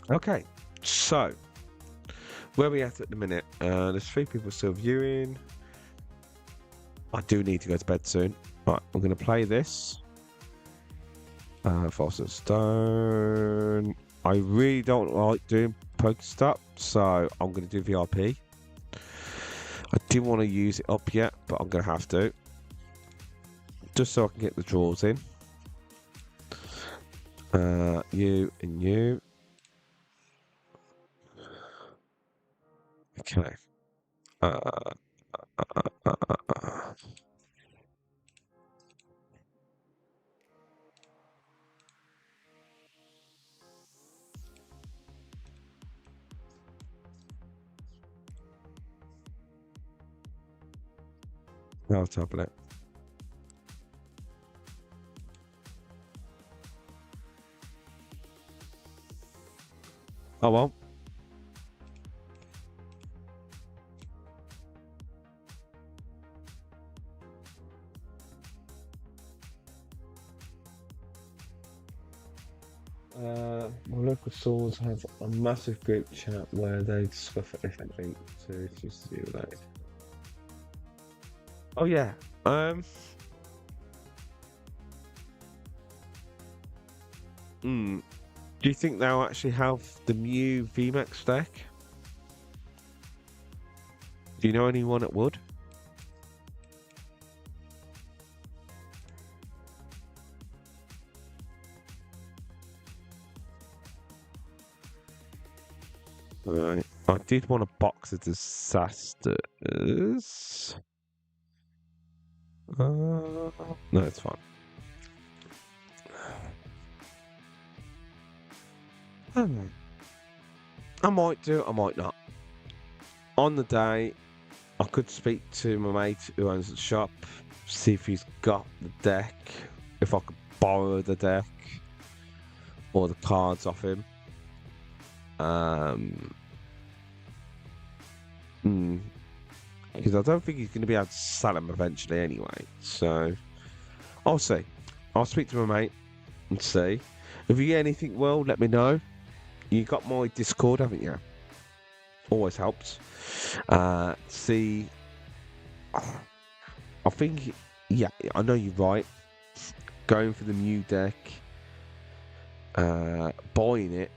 Okay, so where are we at the minute? There's 3 people still viewing. I do need to go to bed soon. Right, I'm going to play this. Fossil Stone. I really don't like doing Pokestop, so I'm going to do VIP. I didn't want to use it up yet, but I'm going to have to. Just so I can get the draws in. You and you. Okay. Power Tablet. Oh well. My local stores have a massive group chat where they discuss everything to just do that. Oh yeah. Do you think they'll actually have the Mew VMAX deck? Do you know anyone that would? Right. I did want a Box of Disasters. No, it's fine. I might do, I might not. On the day, I could speak to my mate who owns the shop, see if he's got the deck, if I could borrow the deck or the cards off him. Because I don't think he's going to be able to sell them eventually anyway. So, I'll see. I'll speak to my mate and see. If you get anything, well, let me know. You got my Discord, haven't you? Always helps. See, I think, yeah, I know you're right. Going for the Mew deck, buying it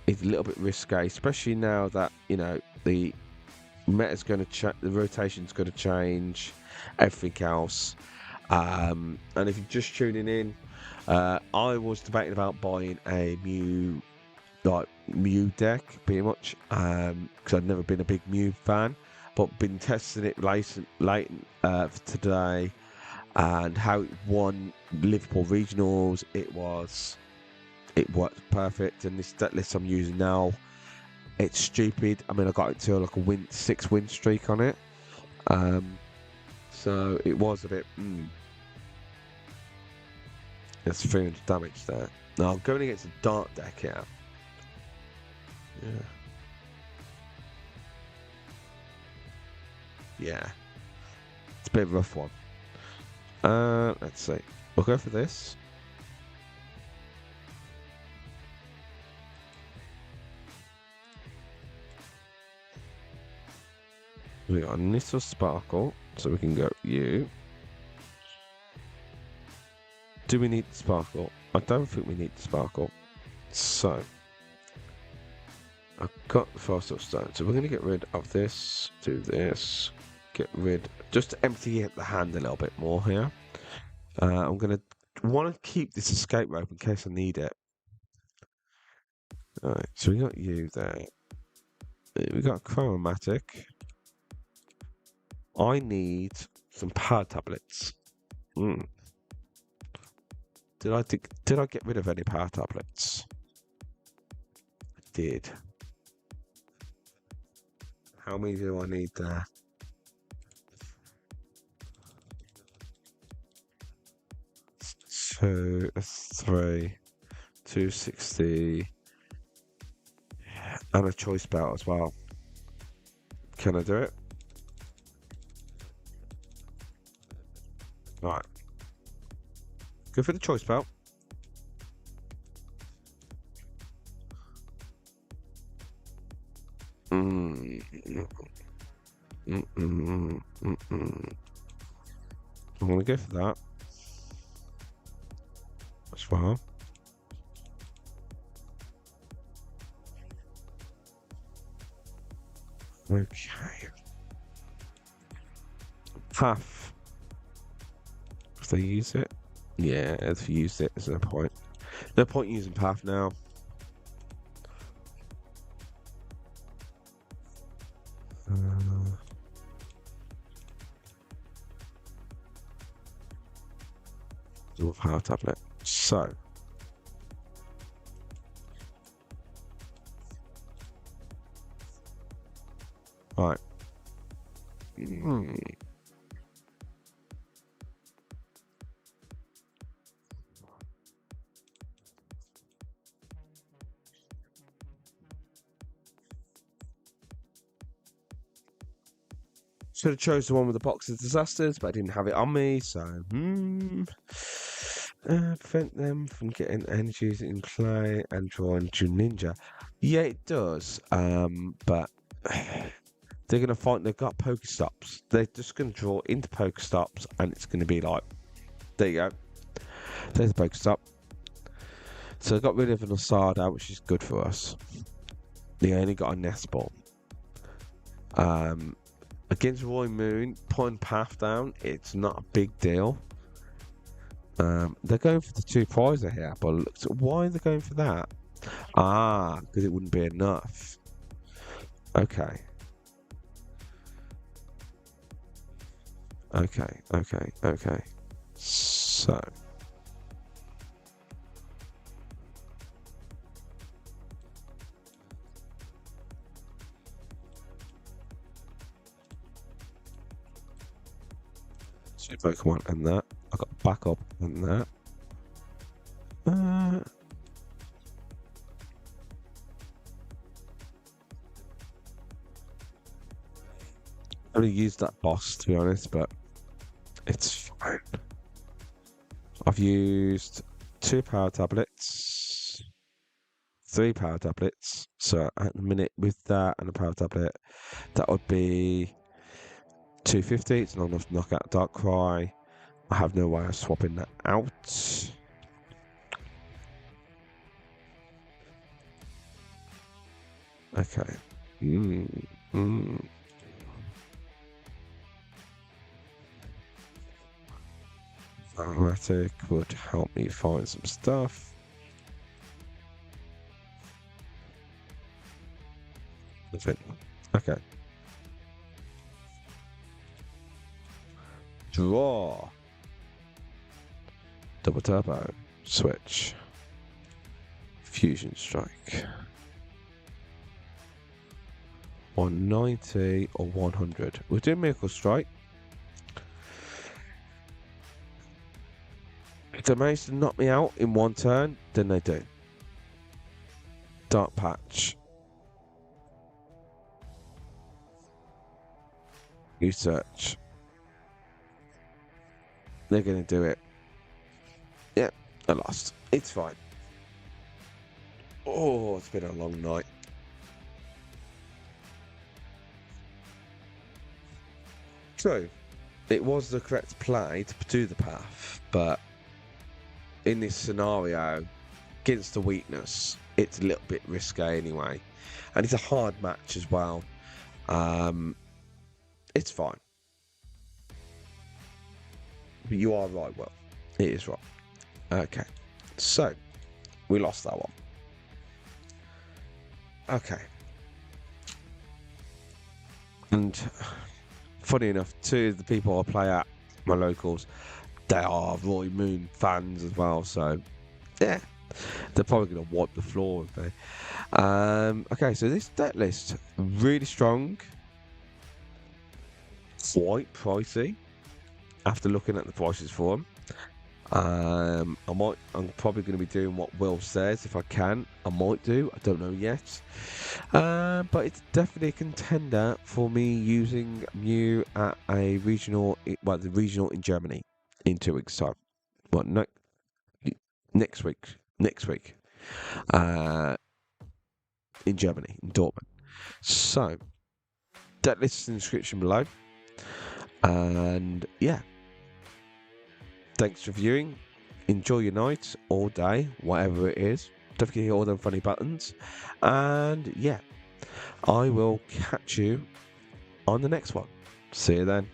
is a little bit risque, especially now that, you know, the meta's going to change, the rotation's going to change, everything else. And if you're just tuning in, I was debating about buying a Mew deck, pretty much, because I've never been a big Mew fan, but been testing it late today, and how it won Liverpool regionals. It worked perfect, and this deck list I'm using now, it's stupid. I mean, I got it to like a 6-win streak on it, so it was a bit. It's 300 damage there. Now I'm going against a dark deck here. Yeah, it's a bit of a rough one. Let's see. We'll go for this. We got a little sparkle, so we can go you. Do we need the sparkle? I don't think we need the sparkle. So, I've got the fast stone, so we're going to get rid of this, do this, get rid, just to empty the hand a little bit more here. I'm going to want to keep this escape rope in case I need it. Alright, so we got you there. We got Cram-o-matic. I need some Power Tablets. Did I get rid of any Power Tablets? I did. How many do I need there? 2, 3, 260, and a choice belt as well. Can I do it? Right. Go for the choice belt. I'm gonna go for that as well. Okay. PAF. If they use it. Yeah, if you used it, there's no point. No point using PAF now. Power tablet. So, right. Should have chose the one with the Box of Disasters, but I didn't have it on me, so prevent them from getting energies in play and drawing to Ninja. Yeah, it does. But they're gonna find they've got Pokestops. They're just gonna draw into Pokestops, and it's gonna be like, there you go. There's a Pokestop. So I got rid of an Osada, which is good for us. They only got a Nest Ball. Against Roy Moon, putting PAF down, it's not a big deal. They're going for the 2 prizer here, but look, why are they going for that? Ah, because it wouldn't be enough. Okay. Okay. So. Pokemon and that. I got backup and that. I'm gonna use that boss to be honest, but it's fine. I've used 2 power tablets, 3 power tablets. So at the minute with that and a power tablet, that would be 250. It's not enough to knock out Darkrai. I have no way of swapping that out. Okay. Cram-o-matic would help me find some stuff. Nothing. Okay. Draw. Double turbo. Switch. Fusion strike. 190 or 100. We're doing Miracle Strike. If they manage to knock me out in 1 turn, then they do. Dark Patch. You search. They're going to do it. Yeah, I lost. It's fine. Oh, it's been a long night. So, it was the correct play to do the PAF, but in this scenario, against the weakness, it's a little bit risque anyway. And it's a hard match as well. It's fine. But you are right, Will. It is right. Okay. So, we lost that one. Okay. And funny enough, 2 of the people I play at, my locals, they are Roy Moon fans as well. So, yeah. They're probably going to wipe the floor with me. Okay, so this deck list, really strong. Quite pricey. After looking at the prices for them. I'm probably going to be doing what Will says if I can. I might do. I don't know yet. But it's definitely a contender for me using Mew at a regional, well, the regional in Germany in 2 weeks' time. Well, no, next week. In Germany, in Dortmund. So, that list is in the description below. And yeah. Thanks for viewing. Enjoy your night or day, whatever it is. Don't forget to hit all them funny buttons. And yeah, I will catch you on the next one. See you then.